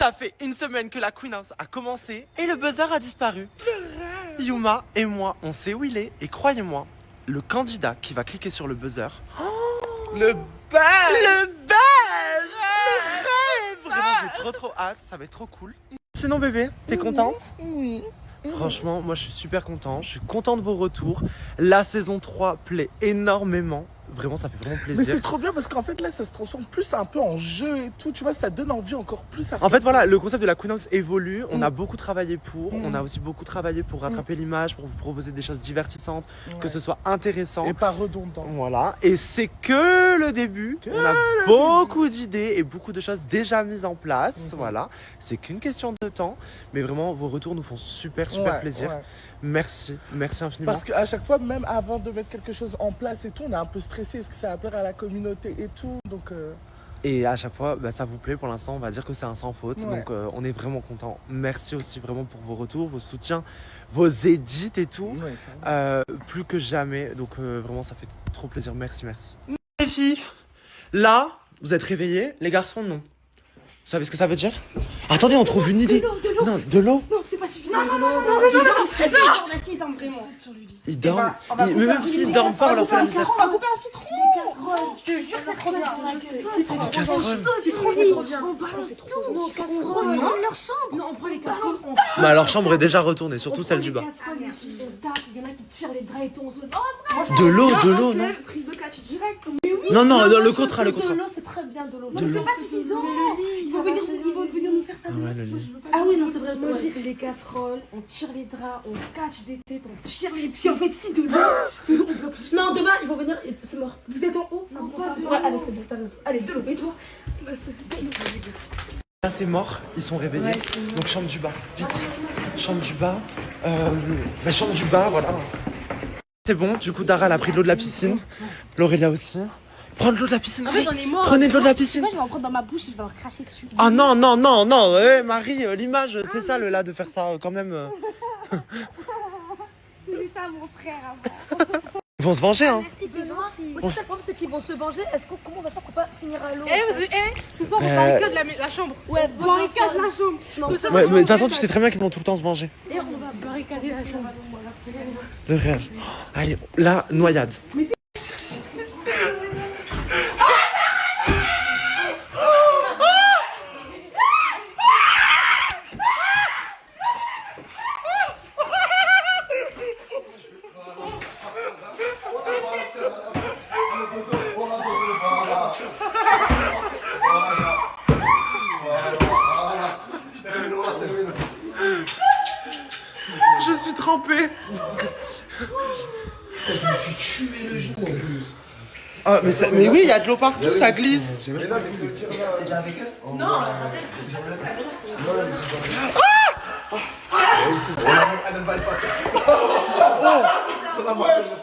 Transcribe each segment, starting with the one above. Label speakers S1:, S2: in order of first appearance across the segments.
S1: Ça fait une semaine que la Queen House a commencé et le buzzer a disparu. Yuma et moi, on sait où il est et croyez-moi, le candidat qui va cliquer sur le buzzer...
S2: Le buzz!
S1: Le buzz! Le rêve! Vraiment, j'ai trop hâte, ça va être trop cool. Sinon bébé, t'es contente?
S2: Oui.
S1: Franchement, moi je suis super content, je suis content de vos retours. La saison 3 plaît énormément. Vraiment, ça fait vraiment
S2: Mais
S1: plaisir.
S2: c'est trop bien parce qu'en fait là ça se transforme plus un peu en jeu et tout, tu vois, ça donne envie encore plus à
S1: En fait voilà, le concept de la Queen House évolue, on
S2: Mm.
S1: a beaucoup travaillé pour, on a aussi beaucoup travaillé pour rattraper l'image, pour vous proposer des choses divertissantes, que ce soit intéressant.
S2: et pas redondant.
S1: Voilà, et c'est que le début, on a beaucoup d'idées et beaucoup de choses déjà mises en place, voilà. C'est qu'une question de temps, mais vraiment vos retours nous font super
S2: Ouais,
S1: plaisir.
S2: ouais.
S1: Merci infiniment.
S2: Parce qu'à chaque fois, même avant de mettre quelque chose en place et tout, on est un peu stressé. Est-ce que ça va plaire à la communauté et tout? Donc,
S1: Et à chaque fois, bah, ça vous plaît pour l'instant, on va dire que c'est un sans faute.
S2: Ouais.
S1: Donc on est vraiment content. Merci aussi vraiment pour vos retours, vos soutiens, vos édits et tout.
S2: ouais, ça va.
S1: Plus que jamais. Donc vraiment, ça fait trop plaisir. Merci. Les filles, là, vous êtes réveillés. Les garçons, non. Vous savez ce que ça veut dire? Attendez, on trouve une idée. Non, de l'eau.
S3: Non, c'est pas suffisant.
S4: Il dorment vraiment.
S1: Ils dorment.
S4: on va
S1: Mais
S4: couper
S1: même
S4: un
S1: s'ils
S4: citron.
S1: dorment pas, on leur fait la
S4: On
S1: misère.
S4: va couper un citron.
S3: Les casseroles.
S4: Je te jure, c'est trop bien.
S1: Des casseroles.
S4: Citron, c'est trop bien.
S3: On balance tout. Non, casseroles. On retourne leur chambre. Non, on prend les casseroles. On
S1: Bah, leur chambre est déjà retournée, surtout celle du bas.
S3: Les casseroles, les filles, on tape. Il y en a qui tirent les draps et tout. On se oh,
S1: De l'eau, non?
S3: prise de catch direct. Mais oui.
S1: Non, le contrat, le
S3: De
S1: contrat.
S3: l'eau, c'est très bien de l'eau.
S1: De
S3: Mais
S1: l'eau.
S3: c'est pas suffisant. Ils vont venir nous faire ça.
S1: Ah ouais, le lit.
S3: Ah oui, non, c'est vrai. Moi, j'ai les casseroles, on tire les draps, on catch des têtes, on tire les pieds. En fait, si, de l'eau, on bloque juste. Non, demain, ils vont venir, c'est mort. Vous êtes en haut?
S4: Non,
S3: Pas
S4: pas
S3: de
S4: de
S3: ouais,
S4: l'eau.
S3: allez, c'est bon, t'as raison. Allez, de l'eau, et toi?
S1: Là c'est mort, ils sont réveillés.
S3: Ouais, c'est mort.
S1: Donc chambre du bas, vite. Chambre du bas. Chambre du bas, voilà. C'est bon, du coup Dara elle a pris de l'eau de la piscine. L'Aurélia aussi. Prendre de l'eau de la piscine.
S3: En fait, on est mort.
S1: Prenez de l'eau de la piscine.
S4: Moi, je vais en prendre dans ma bouche et je vais leur cracher dessus.
S1: Ah non, ouais, Marie, l'image, c'est ça le là de faire ça quand même.
S4: Je dis ça à mon frère avant.
S1: Ils vont se venger hein.
S4: Merci, c'est gentil.
S3: Aussi, le problème, c'est qu'ils vont se venger. Comment on va faire pour pas finir à l'eau?
S5: Ce soir, on
S1: Euh,
S5: barricade la chambre.
S3: Ouais,
S4: Barricade la chambre.
S5: Tout ça,
S1: Ouais, mais de toute façon tu sais très bien qu'ils vont tout le temps se venger.
S5: Et on va barricader la chambre.
S1: Le rêve. Allez, là, noyade. Je suis trempé.
S2: Je me suis tué le genou en plus.
S1: Ah, mais oui, il y a de l'eau partout, ça glisse.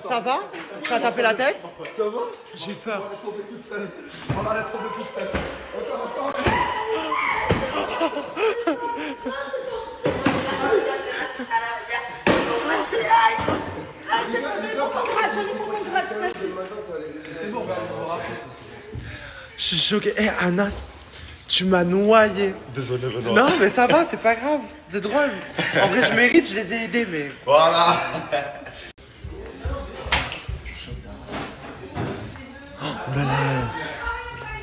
S1: Ça va? T'as tapé la tête?
S2: Ça va?
S1: J'ai peur.
S2: On va tomber toute seule. On va la tomber toute seule. Encore.
S1: Je suis choqué. Hé, Anas, tu m'as noyé.
S2: Désolé, Benoît.
S1: Non, mais ça va, c'est pas grave. C'est drôle. En vrai, je mérite, je les ai aidés, mais.
S2: Voilà.
S1: Oh là là.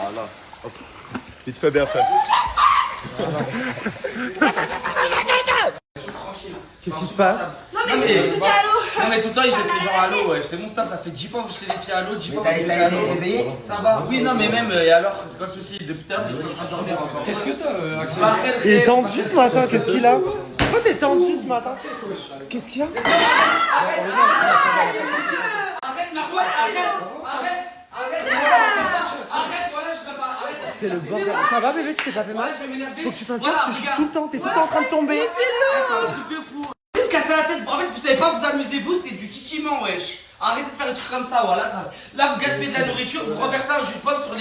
S2: Voilà. Hop. Tu te fais bien faire.
S1: Qu'est-ce qui se passe?
S5: Non, mais tout le temps, ils jettent les gens à l'eau. Ouais. C'est mon stop, ça fait 10 fois que je t'ai les filles à l'eau, 10 fois que je t'ai à l'eau. Ça va? Oui, non, mais même, et alors, c'est quoi le souci? Depuis tout à l'heure, je suis en train de dormir encore.
S6: Est-ce que t'as accès
S1: Il est tendu ce matin, qu'est-ce qu'il a? Pourquoi t'es tendu ce matin? Qu'est-ce qu'il y a?
S5: Arrête, ma voix, arrête, voilà, je peux pas. Arrête,
S1: C'est le bordel. Ça va bébé, tu t'es pas fait mal?
S5: je vais m'énerver.
S1: Faut que tu fasses
S5: Voilà,
S1: ça, tu
S5: regarde.
S1: tout le temps, t'es tout le temps en train de tomber.
S5: Mais c'est un truc de fou. Vous te cassez la tête. En fait, vous savez pas vous amusez vous, c'est du titiment, wesh. Arrêtez de faire des trucs comme ça, voilà. Là, vous gaspillez de la nourriture, vous renversez un jus de pomme sur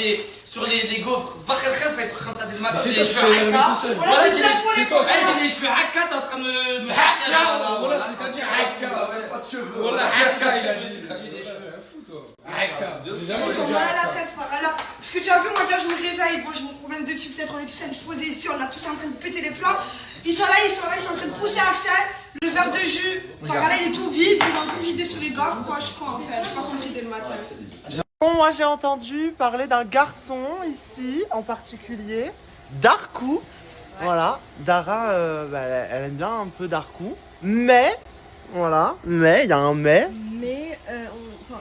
S5: les gaufres. C'est pas très très, vous faites des trucs comme ça dès le matin. J'ai les cheveux haka. Voilà, j'ai les cheveux haka, t'es en train de me haka.
S6: Voilà, c'est-à-dire haka. Pas de cheveux. Voilà, haka, il a dit. J'ai des cheveux, fou toi. Haka. J'ai jamais entendu
S7: Voilà la
S6: haka.
S7: tête, voilà. Parce que tu as vu, moi déjà je me réveille. Bon, j'ai mon problème de fille, peut-être on est tous indisposés ici, on est tous en train de péter les plats. Ils sont là, ils sont en train de pousser Axel. Le verre de jus, par là il est tout vide, il est tout vidé sur les gaffes. Quoi, je suis con en fait, j'ai pas compris dès le matin.
S1: Bon, moi j'ai entendu parler d'un garçon ici en particulier, Darkou. Voilà, Dara, elle aime bien un peu Darkou. Mais, voilà, mais, il y a un mais.
S3: Mais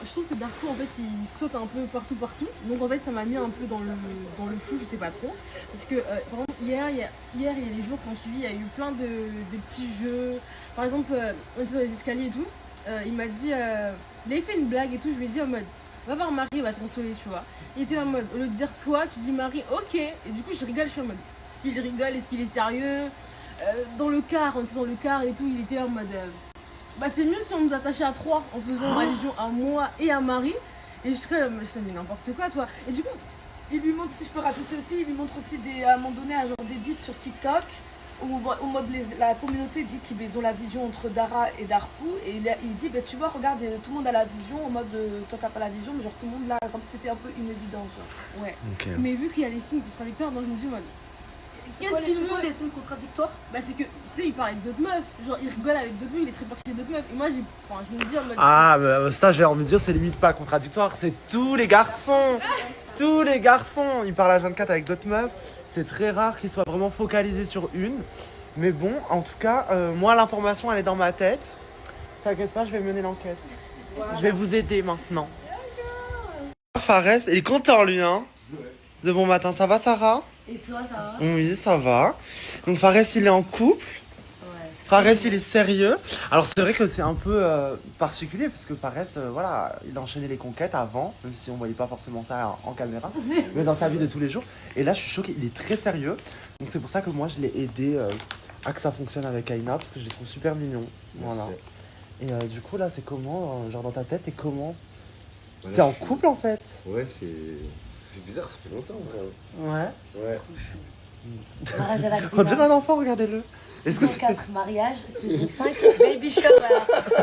S3: je trouve que Darko en fait il saute un peu partout. Donc en fait ça m'a mis un peu dans le flou, je sais pas trop. Parce que par exemple hier et les jours qui ont suivi, il y a eu plein de petits jeux. Par exemple, on était dans les escaliers et tout. Il m'a dit, il avait fait une blague et tout, je lui ai dit en mode va voir Marie, elle va te consoler, tu vois. Il était en mode, au lieu de dire toi, tu dis Marie, ok. Et du coup je rigole, je suis en mode est-ce qu'il rigole, est-ce qu'il est sérieux. Dans le car, on était dans le car et tout, il était en mode bah c'est mieux si on nous attachait à 3 en faisant allusion à moi et à Marie. Et je serais mais n'importe quoi toi. Et du coup,
S4: Il lui montre, si je peux rajouter aussi, il lui montre aussi à un moment donné un genre d'édit sur TikTok où au mode la communauté dit qu'ils ont la vision entre Dara et Darkou et il dit bah, tu vois regarde tout le monde a la vision en mode toi t'as pas la vision mais genre tout le monde là comme si c'était un peu une évidence genre. Ouais.
S1: Okay.
S3: Mais vu qu'il y a les signes contradictoires, donc je me dis mode
S4: Qu'est-ce qu'il veut les signes contradictoires?
S3: bah c'est que tu sais il parle avec d'autres meufs, genre il rigole avec d'autres meufs, il est très parti avec d'autres meufs et moi je me dis en mode
S1: ah bah ça j'ai envie de dire c'est limite pas contradictoire, c'est tous les garçons. Tous les garçons, ils parlent à 24 avec d'autres meufs. C'est très rare qu'ils soient vraiment focalisés sur une. Mais bon, en tout cas, moi l'information elle est dans ma tête. T'inquiète pas, je vais mener l'enquête. Voilà. Je vais vous aider maintenant. Fares, il est content lui hein. De bon matin, ça va Sarah?
S4: Et toi ça va?
S1: Oui, ça va. Donc Fares il est en couple. Fares il est sérieux. Alors c'est vrai que c'est un peu particulier parce que Fares voilà, il a enchaîné les conquêtes avant, même si on voyait pas forcément ça en caméra, mais dans sa vie de tous les jours. Et là je suis choquée, il est très sérieux. Donc c'est pour ça que moi je l'ai aidé à que ça fonctionne avec Aina parce que je les trouve super mignons. Voilà. Et du coup là c'est comment, genre dans ta tête, t'es comment? Voilà, t'es en couple en fait?
S6: Ouais, c'est bizarre, ça fait longtemps.
S1: Ouais.
S6: Ouais.
S4: Mariage à la
S1: On dirait un enfant, regardez-le.
S4: Est-ce que c'est 4 mariages, saison 5, baby shower.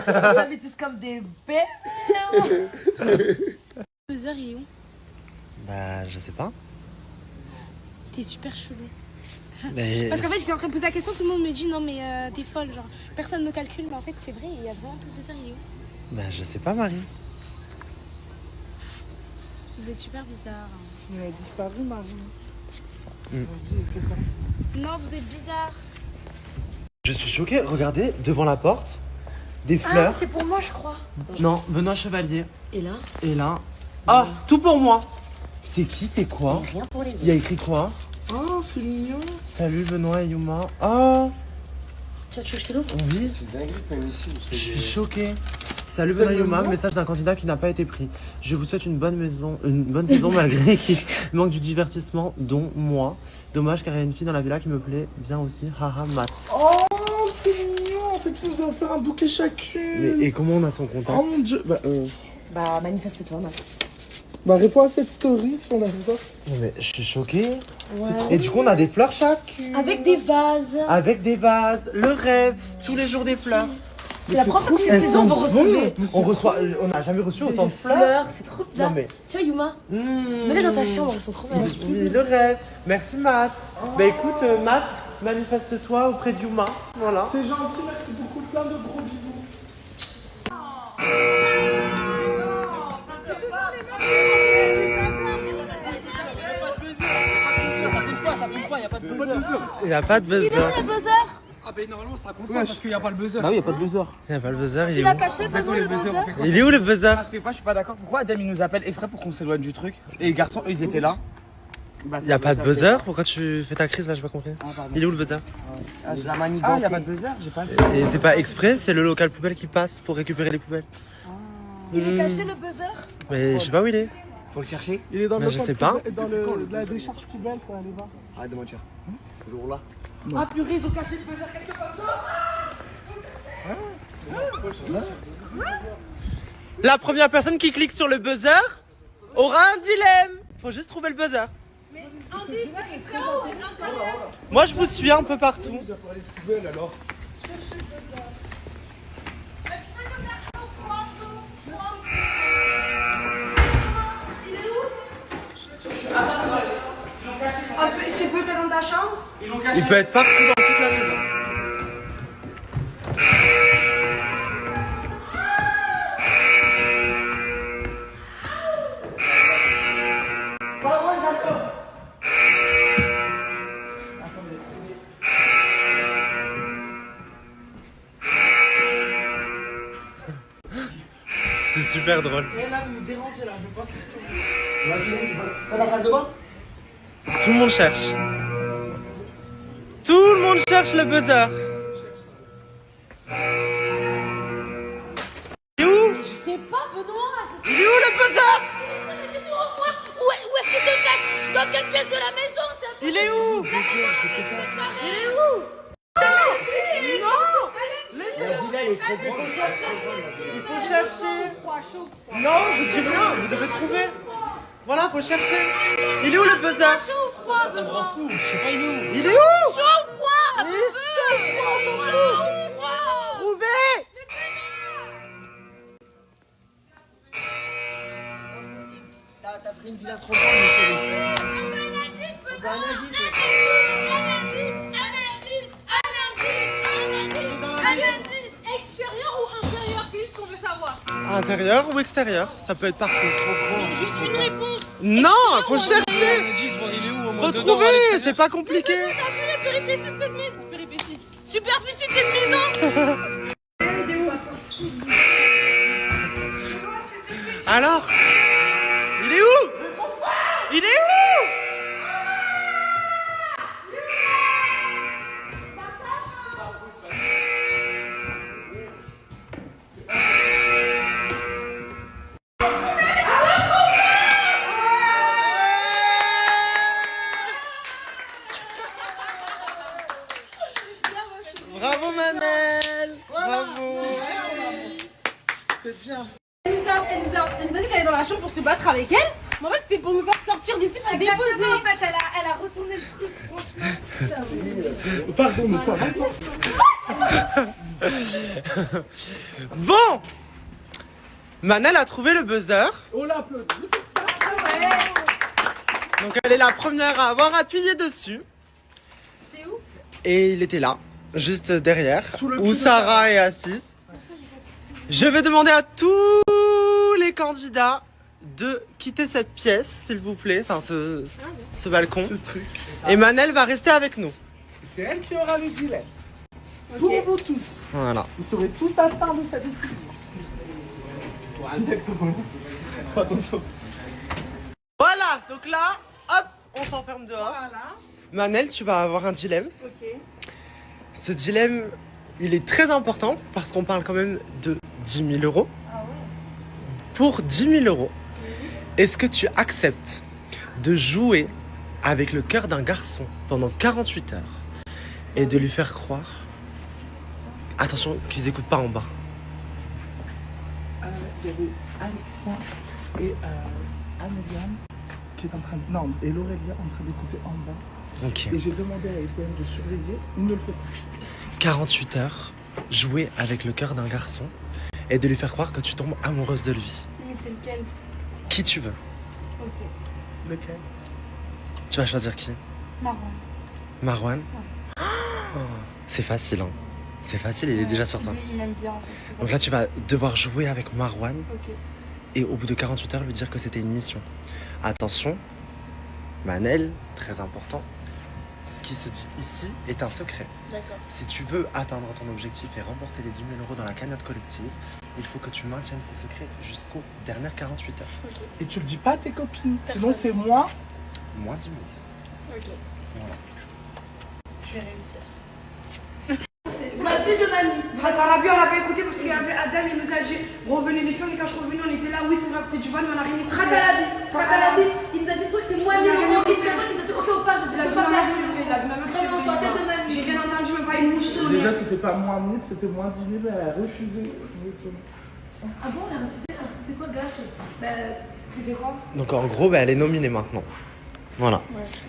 S4: Vous savez tous comme des bébés.
S8: Le buzzer, il est où?
S1: Bah, je sais pas.
S8: T'es super chelou.
S1: Mais...
S8: Parce qu'en fait, j'étais en train de poser la question, tout le monde me dit non, mais t'es folle, genre personne me calcule, mais en fait, c'est vrai, il y a vraiment tout le buzzer, il est où?
S1: Bah, je sais pas, Marie.
S8: Vous êtes super bizarre.
S2: Il a disparu, Marie.
S8: Non, vous êtes bizarre.
S1: Je suis choquée, regardez, devant la porte, des fleurs.
S4: Ah, c'est pour moi, je crois.
S1: Non, Benoît Chevalier.
S4: Et là?
S1: Et là. Ah, tout pour moi. C'est qui, c'est quoi?
S4: Rien pour les autres.
S1: Il y a écrit quoi?
S2: Oh, c'est mignon.
S1: Salut Benoît et Yuma. Oh,
S4: Tu veux que je te l'ouvre?
S1: oui.
S6: C'est dingue quand même ici.
S1: Je suis choquée. Salut Benoît et Yuma, message d'un candidat qui n'a pas été pris. Je vous souhaite une bonne saison malgré qu'il manque du divertissement, dont moi. Dommage car il y a une fille dans la villa qui me plaît bien aussi. Haha, Matt.
S2: Oh, c'est mignon. En fait, ils nous ont offert un bouquet chacune.
S1: Mais, et comment on a son contact?
S2: Oh mon dieu.
S4: Bah, manifeste-toi, Matt.
S2: Bah, réponds à cette story si on la voit.
S1: Non, mais je suis choquée.
S4: Ouais.
S1: Et du coup, on a des fleurs chaque.
S4: Avec des vases.
S1: Avec des vases. Le rêve. Tous les jours des fleurs.
S4: C'est la première fois que cette saison vous recevez.
S1: On n'a jamais reçu autant de fleurs.
S4: C'est trop bien.
S1: Non mais.
S4: Tu vois, Yuma, mets-les dans ta chambre, elles sont trop belles.
S1: Oui, le rêve. Merci Matt. Bah écoute, Matt, manifeste-toi auprès de Yuma. Voilà.
S2: C'est gentil, merci beaucoup. Plein de gros bisous.
S1: Il n'y a pas de buzzer.
S8: Le buzzer?
S9: Ah bah normalement ça compte pas parce qu'il n'y a pas le buzzer.
S1: Bah oui, il n'y a pas de buzzer. Il n'y a pas le buzzer, il est
S8: l'as
S1: où?
S8: caché, Benoît, le buzzer?
S1: Il est où le buzzer?
S5: Ça se fait pas, je suis pas d'accord. Pourquoi Adem il nous appelle exprès pour qu'on s'éloigne du truc? Et les garçons, eux, ils étaient là. Bah,
S1: Il n'y a pas de buzzer? Pourquoi tu fais ta crise là? J'ai pas compris. Il est où le buzzer?
S5: La manigance. Ah, il y a pas de buzzer, j'ai pas vu.
S1: Et c'est pas exprès, c'est le local poubelle qui passe pour récupérer les poubelles.
S4: Il est caché le buzzer?
S1: Mais je sais pas où il est.
S5: Faut le chercher.
S2: Il est dans
S1: Mais
S2: le
S1: je sais pas.
S2: Dans la décharge poubelle, faut aller voir.
S5: Arrête de mentir. Toujours là.
S4: Ah purée, ils ont caché le buzzer quelque part.
S1: La première personne qui clique sur le buzzer aura un dilemme. Faut juste trouver le buzzer. Moi, je vous suis un peu partout.
S7: C'est peut-être dans ta chambre?
S1: Il peut être partout dans toute la maison. C'est super drôle.
S2: Là, vous me dérangez là, je pense que c'est dans la salle de bain?
S1: Tout le monde cherche. Tout le monde cherche le buzzer. Il est où?
S8: Je sais pas, Benoît.
S1: Il est où le buzzer?
S8: Mais dis-nous au moins, où est-ce qu'il se cache? Dans quelle pièce de la maison?
S1: Il est où? Il est où? Il faut chercher. Non, je dis rien, vous devez trouver. Voilà, faut chercher. Il est où le buzzer?
S8: Chaud ou froid, Benoît?
S1: Il est où?
S8: Chaud ou froid?
S1: Il est chaud, on s'en fout. Trouvez.
S2: T'as pris une villa trop grande, monsieur.
S8: Extérieur ou intérieur, c'est juste qu'on veut savoir.
S1: Intérieur ou extérieur? Ça peut être partout.
S8: Mais juste une réponse.
S1: Non, faut chercher.
S6: Il est où au moins
S1: Faut
S6: dedans,
S1: trouver,
S6: à l'extérieur
S1: c'est pas compliqué.
S8: T'as vu les péripéties de cette maison? Péripéties. Superficie de cette maison.
S1: Alors, il est où? Il est où? Bravo Manel. Bravo.
S2: C'est bien.
S3: Elle nous a dit qu'elle est dans la chambre pour se battre avec elle. Mais en fait, c'était pour nous faire sortir d'ici pour déposer.
S8: En fait, elle a retourné le truc, franchement.
S2: Pardon, mais ça va.
S1: Bon, Manel a trouvé le buzzer.
S2: On l'applaudit pour ça.
S1: Donc elle est la première à avoir appuyé dessus.
S3: C'est où?
S1: Et il était là, juste derrière,
S2: Sous le cul
S1: où
S2: de
S1: Sarah est assise. Je vais demander à tous les candidats de quitter cette pièce, s'il vous plaît, enfin ce balcon.
S2: Ce truc.
S1: Et Manel va rester avec nous.
S2: C'est elle qui aura le dilemme. Pour vous tous.
S1: Voilà.
S2: Vous serez tous atteints de sa décision.
S1: Voilà, donc là, hop, on s'enferme dehors.
S2: Voilà.
S1: Manel, tu vas avoir un dilemme.
S2: Ok.
S1: Ce dilemme, il est très important parce qu'on parle quand même de 10 000 euros. Pour 10 000 euros, est-ce que tu acceptes de jouer avec le cœur d'un garçon pendant 48 heures et de lui faire croire... Attention, qu'ils n'écoutent pas en bas.
S2: Il y avait Alexia et Améliane qui est en train de... Non, et Laurélia en train d'écouter en bas.
S1: Ok.
S2: Et j'ai demandé à Eden de surveiller. Il ne le fait pas.
S1: 48 heures, jouer avec le cœur d'un garçon et de lui faire croire que tu tombes amoureuse de lui.
S8: Mais c'est lequel?
S1: Qui tu veux?
S8: Ok.
S2: Lequel?
S1: Tu vas choisir qui?
S8: Marron.
S1: Marwan? Oh, c'est facile, hein. C'est facile, il est déjà sur toi.
S8: Lui, il m'aime bien en fait.
S1: Donc là, tu vas devoir jouer avec Marwan
S8: Ok.
S1: et au bout de 48 heures, lui dire que c'était une mission. Attention, Manel, très important, ce qui se dit ici est un secret.
S8: D'accord.
S1: Si tu veux atteindre ton objectif et remporter les 10 000 euros dans la cagnotte collective, il faut que tu maintiennes ce secret jusqu'aux dernières 48 heures.
S2: Et tu le dis pas à tes copines. Sinon, c'est moi.
S1: Moins 10 000.
S8: Ok.
S1: Voilà.
S8: Je vais réussir.
S7: Ma fille de mamie. Ratarabi, on n'a pas écouté parce qu'il y avait Adam, il nous a dit revenez les filles, mais quand je suis revenue, on était là, oui, c'est vrai, côté du vol, mais on n'a rien écouté.
S3: Krakalabi, il nous a dit truc, c'est moi 1000 euros. Il nous a dit ok, au pas, j'ai dit
S7: Il a vu ma mère qui s'est levée, il a vu ma mère qui s'est
S3: Comment on soit tête de
S7: levée.
S3: mamie.
S7: J'ai rien entendu, même pas une mouche sonnée.
S2: Déjà, c'était pas moins 1000, c'était moins 10 000, mais elle a refusé.
S3: Ah bon, elle a refusé.
S4: c'était quoi le gars? C'était quoi?
S1: Donc en gros, bah, elle est nominée maintenant. Voilà.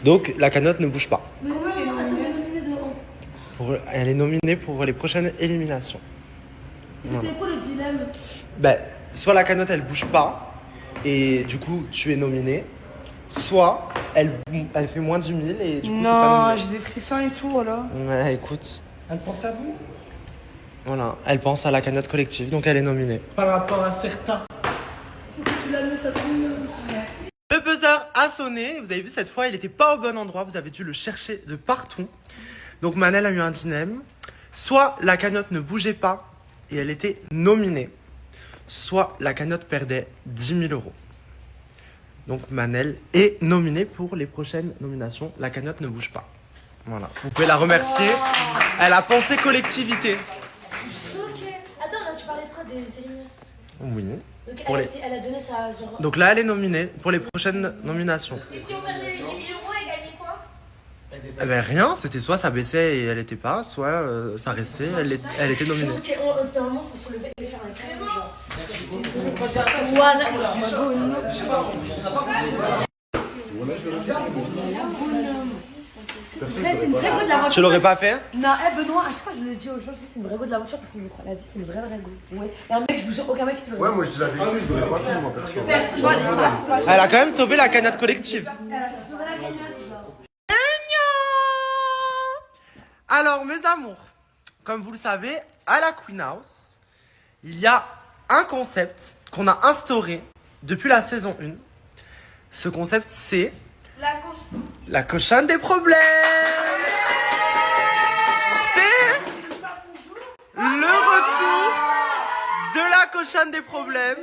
S1: Donc la cagnotte ne bouge pas.
S4: Mais non, attends, elle est nominée de.
S1: Elle est nominée pour les prochaines éliminations.
S4: C'était quoi le dilemme?
S1: Ben, soit la cagnotte elle bouge pas et du coup tu es nominé, soit elle fait moins de 10 000 et du coup t'es pas
S7: Non,
S1: nominé.
S7: j'ai des frissons et tout, voilà.
S1: Ouais, écoute,
S2: Elle pense à vous
S1: voilà, elle pense à la cagnotte collective donc elle est nominée.
S2: par rapport à certains.
S4: Tu l'as mis, ça tombe.
S1: Le buzzer a sonné, vous avez vu cette fois il était pas au bon endroit, vous avez dû le chercher de partout. Donc Manel a eu un dilemme, soit la cagnotte ne bougeait pas et elle était nominée, soit la cagnotte perdait 10 000 euros. Donc Manel est nominée pour les prochaines nominations. La cagnotte ne bouge pas. Voilà. Vous pouvez la remercier. Elle a pensé collectivité.
S8: Choquée. Attends, là, tu parlais de quoi? Des éliminations?
S1: Oui.
S8: Donc
S1: Pour les-
S8: elle a donné sa genre.
S1: Donc là, elle est nominée pour les prochaines nominations.
S8: Et si on perdait les 10 000 euros, elle gagnait quoi?
S1: Eh ben rien, c'était soit ça baissait et elle était pas, soit ça restait, elle était nominée.
S8: Ok, normalement, faut se lever et faire un crème, genre. Voilà.
S4: C'est une vraie go de la voiture.
S1: Tu l'aurais pas fait?
S4: Non, Benoît, à chaque fois je le dis aux gens, je dis c'est une vraie go de la voiture parce que je crois la vie c'est une vraie go. Ouais. Et un mec, je vous jure, aucun mec qui se le
S6: Ouais, moi je dis la vérité, je l'aurais pas fait, moi perso.
S4: Merci, toi.
S1: Elle a quand même sauvé la cagnotte collective.
S4: Elle a sauvé la cagnotte, genre.
S1: Alors, mes amours, comme vous le savez, à la Queen House, il y a un concept qu'on a instauré depuis la saison 1. Ce concept, c'est la cochonne des problèmes. C'est le retour de la cochonne des problèmes.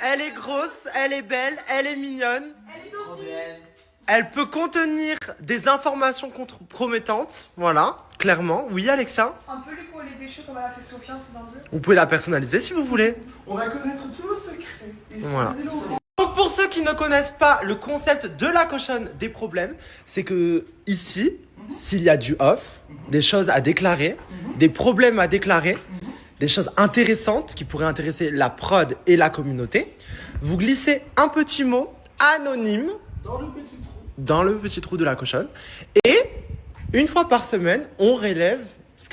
S1: Elle est grosse, elle est belle, elle est mignonne. Elle peut contenir des informations compromettantes, voilà, clairement. Oui, Alexia?
S7: Un peu lui pour les déchets comme elle a fait Sophia en saison 2.
S1: Vous pouvez la personnaliser si vous voulez.
S2: On va connaître tous nos secrets. Et
S1: Voilà.
S2: soyez au courant.
S1: Donc pour ceux qui ne connaissent pas le concept de la cochonne des problèmes, c'est que ici, s'il y a du off, des choses à déclarer, des problèmes à déclarer, des choses intéressantes qui pourraient intéresser la prod et la communauté, vous glissez un petit mot anonyme dans le petit trou de la cochonne et une fois par semaine, on révèle ce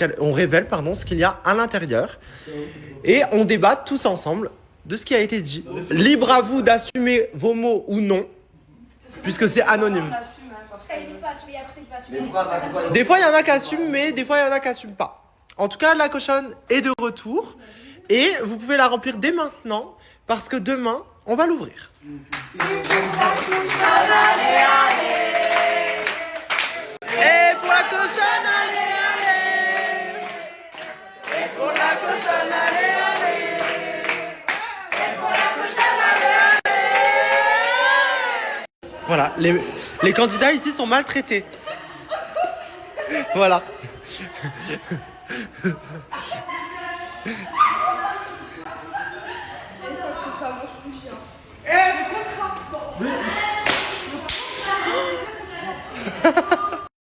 S1: qu'il y a à l'intérieur et on débat tous ensemble de ce qui a été dit. Libre à vous d'assumer vos mots ou non, puisque c'est anonyme. Des fois, il y en a qui assument, mais des fois, il y en a qui n'assument pas. En tout cas, la cochonne est de retour et vous pouvez la remplir dès maintenant parce que demain, on va l'ouvrir. Et pour la cochonne, allez, allez. Et pour la cochonne, allez, allez. Et pour la cochonne, allez, allez. Voilà, les candidats ici sont maltraités. Voilà.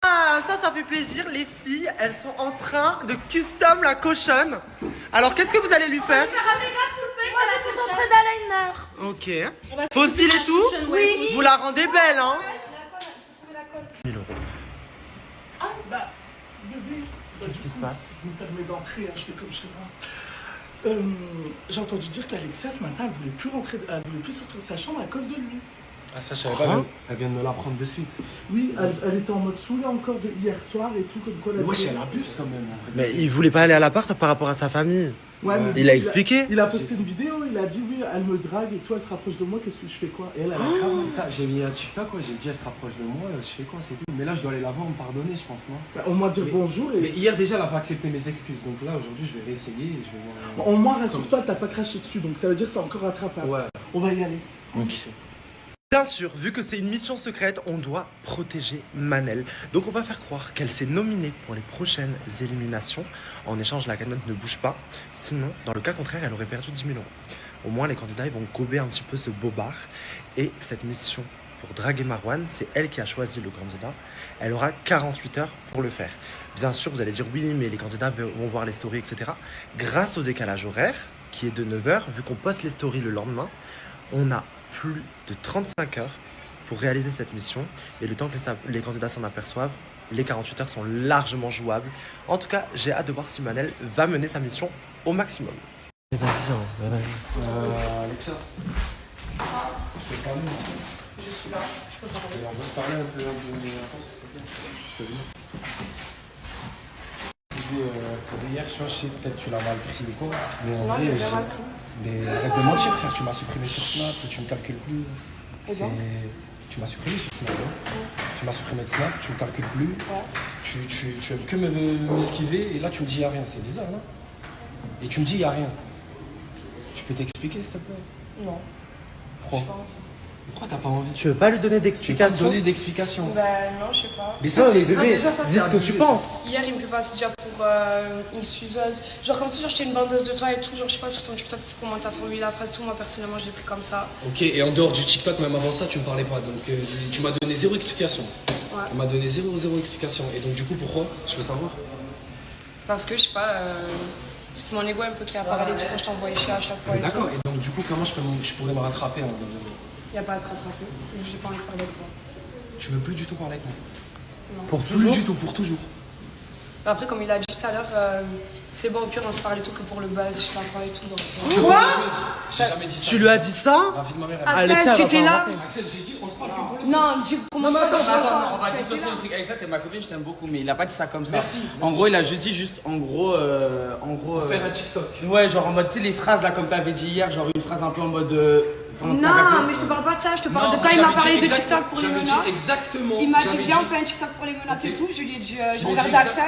S1: Ah, ça fait plaisir. Les filles, elles sont en train de custom la cochonne. Alors, qu'est-ce que vous allez lui faire? Ok. Fossile et tout?
S3: Oui.
S1: Vous la rendez belle, hein? 1000 euros. Qu'est-ce qui se passe?
S2: Je me permets d'entrer, hein, je fais comme chez moi. J'ai entendu dire qu'Alexia ce matin elle voulait plus sortir de sa chambre à cause de lui.
S9: Ah, ça, je savais pas. Elle vient de me l'apprendre de suite.
S2: Oui, elle était en mode saoulée encore de hier soir et tout, comme quoi
S9: Mais wesh, elle abuse quand même.
S1: Mais il voulait pas aller à l'appart par rapport à sa famille.
S2: Ouais, mais
S1: Il a expliqué.
S2: Il a posté une vidéo, il a dit oui, elle me drague et tout, elle se rapproche de moi, qu'est-ce que je fais quoi? Et elle a grave.
S9: C'est ça, j'ai mis un TikTok, ouais, j'ai dit elle se rapproche de moi, je fais quoi, c'est tout. Mais là, je dois aller la voir, me pardonner, je pense, non?
S2: Bah, au moins dire bonjour et.
S9: Mais hier, déjà, elle a pas accepté mes excuses. Donc là, aujourd'hui, je vais réessayer et je vais voir.
S2: Au moins, rassure-toi, t'as pas craché dessus, donc ça veut dire que c'est encore rattrapable.
S9: Ouais.
S2: On va y aller.
S1: Ok. Bien sûr, vu que c'est une mission secrète, on doit protéger Manel. Donc on va faire croire qu'elle s'est nominée pour les prochaines éliminations. En échange, la cagnotte ne bouge pas. Sinon, dans le cas contraire, elle aurait perdu 10 000 euros. Au moins, les candidats ils vont gober un petit peu ce bobard. Et cette mission pour draguer Marwan. C'est elle qui a choisi le candidat. Elle aura 48 heures pour le faire. Bien sûr, vous allez dire oui, mais les candidats vont voir les stories, etc. Grâce au décalage horaire, qui est de 9h, vu qu'on poste les stories le lendemain, on a plus de 35 heures pour réaliser cette mission. Et le temps que les candidats s'en aperçoivent, les 48 heures sont largement jouables. En tout cas, j'ai hâte de voir si Manel va mener sa mission au maximum. Vas-y, vas-y.
S9: Alexa. Je peux parler.
S4: Je suis là, je peux parler.
S9: On va se parler un peu de la porte, c'est bien. Je peux venir. Hier, tu vois, je sais peut-être que tu l'as mal pris ou quoi, mais en vrai, mais arrête de mentir, frère, tu m'as supprimé sur Snap, tu me calcules plus. Tu m'as supprimé sur Snap, hein. Tu m'as supprimé de Snap, tu me calcules plus. Tu aimes que m'esquiver, et là tu me dis il n'y a rien, c'est bizarre, non? Et tu me dis il n'y a rien. Tu peux t'expliquer, s'il te plaît?
S4: Non.
S9: Pourquoi t'as pas envie?
S1: Tu veux pas lui donner d'explications?
S9: Tu veux pas donner d'explications?
S4: Ben non, je sais pas.
S9: Mais ça, c'est ça, déjà, ça,
S1: dis
S9: c'est
S1: ce que tu penses.
S8: Hier, il me fait passer déjà pour une suiveuse. Genre, comme si j'étais une bandeuse de toi et tout. Genre, je sais pas, sur ton TikTok, comment t'as formulé la phrase, tout. Moi, personnellement, je l'ai pris comme ça.
S9: Ok, et en dehors du TikTok, même avant ça, tu me parlais pas. Donc, tu m'as donné zéro explication.
S8: Ouais.
S9: Tu m'as donné zéro explication. Et donc, du coup, pourquoi? Je peux savoir.
S8: Parce que, je sais pas, c'est mon ego un peu qui a parlé. Du coup, je t'envoyais chier à chaque fois.
S9: D'accord, et donc, du coup, comment je pourrais me rattraper hein,
S8: Y a pas à te rattraper. J'ai pas envie de parler avec toi.
S9: Tu veux plus du tout parler avec moi?
S8: Non.
S1: Pour
S9: Plus
S1: toujours?
S9: du tout, pour toujours.
S8: Après, comme il a dit tout à l'heure, c'est bon, au pire, on se parle et tout que pour le buzz, je sais pas quoi et tout. Donc,
S1: Quoi?
S9: J'ai jamais dit ça.
S1: Tu lui as dit ça?
S9: La vie de ma mère,
S8: Axel, tu étais là?
S9: Axel, j'ai dit, on se parle que pour le
S8: Non, dis comment ça
S5: Attends, on va dissocier le truc. Exact, t'es ma copine, je t'aime beaucoup, mais il a pas dit ça comme ça.
S9: Merci.
S5: En gros, il a juste dit en gros.
S9: Faire un TikTok.
S5: Ouais, genre en mode, tu sais, les phrases là, comme t'avais dit hier, genre une phrase un peu en mode.
S4: Non, mais je te parle pas de ça, je te parle de quand il m'a parlé de TikTok pour les menottes.
S9: Exactement.
S4: Il m'a dit viens on fait un TikTok pour les menottes et tout, je lui ai dit, j'ai regardé Axel,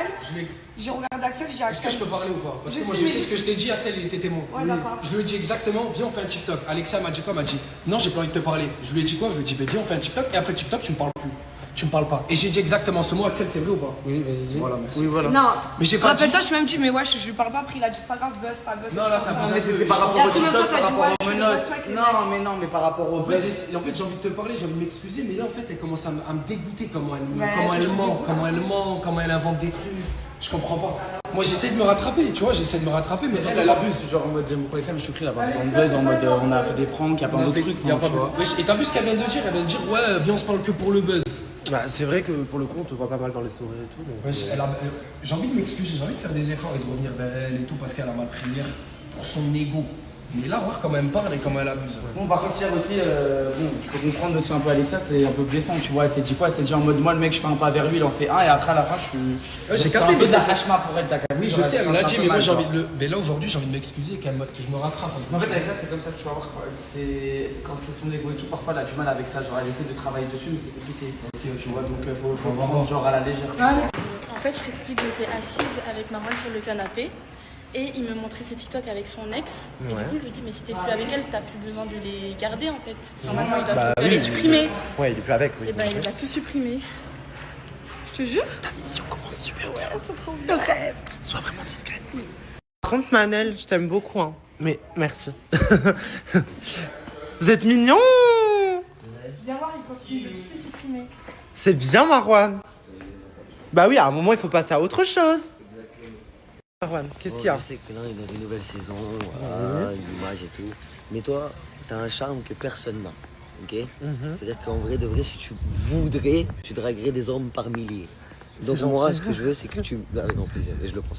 S4: j'ai regardé Axel, j'ai dit
S9: Est-ce que
S4: Axel.
S9: je peux parler ou pas? Parce que
S4: Je
S9: moi
S4: sais,
S9: je
S4: mais-
S9: sais ce que je t'ai dit, Axel il était témoin.
S4: Ouais, d'accord.
S9: Je lui ai dit exactement, viens on fait un TikTok. Alexa m'a dit quoi? M'a dit non, j'ai pas envie de te parler. Je lui ai dit quoi? Je lui ai dit viens on fait un TikTok et après TikTok tu me parles plus. Tu me parles pas. Et j'ai dit exactement ce mot, Axel, c'est vrai ou pas?
S5: Oui, vas-y.
S9: Voilà, merci.
S5: Oui, voilà.
S4: Non,
S9: Mais j'ai pas dit.
S4: rappelle-toi, je t'ai même dit, mais ouais, je lui parle pas, après il a dit c'est pas grave, buzz, pas buzz.
S9: Non, là, t'as
S5: Non,
S9: besoin
S5: mais
S9: de-
S5: c'était par rapport
S4: Et
S5: au
S4: après,
S5: TikTok,
S4: même
S5: par
S4: toi,
S5: rapport
S4: t'as dit,
S5: aux
S4: ouais, je
S5: menottes.
S4: suis avec les
S5: Non, mais non, mais par rapport aux
S9: En fait,
S5: buzz.
S9: j'ai envie de te parler, j'ai envie de m'excuser, mais là en fait elle commence à me dégoûter comment elle
S4: Ouais,
S9: ment, comment elle invente des trucs. Je comprends pas. Moi j'essaie de me rattraper, tu vois, mais elle
S5: abuse, genre en mode j'aime beaucoup Alexa, mais je suis là, en buzz, en mode on a fait des pranks, il y a plein d'autres trucs,
S9: y a
S5: enfin,
S9: pas
S5: tu vois.
S9: Wesh, et t'as vu ce qu'elle vient de dire? Elle vient de dire ouais, viens on se parle que pour le buzz.
S1: Bah, c'est vrai que pour le coup, on te voit pas mal dans les stories et tout. Donc,
S9: Wesh, j'ai envie de m'excuser, j'ai envie de faire des efforts et de revenir vers elle et tout parce qu'elle a mal pris hier pour son ego. Mais là, voir comment elle me parle et comment elle abuse.
S5: Bon, par contre, hier aussi, bon, je peux comprendre aussi un peu Alexa, c'est un peu blessant, tu vois. Elle s'est dit quoi? Elle s'est dit en mode moi, le mec, je fais un pas vers lui, il en fait un, et après à la fin,
S9: j'ai
S5: c'est
S9: capté,
S5: un
S9: mais
S5: peu
S9: c'est-
S5: d'attachement pour elle, t'as capté.
S9: Oui, je
S5: genre,
S9: sais, elle me l'a
S5: se
S9: dit,
S5: sent un
S9: mais
S5: peu
S9: moi
S5: mal,
S9: j'ai envie
S5: genre.
S9: de le. Mais là aujourd'hui, j'ai envie de m'excuser, que je me rattrape.
S5: Mais en fait, Alexa, c'est comme ça, tu vas voir, c'est quand c'est son ego et tout, parfois elle a du mal avec ça, genre elle essaie de travailler dessus, mais c'est compliqué. Tu vois, donc faut prendre genre à la légère.
S10: En fait, je t'explique, j'étais assise avec Marwan sur le canapé et il me montrait ses TikTok avec son ex. Et
S1: Ouais.
S10: du coup, je lui dis, mais si t'es plus avec elle, t'as plus besoin de les garder en fait. Normalement, il doit
S1: Bah
S10: les
S1: oui.
S10: supprimer.
S1: Ouais, il est plus avec, oui.
S10: Et ben, il les a tous supprimés. Je te jure.
S1: Ta mission commence super bien.
S10: C'est trop bien.
S1: Sois vraiment discrète. Par contre, Manel, je t'aime beaucoup, hein. Mais merci. Vous êtes mignons.
S10: Viens voir, il continue de tous les supprimer.
S1: C'est bien, Marwan. Bah oui, à un moment, il faut passer à autre chose. Marwan, qu'est-ce qu'il y a?
S11: Je sais que là, on est dans une nouvelle saison, voilà, l'image et tout. Mais toi, t'as un charme que personne n'a. Ok. C'est-à-dire qu'en vrai de vrai, si tu voudrais, tu draguerais des hommes par milliers. Donc
S1: C'est
S11: moi,
S1: gentil.
S11: ce que je veux, c'est que tu... Avec grand plaisir, et je le pense.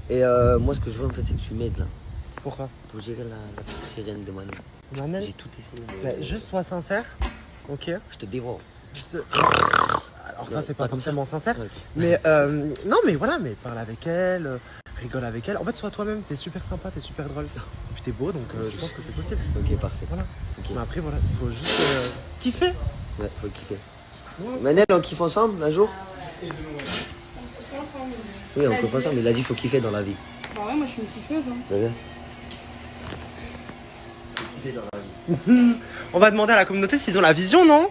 S11: Et moi, ce que je veux, en fait, c'est que tu m'aides là.
S1: Pourquoi?
S11: Pour gérer la petite sirène de Manon.
S1: Manel,
S11: J'ai tout essayé.
S1: bah, juste sois sincère. Ok.
S11: Je te dévore.
S1: Alors ça, c'est pas
S11: comme ça.
S1: forcément sincère.
S11: Ouais.
S1: Mais non, mais voilà, mais parle avec elle, rigole avec elle. En fait, sois toi-même. T'es super sympa, t'es super drôle. Puis t'es beau, donc je pense que c'est possible.
S11: Ok, parfait.
S1: Voilà.
S11: Ok.
S1: Mais après, voilà, il faut juste kiffer.
S11: Ouais, faut kiffer. Manel, on kiffe ensemble un jour? Oui, on kiffe ensemble, mais il a dit faut kiffer dans la vie.
S8: Bah ouais, moi je suis une kiffeuse. Hein.
S11: Très bien.
S1: On va demander à la communauté s'ils ont la vision, non?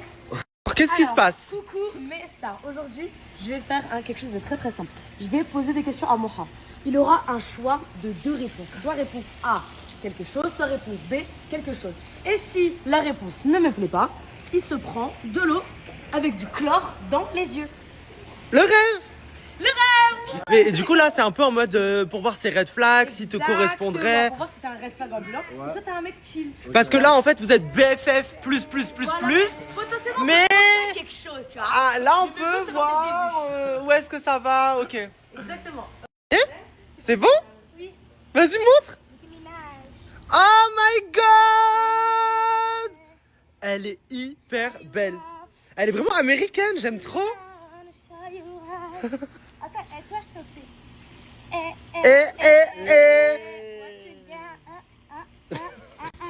S1: Qu'est-ce qui se passe?
S4: Coucou mes stars, aujourd'hui je vais faire quelque chose de très très simple. Je vais poser des questions à Moha. Il aura un choix de deux réponses. Soit réponse A, quelque chose, soit réponse B, quelque chose. Et si la réponse ne me plaît pas,
S8: il se prend de l'eau avec du chlore dans les yeux.
S1: Le rêve.
S8: Le rêve.
S1: Mais du coup là c'est un peu en mode pour voir ses red flags, si te correspondrait.
S8: Pour voir si t'es un red flag en blanc ou si t'es un mec chill.
S1: Parce que là en fait vous êtes BFF plus.
S8: Potentiellement,
S1: Mais
S8: quelque chose, tu vois.
S1: ah, là on
S8: Mais
S1: peut
S8: c'est
S1: voir où est-ce que ça va, ok.
S8: Exactement.
S1: C'est bon? Oui. Vas-y montre. Oh my god. Elle est hyper belle. Elle est vraiment américaine, j'aime trop.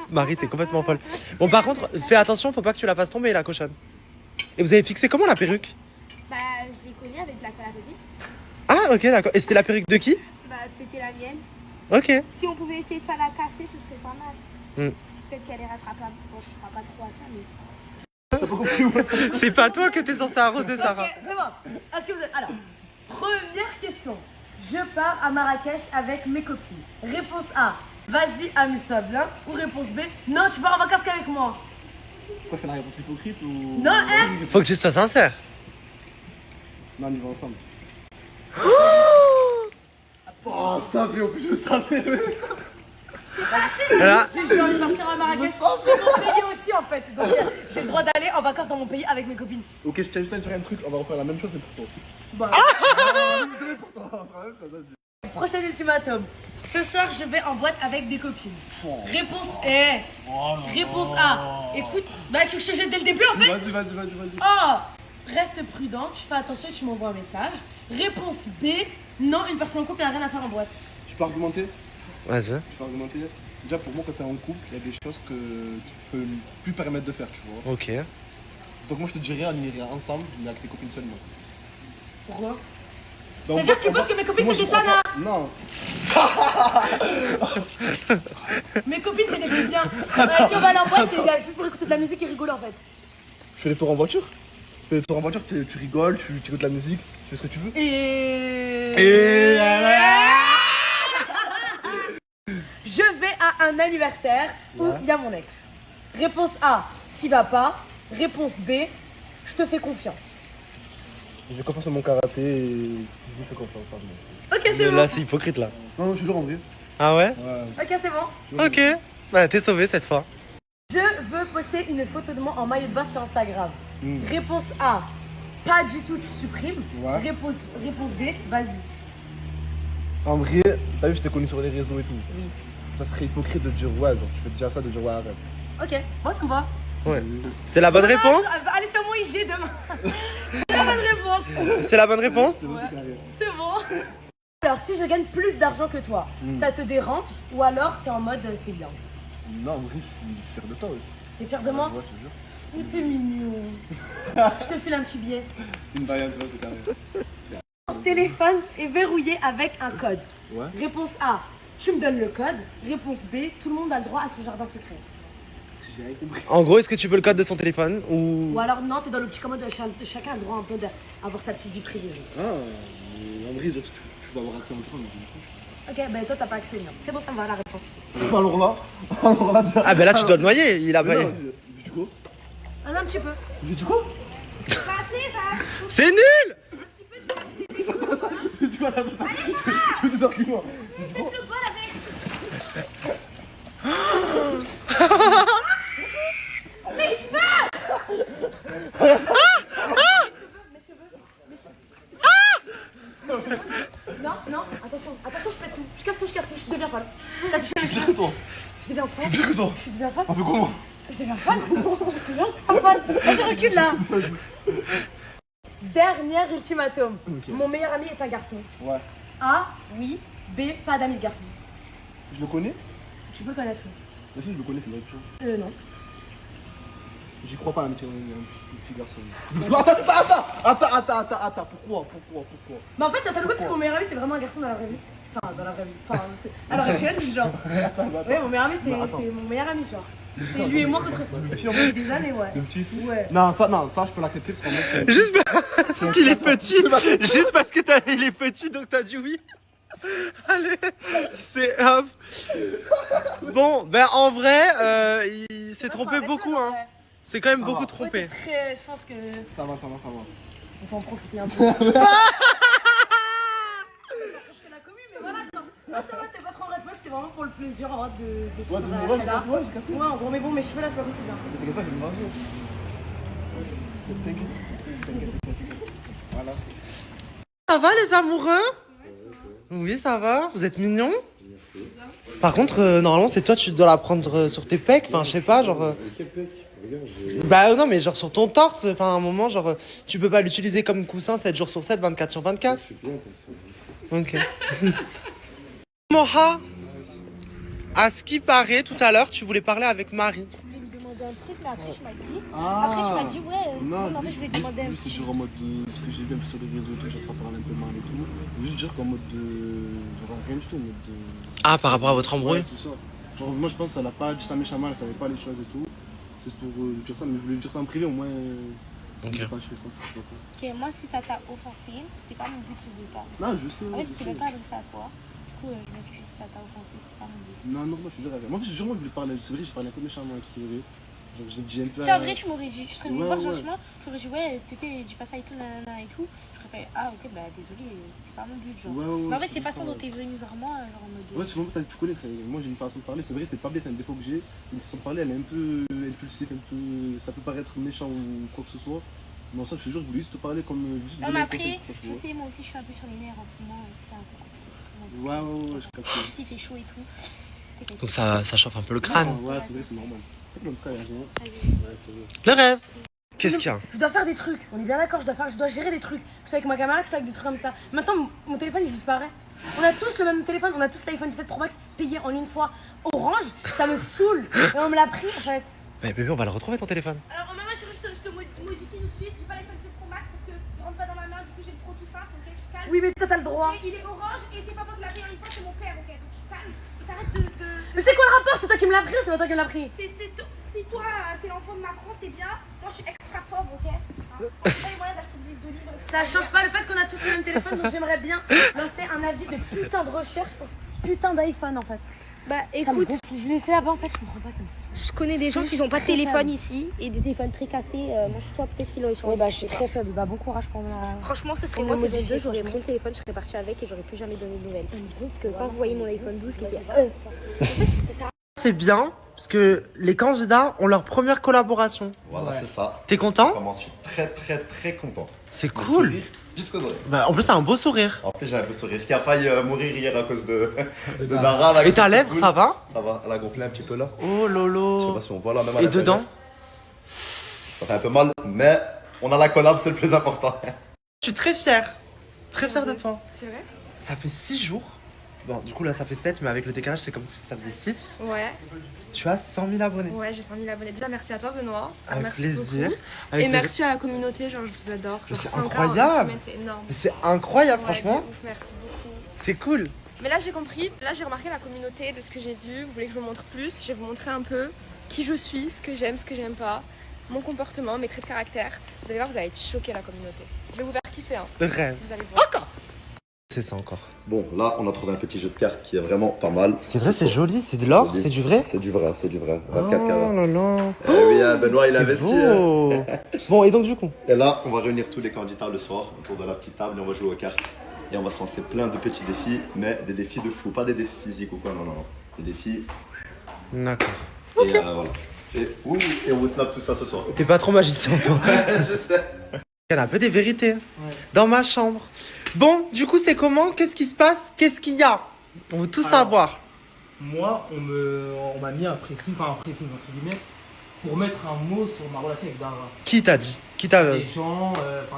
S1: Marie, t'es complètement folle. Bon, par contre, fais attention, faut pas que tu la fasses tomber, la cochonne. Et vous avez fixé comment la perruque?
S12: Bah, je l'ai collée avec la colle à côté.
S1: Ah, ok, d'accord. Et c'était la perruque de qui?
S12: Bah, c'était la mienne.
S1: Ok.
S12: Si on pouvait essayer de pas la casser, ce serait pas mal.
S1: Mm.
S12: Peut-être qu'elle est rattrapable. Bon, je ferai pas trop à ça, mais.
S1: C'est pas toi que t'es censé arroser, Sarah.
S8: Ok, c'est bon. Est-ce que vous êtes... Alors, première question. Je pars à Marrakech avec mes copines. Réponse A, vas-y, amuse-toi bien. Ou réponse B, non, tu pars en vacances qu'avec moi.
S2: Pourquoi faire la réponse hypocrite ou.
S8: Non, hein.
S1: Faut que tu sois sincère.
S2: Non, on y va ensemble. Oh, putain, mais en plus je savais.
S1: Voilà.
S8: J'ai envie de partir à Marrakech. C'est mon pays aussi en fait. Donc j'ai le droit d'aller en vacances dans mon pays avec mes copines.
S2: Ok, je tiens juste à dire un truc, on va refaire la même chose mais pour toi.
S8: Bah. Prochain ultimatum. Ce soir, je vais en boîte avec des copines. Réponse Réponse A. Écoute, bah tu cherchais dès le début en fait.
S2: Vas-y.
S8: Oh, reste prudent, tu fais attention et tu m'envoies un message. Réponse B. Non, une personne en couple n'a rien à faire en boîte.
S2: Je peux argumenter?
S1: Vas-y.
S2: Je peux argumenter. Déjà pour moi quand t'es en couple, il y a des choses que tu peux plus permettre de faire, tu vois.
S1: Ok.
S2: Donc moi je te dirais on irait ensemble, mais avec tes copines seulement.
S8: Pourquoi?
S2: Bah,
S8: C'est-à-dire que tu penses que mes copines c'est des tanas?
S2: Non.
S8: Mes copines c'est des filles bien. Si on va aller en boîte, c'est juste pour écouter de la musique et rigoler en fait.
S2: Tu fais des tours en voiture? Tu fais des tours en voiture, tu rigoles, tu écoutes de la musique, tu fais ce que tu veux.
S8: Je vais à un anniversaire où il y a mon ex. Réponse A, t'y vas pas. Réponse B, je te fais confiance.
S2: J'ai confiance en mon karaté et je lui fais confiance.
S8: Ok, c'est bon.
S1: Là, c'est hypocrite là.
S2: Non, je suis toujours en vrai.
S1: Ah ouais?
S2: Ouais.
S8: Ok, c'est bon.
S1: Ok. Bah, t'es sauvé cette fois.
S8: Je veux poster une photo de moi en maillot de bain sur Instagram. Réponse A, pas du tout, tu supprimes.
S2: Ouais.
S8: Réponse B, vas-y.
S2: En vrai, t'as vu, je t'ai connu sur les réseaux et tout. Oui. Ça serait hypocrite de dire ouais, genre tu fais déjà ça, de dire ouais, arrête.
S8: Ok, moi ça me va.
S1: Ouais. C'était la bonne réponse?
S8: Allez sur mon IG demain. C'est la bonne réponse.
S1: C'est la bonne réponse?
S8: Ouais. C'est bon. Alors, si je gagne plus d'argent que toi, ça te dérange ou alors t'es en mode c'est bien?
S2: Non, en vrai, je suis fier de toi, ouais.
S8: T'es fier de moi?
S2: Ouais, je te jure.
S8: Oh, t'es mignon. Je te file un petit billet.
S2: Une variante, ouais, c'est carré.
S8: Ton téléphone est verrouillé avec un code.
S2: Ouais.
S8: Réponse A, tu me donnes le code. Réponse B, tout le monde a le droit à son jardin secret.
S2: Si j'ai rien compris.
S1: En gros, est-ce que tu veux le code de son téléphone ou...
S8: Ou alors non, t'es dans le petit commode, chacun a le droit un peu d'avoir sa petite vie privée.
S2: Ah, en vrai, genre, tu vas avoir accès à mon téléphone.
S8: Ok, ben toi t'as pas accès, non. C'est bon, ça me va la réponse.
S2: Alors là,
S1: Ah ben là, tu dois le noyer, il a noyé.
S2: Du coup
S8: Un petit peu.
S2: Du coup
S1: C'est nul!
S2: Tu vois là, tu veux des arguments.
S12: Faites le bol avec.
S8: Mes cheveux! Non, attention, je pète tout. Je casse tout, je deviens folle. T'as touché un chien. Je deviens folle. Je deviens folle.
S2: On fait comment?
S8: Je deviens folle. Je deviens folle. Vas-y, recule là. Dernier ultimatum.
S2: Okay.
S8: Mon meilleur ami est un garçon.
S2: Ouais.
S8: A, oui. B, pas d'amis de garçon.
S2: Je le connais?
S8: Tu peux connaître.
S2: Mais si je le connais, c'est vrai.
S8: Non.
S2: J'y crois pas à l'amitié d'un petit garçon. Attends, pourquoi?
S8: Mais en fait, ça t'a le coup parce que mon meilleur ami c'est vraiment un garçon dans la vraie vie. Enfin, dans la vraie vie. Enfin, à l'heure actuelle, genre. Ouais, mon meilleur ami c'est mon meilleur ami, genre. C'est lui et moi contre depuis des années, ouais.
S2: Le petit?
S8: Ouais.
S2: Non, ça je peux l'accepter parce qu'en fait c'est.
S1: Juste parce qu'il est petit. Juste parce que il est petit, donc t'as dit oui. Allez, c'est hop. Bon, ben en vrai, il s'est trompé beaucoup, hein. C'est quand même
S2: Ça
S1: beaucoup
S2: va.
S1: trompé.
S8: Très, je pense que.
S2: Ça va.
S8: On peut en profiter un peu. La commune, mais voilà quoi. Non, ça va, t'es pas trop en rêve, c'était vraiment pour le plaisir en vrai de te
S2: Ouais, de
S8: faire
S2: mourir,
S8: là.
S2: j'ai capté.
S8: Ouais, en gros, mais bon, mes cheveux là, c'est pas possible.
S2: T'inquiète pas, je vais me manger. T'inquiète. Voilà.
S1: Ça va les amoureux? Oui, ça va. Vous êtes mignons? Par contre, normalement, c'est toi, tu dois la prendre sur tes pecs. Enfin, je sais pas, genre.
S9: Quel pec? Regarde, j'ai.
S1: Bah non, mais genre sur ton torse. Enfin, à un moment, genre, tu peux pas l'utiliser comme coussin 7 jours sur 7, 24 sur 24.
S9: Je suis bien comme ça.
S1: Ok. Moha, à ce qui paraît, tout à l'heure, tu voulais parler avec Marie.
S12: Je voulais lui demander un truc, mais après, tu m'as dit.
S2: Ah.
S12: Après, tu m'as dit, ouais.
S2: Non,
S12: en fait, je vais te demander un
S2: juste
S12: petit.
S2: genre en mode de ce que j'ai vu un peu sur les réseaux et tout, genre ça parle un peu mal et tout. Juste dire qu'en mode de. Genre rien du tout, en mode de.
S1: Ah, par rapport à votre embrouille?
S2: Ouais, c'est ça. Genre moi je pense qu'elle a pas dit ça méchamment, elle savait pas les choses et tout. C'est pour lui dire ça, mais je voulais lui dire ça en privé au moins.
S1: Ok.
S2: Je sais pas, je fais ça. Je sais pas quoi.
S12: Ok, moi, si ça t'a offensé, c'était pas mon but de pas.
S2: Non, je sais.
S12: En fait,
S2: je
S12: c'était
S2: sais.
S12: même pas adressé à toi. Du coup, je m'excuse si ça t'a offensé, c'était pas mon but.
S2: Non, moi je suis jure avec elle. Moi, je voulais parler, c'est vrai, je parlais un peu méchamment et tout, c'est vrai. Genre je l'ai dit un peu.
S12: C'est en vrai, tu m'aurais dit, je serais venue
S2: Ouais,
S12: voir
S2: ouais.
S12: gentiment, tu m'aurais dit, ouais, cet été, dis pas ça et tout, nanana et tout. J'aurais fait, ah, ok, bah désolé, c'était pas mon but, genre.
S2: Ouais,
S12: Mais en fait,
S2: je
S12: c'est façon
S2: comprends,
S12: dont t'es venu vers moi, genre en mode.
S2: Ouais, c'est vraiment tu connais, moi j'ai une façon de parler, c'est vrai, c'est pas bien, c'est un défaut que j'ai. Une façon de parler, elle est un peu impulsive, un peu. Ça peut paraître méchant ou quoi que ce soit. Mais ça, je te jure, je voulais juste te parler comme. Juste
S12: Non,
S2: donner
S12: mais
S2: un conseil,
S12: après,
S2: franchement.
S12: je sais, moi aussi, je suis un peu sur les nerfs en ce moment, et c'est un peu compliqué pour tout le monde.
S2: Ouais, je capte.
S12: En plus, il fait chaud et tout. T'inquiète.
S1: Donc ça chauffe un peu le crâne.
S2: Ouais, c'est vrai, c'est normal. En tout cas, il y a rien. Ouais, c'est vrai.
S1: Le rêve. Qu'est-ce qu'il y a?
S8: Je dois faire des trucs, on est bien d'accord, je dois gérer des trucs. Que ce soit avec ma caméra, que ce soit avec des trucs comme ça. Maintenant, mon téléphone, il disparaît. On a tous le même téléphone, on a tous l'iPhone 17 Pro Max payé en une fois orange. Ça me saoule. Et on me l'a pris, en fait.
S1: Mais bébé, on va le retrouver ton téléphone.
S12: Alors, maman, chérie, je te modifie tout de suite. J'ai pas l'iPhone 7 Pro Max parce que il rentre pas dans ma main, du coup, j'ai le Pro tout simple, ok? Tu calmes.
S8: Oui, mais toi, t'as le droit.
S12: Et il est orange et c'est pas moi qui l'a pris une fois, c'est mon père, ok? Donc tu calmes et t'arrêtes de.
S8: Mais c'est quoi le rapport? C'est toi qui me l'as pris ou c'est pas toi qui me l'as pris?
S12: Si toi, t'es l'enfant de Macron, c'est bien. Moi, je suis extra pauvre, ok? Hein? J'ai pas les moyens d'acheter des livres.
S8: Ça change pas le fait qu'on a tous le même téléphone, donc j'aimerais bien lancer un avis de putain de recherche pour ce putain d'iPhone, en fait.
S12: Bah
S8: Ça me
S12: écoute,
S8: gonfle. Je l'ai laissé là-bas, en fait, je comprends pas, ça me saoule.
S12: je connais des gens qui n'ont pas de téléphone ici et des téléphones très cassés. Moi, je toi, peut-être qu'ils l'ont échangé.
S8: Ouais, bah, je suis très faible. Bah, bon courage pour ma.
S12: Franchement, ce serait
S8: Pour
S12: moi,
S8: me
S12: c'est
S8: modifier,
S12: j'aurais
S8: j'aurais
S12: pris mon téléphone, je serais partie avec et j'aurais plus jamais donné de nouvelles. Parce que quand vous voyez mon iPhone 12 qui était. En fait, c'est ça.
S1: C'est bien, parce que les candidats ont leur première collaboration.
S13: Voilà, c'est ça.
S1: T'es content?
S13: Vraiment, je suis très content.
S1: C'est
S13: Le
S1: cool.
S13: sourire jusqu'aux oreilles.
S1: Bah, en plus, t'as un beau sourire.
S13: En plus, j'ai un peu sourire qui a failli mourir hier à cause de Nara. là,
S1: Et ta
S13: c'est
S1: lèvre,
S13: cool.
S1: ça va?
S13: Ça va, elle a gonflé un petit peu là.
S1: Oh
S13: Je sais
S1: lolo.
S13: pas si on voit là, même à
S1: Et
S13: la
S1: dedans?
S13: télé. Ça fait un peu mal, mais on a la collab, c'est le plus important.
S1: Je suis très fier. Très fier de toi.
S3: C'est vrai?
S1: Ça fait 6 jours. Bon, du coup, là, ça fait 7, mais avec le décalage, c'est comme si ça faisait 6.
S3: Ouais,
S1: Tu as 100 000 abonnés.
S3: ouais, j'ai 100 000 abonnés. Déjà, merci à toi, Benoît.
S1: Avec
S3: Merci
S1: plaisir.
S3: beaucoup.
S1: Avec
S3: Et
S1: plaisir.
S3: merci à la communauté, genre, je vous adore.
S1: Mais
S3: Genre,
S1: c'est
S3: 5K en une
S1: incroyable.
S3: semaine, c'est énorme.
S1: Mais c'est incroyable,
S3: Ouais,
S1: franchement.
S3: de ouf, merci beaucoup.
S1: C'est cool.
S3: Mais là, j'ai compris, là, j'ai remarqué la communauté de ce que j'ai vu. Vous voulez que je vous montre plus? Je vais vous montrer un peu qui je suis, ce que j'aime pas, mon comportement, mes traits de caractère. Vous allez voir, vous allez être choqués, la communauté. Je vais vous faire kiffer, hein.
S1: Le rêve.
S3: Vous allez voir.
S1: C'est ça encore.
S13: Bon, là, on a trouvé un petit jeu de cartes qui est vraiment pas mal.
S1: C'est vrai, c'est joli, c'est de l'or,
S13: joli.
S1: c'est du vrai.
S13: C'est du vrai, c'est du vrai.
S1: Oh
S13: 24 carats.
S1: là là.
S13: Eh oui, Benoît, il
S1: C'est
S13: avait su.
S1: beau. Bon, et donc du coup,
S13: Et là, on va réunir tous les candidats le soir autour de la petite table et on va jouer aux cartes. Et on va se lancer plein de petits défis, mais des défis de fou, pas des défis physiques ou quoi, non. Des défis.
S1: d'accord.
S13: Et voilà. Et on vous snap tout ça ce soir.
S1: T'es pas trop magicien, toi.
S13: Je sais.
S1: Il y a un peu des vérités dans ma chambre. Bon, du coup, c'est comment? Qu'est-ce qui se passe? Qu'est-ce qu'il y a? On veut tout savoir.
S14: Moi, on m'a mis un pressing entre guillemets, pour mettre un mot sur ma relation avec Dara.
S1: Qui t'a dit? Qui t'a...
S14: Les gens,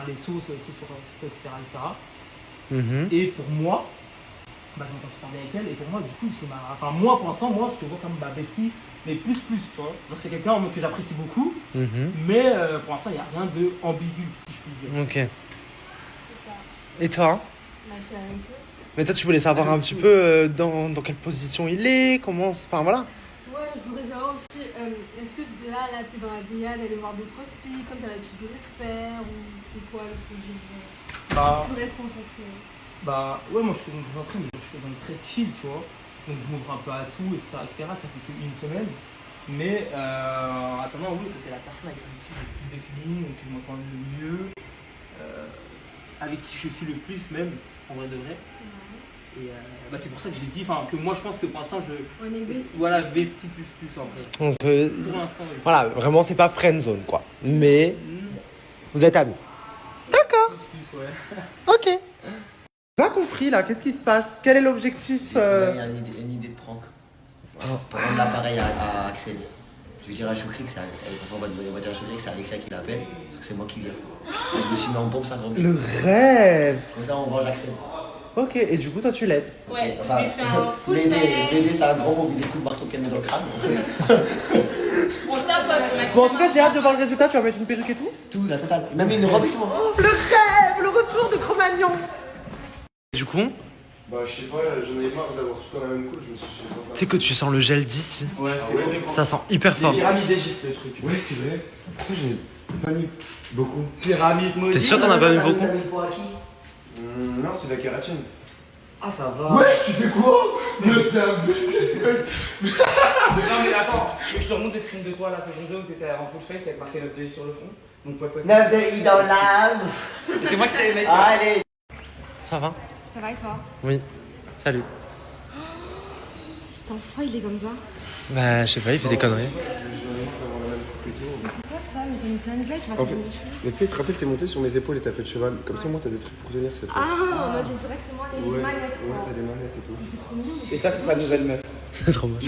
S14: les sauces sur TikTok, etc.
S1: Mhm.
S14: Et pour moi, je m'entends super bien avec elle, et pour moi, du coup, c'est ma. Enfin, moi, pour l'instant, moi, je te vois comme ma bestie, mais plus, tu vois. Genre, c'est quelqu'un que j'apprécie beaucoup,
S1: Mhm.
S14: mais pour l'instant, il n'y a rien de ambigu, si je puis dire.
S1: Ok. Et toi?
S3: Bah, c'est la même chose.
S1: Mais toi, tu voulais savoir un petit peu dans quelle position il est, comment... Enfin, voilà.
S3: Ouais, je voudrais savoir aussi, est-ce que là, t'es dans la DA d'aller voir d'autres filles, comme t'as l'habitude de le faire, ou c'est quoi le projet?
S14: Bah,
S3: Tu restes concentré.
S14: Bah, ouais, moi, je suis concentré, mais je suis dans le très chill, tu vois. Donc, je m'ouvre un peu à tout, etc. Ça fait qu'une semaine. Mais attendant, oui, t'étais la personne avec qui j'ai le plus défini, avec qui je m'entends le mieux, avec qui je suis le plus même, en vrai de vrai. Et bah, c'est pour ça que j'ai dit, que moi je pense que pour l'instant
S3: On est besties.
S14: Voilà, bestie plus en vrai.
S1: Donc,
S14: Pour l'instant, oui.
S1: voilà, vraiment, c'est pas friendzone, quoi. Mais vous êtes amis. D'accord.
S14: Plus, ouais.
S1: Ok. J'ai pas compris, là. Qu'est-ce qui se passe? Quel est l'objectif
S11: Il y a une idée de prank. Pour rendre l'appareil à Axel. Je vais dire à Choukri que c'est on va dire à Choukri que c'est Alexia qui l'appelle, que c'est moi qui viens. Je me suis mis en pompe 50 000.
S1: Le rêve.
S11: Comme ça, on venge Axel.
S1: Ok, et du coup, toi, tu l'aides.
S10: Ouais,
S11: Enfin,
S10: je lui fais un full
S11: l'aider,
S10: fait.
S11: c'est un grand mot, vu des coups de marteau qu'elle met dans le crâne.
S10: On tape ça.
S1: Bon, en tout cas, j'ai hâte de voir le résultat. Tu vas mettre une perruque et tout?
S11: Tout, la totale. Même une robe et tout.
S1: Oh, le rêve, le retour de Cro-Magnon. Du coup,
S2: Bah, je sais pas, j'en avais marre d'avoir tout le temps la même couche, je me suis dit.
S1: tu sais que tu sens le gel d'ici.
S2: Ouais, c'est vrai.
S1: Ça sent hyper fort.
S2: Les pyramides d'Égypte, le truc. Ouais, c'est vrai. Ça, j'ai pas mis beaucoup. Pyramide maudite.
S1: T'es sûr t'en as pas mis beaucoup?
S2: Non, c'est de la kératine.
S11: Ah, ça va.
S2: Ouais, tu fais quoi? Mais c'est un bêtise, mec.
S5: Non mais attends, je te remonte des screens de toi là, c'est vidéo où t'étais en full face avec marqué 9 sur le front. Donc ouais.
S11: 9 de I dans l'âme.
S5: C'est moi qui t'avais mis.
S11: Allez.
S1: Ça va?
S3: Ça va et toi?
S1: Oui. Salut.
S3: Putain, pourquoi il est comme ça?
S1: Bah, je sais pas, il fait des conneries.
S3: C'est quoi ça? Mais t'as une plein de gel, tu vas
S2: En
S3: faire
S2: fait,
S3: des cheveux.
S2: mais tu sais, tu te rappelles, t'es monté sur mes épaules et t'as fait le cheval. Comme ça, moi, t'as des trucs pour tenir cette fois.
S3: Ah, en mode j'ai directement les manettes.
S2: Ouais, t'as des manettes et tout.
S5: Et ça c'est sa nouvelle meuf.
S1: C'est trop moche.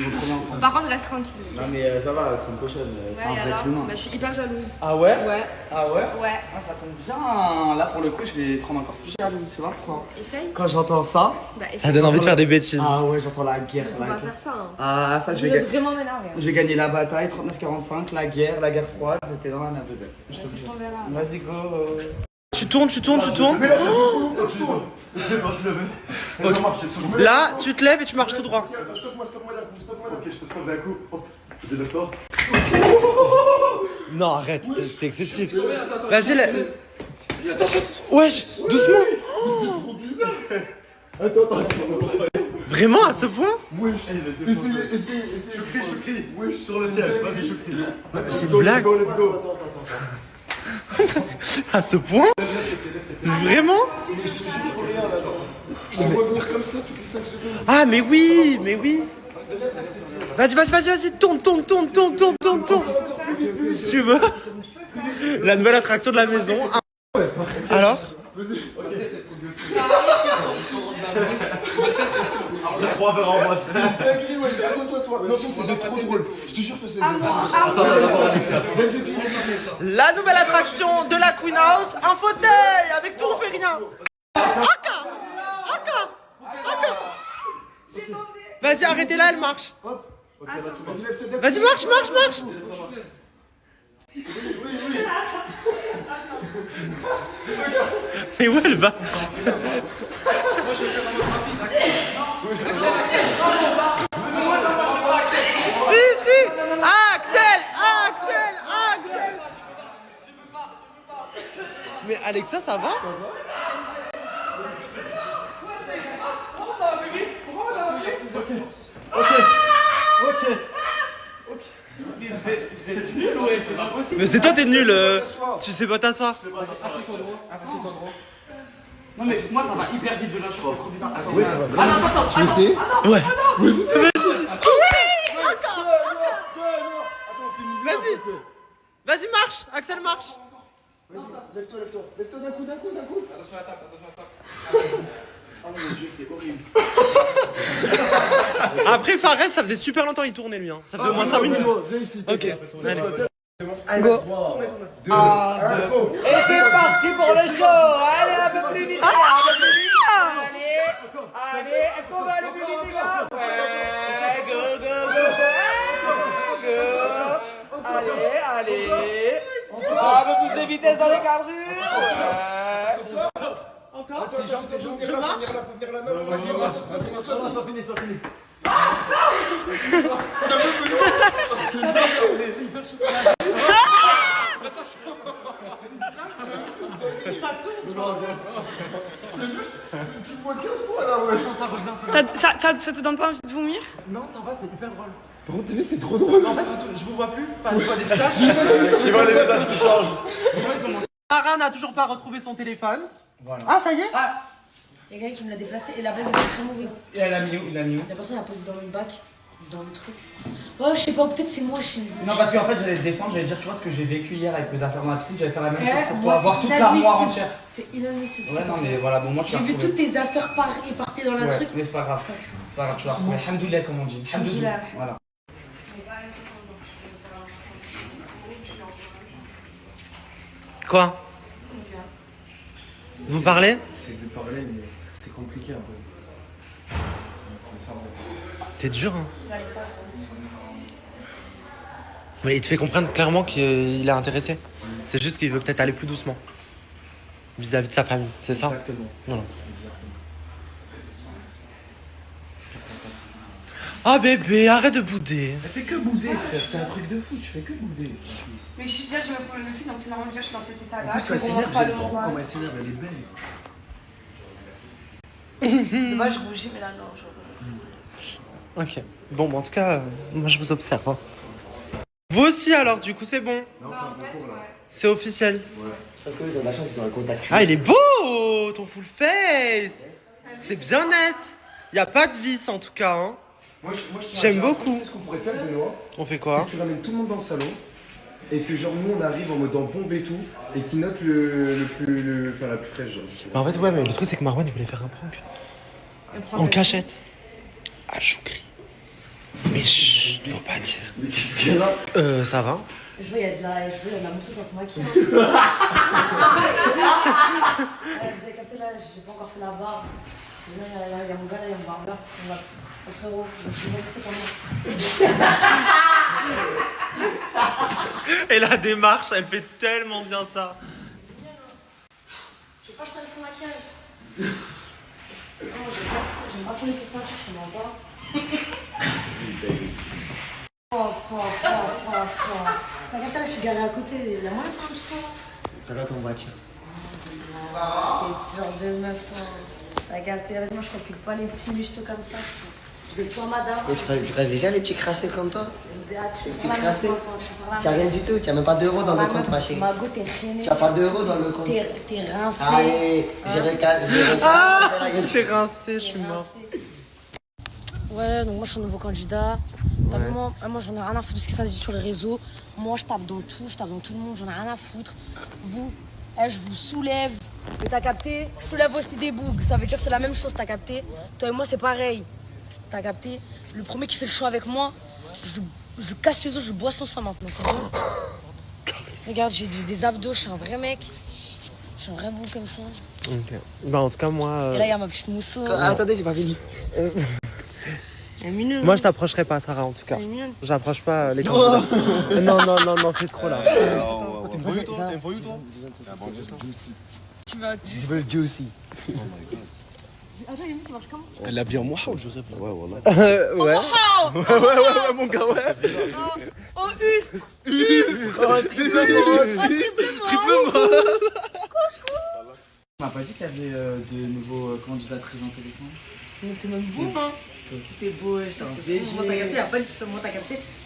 S3: Par contre, reste tranquille.
S5: Non mais ça va, c'est une cochonne.
S3: Ouais, et alors? Bah, je suis hyper jalouse.
S5: Ah ouais?
S3: Ouais.
S5: Ah ouais?
S3: Ouais.
S5: Ah ça tombe bien. Là pour le coup je vais te rendre encore plus jaloux, tu vois pourquoi?
S3: Essaye.
S5: Quand j'entends ça,
S3: Bah,
S1: Ça donne envie de faire des bêtises.
S5: ah ouais j'entends la guerre.
S3: On va faire ça. Hein.
S5: Ah ça je
S3: Je
S5: vais
S3: vais
S5: gagner.
S3: vraiment m'énerver. Hein.
S5: Je vais gagner la bataille, 39-45, la guerre froide, t'es dans la nave. Je te
S3: Vas-y,
S5: jure.
S3: on verra.
S5: Vas-y go.
S1: Tu tournes.
S2: Mais là, c'est tout. Je vais pas se lever.
S1: Ok. Là, tu te lèves et tu marches tout droit.
S2: Stop-moi d'un coup. Ok, je te stoppe d'un coup. Vas-y, lève-toi.
S1: Non, arrête, t'es excessif. Vas-y, wesh, doucement.
S2: C'est trop bizarre. Attends.
S1: Vraiment, à ce point?
S2: Wesh. Essaye. Je crie. Wesh, sur le siège. Vas-y, je crie.
S1: C'est une blague?
S2: Let's go.
S1: À ce point? Vraiment?
S2: On va venir comme ça toutes les 5 secondes.
S1: Ah, mais oui. Vas-y, tourne. Si tu veux. La nouvelle attraction de la maison. Alors?
S13: Les 3 verres en moi, c'est ça.
S2: Toi. Non, c'est trop drôle. Je te jure que c'est
S1: La nouvelle attraction de la Queen House, un fauteuil. Avec tout, on fait rien. Aka. Vas-y, arrêtez là, elle marche. Vas-y, marche. Mais où elle va? Si. Axel. Mais Alexa, ça va? Mais c'est toi, t'es nul. Tu sais pas t'asseoir.
S2: Assieds-toi droit.
S5: Non mais moi ça va hyper vite de la chose, c'est trop bizarre.
S2: Oui, ça va.
S5: Attends.
S2: Tu veux essayer?
S1: Ouais. Vas-y, marche. Axel, marche.
S2: Lève-toi. Lève-toi d'un coup. Attention à la table. Oh mon dieu, c'est horrible.
S1: Après, Fares, ça faisait super longtemps il tournait lui. Hein. Ça faisait au moins 5 minutes.
S2: Viens ici.
S1: Ok.
S2: Allez,
S1: go.
S2: Tournez.
S14: Go. Et c'est parti pour le show. Allez, un peu plus vite. Allez, est-ce qu'on va aller plus vite, les gars? Ouais, go. Allez. Un peu plus de vitesse dans les carburants.
S1: Encore.
S2: C'est jambes.
S1: Je marche.
S2: Venir la main. Vas-y, marche. C'est pas fini.
S10: Ça te donne pas envie de vomir?
S1: Non, ça va, c'est hyper drôle.
S2: Par contre, t'as vu, c'est trop drôle.
S1: En fait, je vous vois plus. Enfin, je vois des visages.
S13: Il voit les visages qui changent.
S1: Sarah n'a toujours pas retrouvé son téléphone.
S9: Voilà.
S1: Ah, ça y est.
S8: Il y a quelqu'un qui me l'a déplacé et la blague était très mauvaise.
S9: Et elle a mis où? Il a mis où?
S8: La personne l'a posé dans le bac, dans le truc. Oh, je sais pas, peut-être c'est moi, je suis.
S9: Non, parce qu'en fait, j'allais te défendre, j'allais dire, tu vois ce que j'ai vécu hier avec mes affaires dans la piscine, j'allais faire la même chose pour toi, avoir toute l'armoire entière.
S8: C'est inadmissible.
S9: Ouais, non, mais voilà, bon, moi,
S8: J'ai vu toutes tes affaires éparpillées dans la truc.
S9: Mais c'est pas grave. C'est pas grave, tu vas retrouver. Alhamdoulilah, comme on dit. Alhamdoulilah. Voilà.
S1: Quoi? Vous parlez?
S9: C'est de parler, mais c'est compliqué un peu.
S1: T'es dur, hein? Mais il te fait comprendre clairement qu'il est intéressé. C'est juste qu'il veut peut-être aller plus doucement. Vis-à-vis de sa famille, c'est ça?
S9: Exactement.
S1: Voilà.
S9: Exactement.
S1: Ah bébé, arrête de bouder.
S2: Elle fait que bouder, frère. C'est un truc de fou, tu fais que bouder.
S7: Mais déjà, j'ai même problème de fil, donc c'est normal que je suis dans cet état-là.
S2: En plus, quand elle s'énerve, j'aime trop comment elle s'énerve, elle est belle.
S7: Dommage, je rougis, mais là, non.
S1: Ok. Bon, en tout cas, moi je vous observe. Hein. Vous aussi alors, du coup c'est bon.
S13: Non, enfin, concours, là.
S1: C'est officiel.
S13: Ouais. Sauf que ils ont de la chance, ils ont un contact.
S1: Ah, il est beau, ton full face. C'est bien net. Y a pas de vis en tout cas. Hein.
S2: Moi,
S1: j'aime beaucoup.
S2: Tu sais ce qu'on pourrait faire, Benoît?
S1: On fait quoi?
S2: Tu ramènes tout le monde dans le salon et que genre nous on arrive en mode en bombe et tout et qui note la plus fraîche. Genre.
S1: Bah, en fait, ouais, mais le truc c'est que Marwan il voulait faire un prank. En cachette. À Choukri. Mais chut, faut pas dire.
S2: Mais qu'est-ce qu'elle a?
S1: Ça va?
S8: Je vois, il y a de la mousseuse dans ce maquillage. Vous avez capté là, j'ai pas encore fait la barbe. Mais là, il y a mon gars là, il y a mon barbeur. Oh, frérot, je vais laisser quand même.
S1: Et la démarche, elle fait tellement bien ça.
S8: Je sais pas, je t'arrive ton maquillage. Non, j'aime pas trop les peintures, je te mens pas. T'as capté là, je suis garée à côté, il y a moins de temps jusqu'à là.
S11: T'as là ton voiture.
S8: T'es genre de meuf, toi. T'as capté, vas-y, moi je calcule pas les petits michtos comme ça. Je des toi, madame.
S11: Et tu restes déjà les petits crasseux comme toi?
S8: Tu
S11: petits crasseux? Tu as rien du tout, tu as même pas 2 € dans le compte, ma chérie.
S8: Mago, t'es rené.
S11: Tu as pas 2 € dans le compte.
S8: T'es rincé.
S11: Allez, j'ai recalé.
S1: Ah, t'es rincé, je suis mort.
S8: Ouais, donc moi je suis un nouveau candidat. T'as vu, moi j'en ai rien à foutre de ce qui se dit sur les réseaux. Moi je tape dans tout, je tape dans tout le monde, j'en ai rien à foutre. Vous, je vous soulève. Et t'as capté? Je soulève aussi des bougs. Ça veut dire que c'est la même chose, t'as capté? Toi et moi c'est pareil. T'as capté? Le premier qui fait le choix avec moi, je casse ses os, je bois son sang maintenant, c'est bon? Regarde, j'ai des abdos, je suis un vrai mec. Je suis un vrai bout comme ça.
S1: Ok. Bah en tout cas moi...
S8: Et là il y a ma petite mousseau.
S11: Attendez, j'ai pas fini.
S1: Moi je t'approcherai pas Sarah en tout cas. J'approche pas les candidats. Non, c'est trop là.
S13: T'es voyou toi?
S8: Tu vas...
S11: Je veux le juicy.
S8: Attends, il y a une qui marche comment?
S2: Elle a bien moi ou Joseph là? Ouais, voilà.
S1: Ouais. Ouais, mon gars, ouais.
S8: Oh, Ustre!
S1: Triple mode.
S14: On m'a pas dit qu'il y avait de nouveaux candidats très intéressants.
S8: Mais t'es même beau, hein?
S14: Toi aussi t'es beau, je t'en vais.
S8: Moi t'as capté,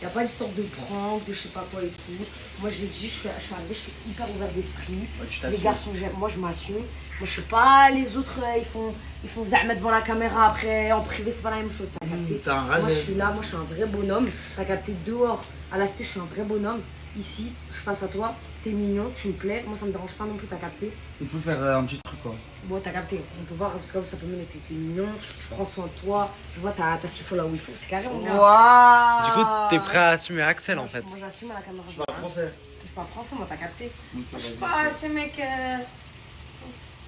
S8: y a pas l'histoire de prank, de je sais pas quoi et tout. Moi je l'ai dit, je suis arrivée, je suis hyper ouvert d'esprit. Les garçons, moi je m'assume. Moi je sais pas, les autres ils font z'ama devant la caméra, après en privé c'est pas la même chose, t'as capté. Moi je suis là, moi je suis un vrai bonhomme. T'as capté, dehors, à la cité je suis un vrai bonhomme. Ici, je suis face à toi, t'es mignon, tu me plais, moi ça me dérange pas non plus, t'as capté.
S14: On peut faire un petit truc quoi.
S8: Bon, t'as capté, on peut voir jusqu'à où ça peut mener. T'es mignon, je prends soin de toi, je vois t'as ce qu'il faut là où il faut, c'est carré mon gars.
S1: Waouh. Du coup, t'es prêt à assumer Axel en fait.
S8: Moi j'assume à la caméra.
S14: Je parle français.
S8: Je parle français, moi t'as capté.
S14: Okay,
S8: Je suis pas ces mecs.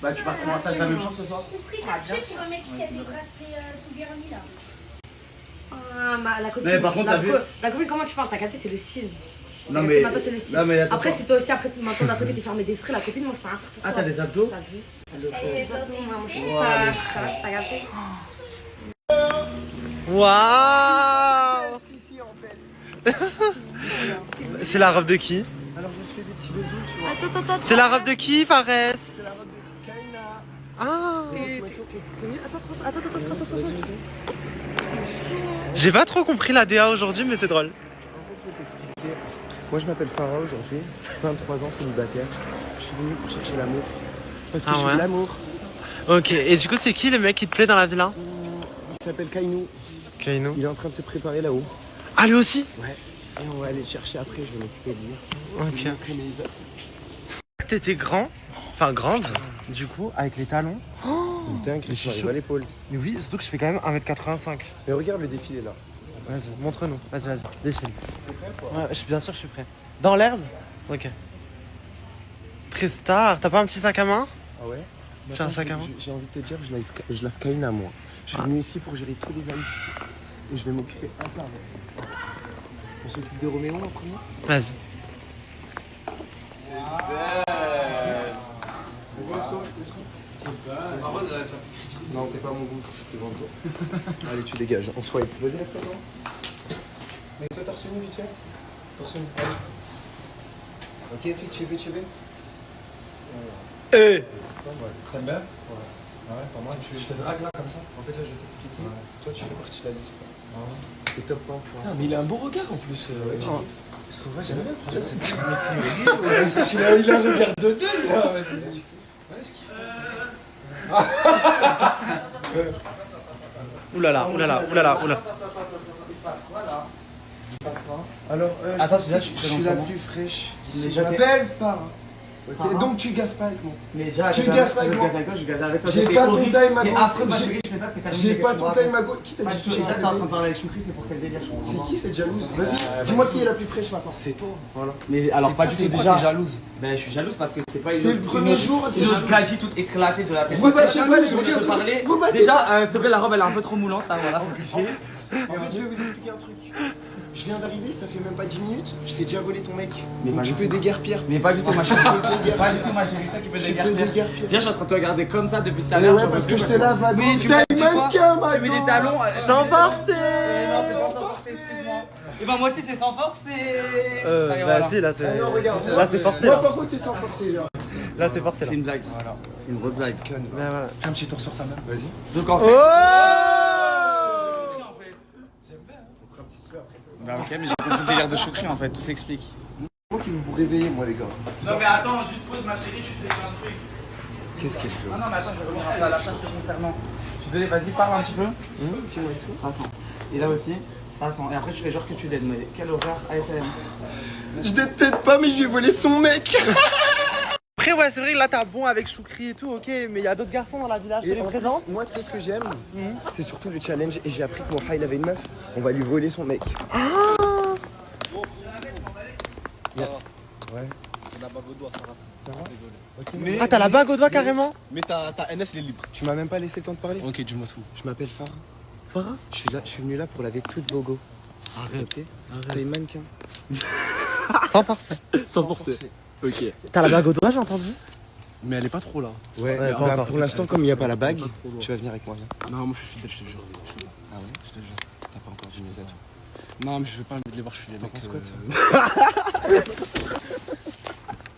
S14: Bah, tu pars pour un stage la même chose ce soir?
S12: Ouvrir ta chaise sur un mec qui a des bracelets tout garnis là.
S8: Ah, la copine.
S14: Mais par contre, t'as vu?
S8: La copine, comment tu parles? T'as capté, c'est le style.
S14: Non mais.
S8: Maintenant, c'est le style.
S14: Non mais attends.
S8: Après, si toi aussi, après, maintenant d'un côté, t'es fermé d'esprit, la copine, moi je peux rien faire pour toi.
S14: Ah, t'as des abdos?
S8: T'as vu?
S12: Ça,
S8: t'as capté?
S1: Waouh. C'est la robe de qui?
S2: Alors je fais des petits bisous, tu vois.
S8: Attends.
S1: C'est la robe de qui, Fares?
S2: C'est la robe de Kaina.
S1: Ah.
S8: Attends,
S1: J'ai pas trop compris la DA aujourd'hui, mais c'est drôle.
S9: Moi je m'appelle Farah aujourd'hui, 23 ans, célibataire. Je suis venu pour chercher l'amour. Parce que
S1: Ah
S9: je suis
S1: ouais.
S9: de l'amour.
S1: Ok, et du coup, c'est qui le mec qui te plaît dans la villa?
S9: Il s'appelle Kainou.
S1: Kainou.
S9: Il est en train de se préparer là-haut.
S1: Ah, lui aussi?
S9: Ouais. Et on va aller le chercher après, je vais m'occuper de lui.
S1: Ok.
S9: Je vais lui montrer mes autres.
S1: T'étais grand, enfin grande, du coup, avec les talons. Oh,
S9: dingue, je suis à l'épaule.
S1: Mais oui, surtout que je fais quand même 1m85.
S9: Mais regarde le défilé là.
S1: Vas-y, montre-nous. Vas-y, défile. Ouais, bien sûr, je suis prêt. Dans l'herbe? Ok. Prestar, t'as pas un petit sac à main?
S9: Ah ouais?
S1: Tiens, un sac à main.
S9: J'ai envie de te dire, je lave Kaina à moi. Je suis venu ici pour gérer tous les amis. Et je vais m'occuper un par un. On s'occupe de Roméo en premier?
S1: Vas-y.
S9: Non, t'es pas mon goût, je suis devant toi. Allez, tu dégages, on swipe. Vas-y, lève-toi, toi. Mais toi, torse nu, vite fait. Torse nu, allez. Ok, fais chébé. T'aimes bien? Ouais, pas mal. Je te drague là, comme ça. En fait, là, je vais t'expliquer. Toi, tu fais partie de la liste. C'est top 1. Putain, mais il a un beau regard en plus. Je trouve pas, j'aime bien. Il a un regard de dingue, là. Ouais, ce qu'il fait.
S1: Oulala.
S9: Il se passe quoi là? Il se passe quoi? Alors,
S14: Attends,
S9: je suis la plus fraîche d'ici. Je m'appelle Farah. Ok, donc tu gazes pas avec moi.
S14: Mais déjà,
S9: tu gazes pas avec moi.
S14: Je gaze avec toi.
S9: J'ai pas ton time à gauche. J'ai pas ton time à gauche. Qui t'a dit que
S14: déjà t'es en train de parler avec Choukri, c'est pour quel délire?
S9: C'est qui cette jalouse? Vas-y, dis-moi qui est la plus fraîche maintenant. C'est toi. Voilà.
S14: Mais alors pas du tout déjà.
S9: T'es jalouse?
S14: Ben je suis jalouse parce que c'est pas
S9: C'est le premier jour.
S14: C'est une gadget toute éclatée de la tête.
S9: Vous battez pas les
S14: autres. Parler. Déjà, s'il te plaît, la robe elle est un peu trop moulante, ça voilà, faut cacher.
S9: En fait, je vais vous expliquer un truc. Je viens d'arriver, ça fait même pas 10 minutes, je t'ai déjà volé ton mec.
S14: Mais
S9: donc tu peux déguerpir.
S14: Mais pas du tout ma chérie. Pas du tout ma chérie, toi qui peux déguerpir. Viens, je suis en train de te regarder comme ça depuis tout à l'heure.
S9: Ouais, parce que je te lave ma
S14: Mais
S9: gauche.
S14: tu
S9: T'as
S14: mets
S9: le mannequin, ma
S14: Tu mets des talons.
S1: Sans forcer.
S14: Non, c'est pas sans forcer, excuse-moi. Et ben moi aussi c'est sans forcer.
S1: Bah si, là c'est.
S9: Ah non, regarde.
S1: Là c'est forcé.
S9: Moi par contre c'est sans forcer là.
S1: Là c'est forcé.
S14: C'est une blague.
S9: Voilà.
S14: C'est une grosse blague.
S1: Voilà.
S9: Fais un petit tour sur ta main, vas-y.
S14: Donc en fait. Bah ok, mais j'ai compris le délire de Choukri en fait, tout s'explique.
S9: Moi qui vous réveillez, moi les gars.
S5: Non mais attends, juste pause ma chérie, je te fais un truc.
S9: Qu'est-ce qu'elle fait?
S5: Ah non mais attends, je vais revenir
S14: À la tâche concernant. Je suis désolé, vas-y, parle un petit peu.
S9: Dis-moi tout.
S14: Ça sent. Et là aussi, ça sent. Et après, tu fais genre que tu dead, mais quel horreur ASM.
S9: Je déteste pas, mais je vais voler son mec.
S1: Après, ouais, c'est vrai que là t'as bon avec Choukri et tout, ok, mais il y a d'autres garçons dans la village, je te les présente.
S9: Moi, tu sais ce que j'aime? C'est surtout le challenge. Et j'ai appris que mon il avait une meuf. On va lui voler son mec.
S1: Ah.
S2: Ça va.
S9: Ouais.
S2: On a bague au doigt, ça va.
S9: Ça va?
S2: Désolé.
S9: Okay.
S1: Ah, t'as la bague au doigt carrément?
S2: Mais ta NS, il est libre.
S9: Tu m'as même pas laissé le temps de parler?
S2: Ok, dis-moi tout.
S9: Je m'appelle Farah.
S1: Farah?
S9: Je suis venu là pour laver toutes vos go.
S1: Arrête.
S9: T'as une mannequin.
S1: Sans forcer.
S2: Sans forcer. Ok.
S1: T'as la bague au doigt, j'ai entendu?
S2: Mais elle est pas trop là.
S9: Ouais,
S1: pas
S9: bah,
S1: encore.
S9: pour l'instant, comme il n'y a pas la bague, tu vas venir avec moi, viens.
S2: Non, moi je suis fidèle, je te jure.
S9: Ah ouais?
S2: Je te jure.
S9: T'as pas encore vu mes atouts.
S2: Non, mais je veux pas les voir, je suis les mecs.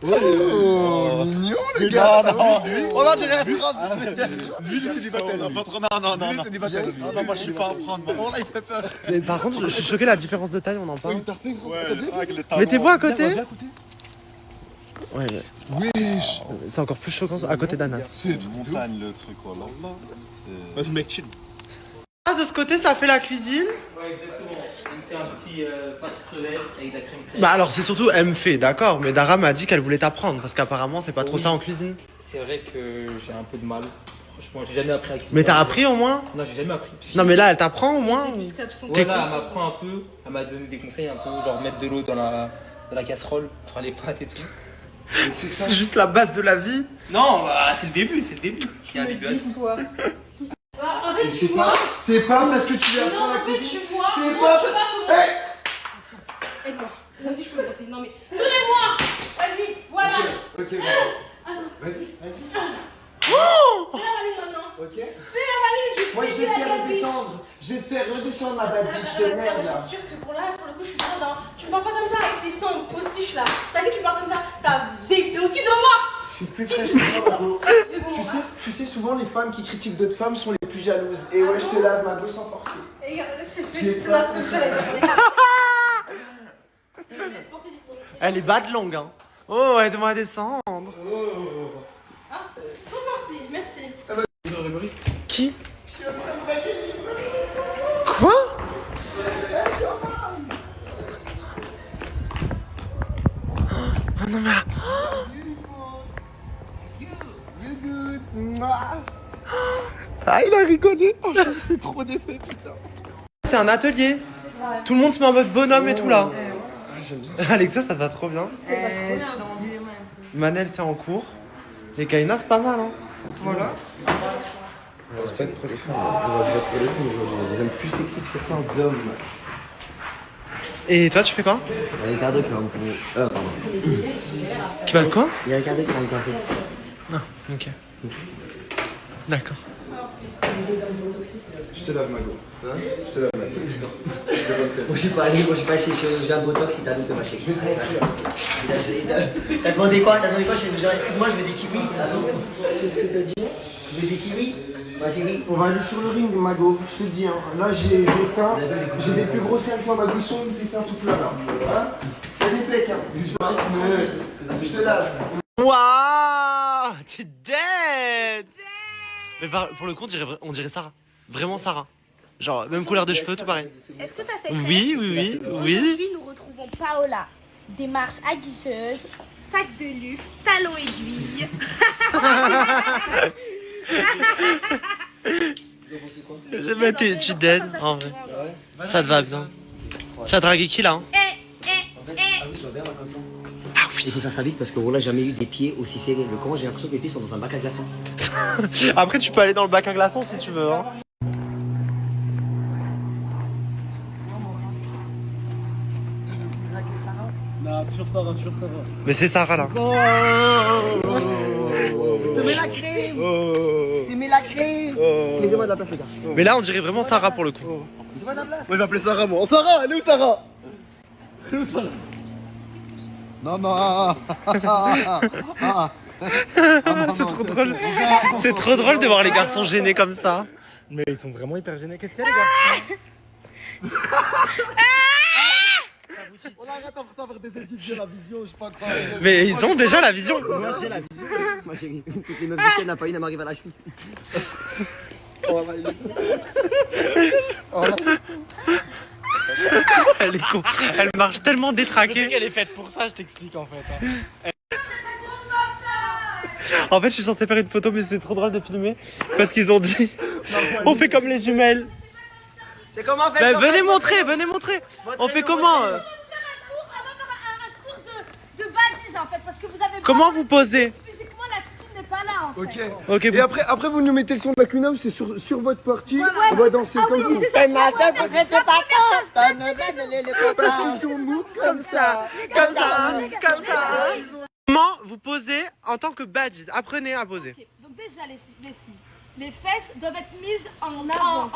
S9: Oh, mignon le gars!
S2: On a dirait une trace. Lui, il est célibataire. Non. Lui, c'est célibataire. Non, moi je suis pas à prendre. Oh là, il fait peur.
S1: Mais par contre, je suis choqué la différence de taille, on en parle.
S2: Ouais,
S1: Mettez-vous à côté. Ouais,
S2: Wesh.
S1: c'est encore plus choquant à côté d'Anas.
S13: C'est une montagne le truc, voilà.
S2: Vas-y, mec, chill.
S1: Ah, de ce côté, ça fait la cuisine.
S14: Ouais, exactement. On fait un petit pâte crevette avec de la crème fraîche.
S1: Bah alors c'est surtout elle me fait, d'accord, mais Dara m'a dit qu'elle voulait t'apprendre parce qu'apparemment c'est pas trop ça en cuisine.
S14: C'est vrai que j'ai un peu de mal. Franchement, j'ai jamais appris à cuisiner.
S1: Mais t'as appris au moins?
S14: Non, j'ai jamais appris.
S1: Non mais là elle t'apprend au moins?
S14: Voilà, elle m'apprend un peu, elle m'a donné des conseils un peu, genre mettre de l'eau dans la casserole, faire les pâtes et tout.
S1: C'est juste la base de la vie.
S14: Non, bah, c'est le début. Il y a un début à tout.
S12: En fait, je suis moi.
S9: C'est pas parce que tu viens
S12: Non,
S9: apprendre la
S12: en fait, je
S9: cuisine.
S12: suis moi.
S9: C'est
S12: Non,
S9: pas.
S12: je peux pas tout le monde. Aide-moi. Vas-y, je peux monter. Non, mais. Tenez-moi. Vas-y, voilà.
S9: Ok,
S12: Attends.
S9: vas-y.
S12: Fais la valise maintenant.
S9: Ok.
S12: Fais la valise,
S9: Moi, je vais te faire
S12: la
S9: redescendre. Je vais te faire redescendre ma bad bitch de merde là.
S12: C'est sûr que pour le coup, je suis grande. Hein. Tu me parles pas comme ça avec tes sangs postiches là. T'as vu, tu me parles comme ça. T'as zip au cul de moi.
S9: Je suis plus fraîche que toi, Margot. Tu sais, souvent les femmes qui critiquent d'autres femmes sont les plus jalouses. Et ouais, je te lave ma go sans forcer.
S12: Et
S1: J'ai
S8: plat comme ça.
S1: Elle est bad longue, hein. Oh, aide-moi à descendre.
S3: Ah, c'est merci.
S1: Qui? Quoi? Oh non mais... Ah, il a rigolé. Oh, ça fait trop d'effet, putain. C'est un atelier. Tout le monde se met en mode bonhomme et tout là. Alexa, ça te va trop bien.
S3: C'est pas trop bien.
S1: Manel, c'est en cours. Et Kaina, c'est pas mal, hein.
S2: Voilà. Respect pour les femmes. On va jouer pour les hommes aujourd'hui. Il y a des hommes plus sexy que certains hommes.
S1: Et toi, tu fais quoi?
S11: Il y a Ricardo qui va me faire. Pardon.
S1: Qui va quoi?
S11: Il y a Ricardo qui va me faire.
S1: Ah, ok. D'accord.
S2: Je te lave, Mago. Hein? Je te lave, Mago.
S11: Moi, je suis pas allé, moi, je suis pas chez chirurgien Botox, il t'a dit que ma chérie. T'as demandé quoi? T'as demandé quoi chez le chirurgien? Excuse-moi, je veux des kiwis. Qu'est-ce que t'as dit? Je veux des kiwis? Ma chérie.
S2: On va aller sur le ring, Mago. Je te dis, hein. Là, j'ai des seins. J'ai des plus gros seins que toi, Mago. Ils sont où tes seins tout plats, là? Hein? T'as des pecs, hein. Je te lave.
S1: Waouh! Tu dead! Mais pour le coup, on dirait Sarah. Vraiment Sarah. Genre, même couleur de cheveux, tout pareil.
S12: Est-ce que t'as cette
S1: Oui, oui, oui, oui.
S12: Aujourd'hui, nous retrouvons Paola. Démarche aguicheuse, sac de luxe, talons aiguilles.
S1: Tu dead, en vrai. Ça te va bien. Tu as dragué qui là?
S11: Il faut faire ça vite parce que voilà, j'ai jamais eu des pieds aussi serrés. Le comment j'ai l'impression que mes pieds sont dans un bac à glaçons.
S1: Après, tu peux aller dans le bac à glaçons si tu veux. Hein.
S2: Non, toujours Sarah, toujours Sarah.
S1: Mais c'est Sarah là.
S11: Je te mets la crème. Je te mets la crème. Laissez-moi de la place, les gars.
S1: Mais là, on dirait vraiment Sarah pour le coup.
S11: Laissez-moi de la place.
S2: Moi, je vais appeler Sarah, moi. Oh, Sarah, elle est où, Sarah? Elle est où, Sarah? Maman.
S1: C'est trop drôle. C'est trop drôle de voir les garçons gênés comme ça. Mais ils sont vraiment hyper gênés. Qu'est-ce qu'il y a, les garçons?
S2: On arrête après ça faire des études, j'ai la vision, je sais pas quoi.
S1: Mais ils ont déjà la vision.
S11: Moi, j'ai la vision. Ma chérie, toutes les meufs du ciel, n'a pas une, elle m'arrive à la cheville.
S1: Elle est con. Elle marche tellement détraquée.
S14: Elle est faite pour ça, je t'explique en fait.
S1: En fait, je suis censé faire une photo, mais c'est trop drôle de filmer. Parce qu'ils ont dit on fait comme les jumelles.
S11: C'est comment on fait?
S1: Bah, venez montrer. On fait comment?
S12: De badies en fait, parce que vous avez
S1: Comment vous posez?
S12: physiquement l'attitude n'est pas là en fait.
S1: Ok,
S2: Et après vous nous mettez le son de la Kunam, c'est sur votre partie, on va danser comme vous.
S12: Déjà,
S2: Parce qu'ils sont mous comme ça.
S1: Comme ça. Comment vous posez en tant que badges? Apprenez à poser.
S12: Ok, donc déjà les filles, les fesses doivent être mises en avant,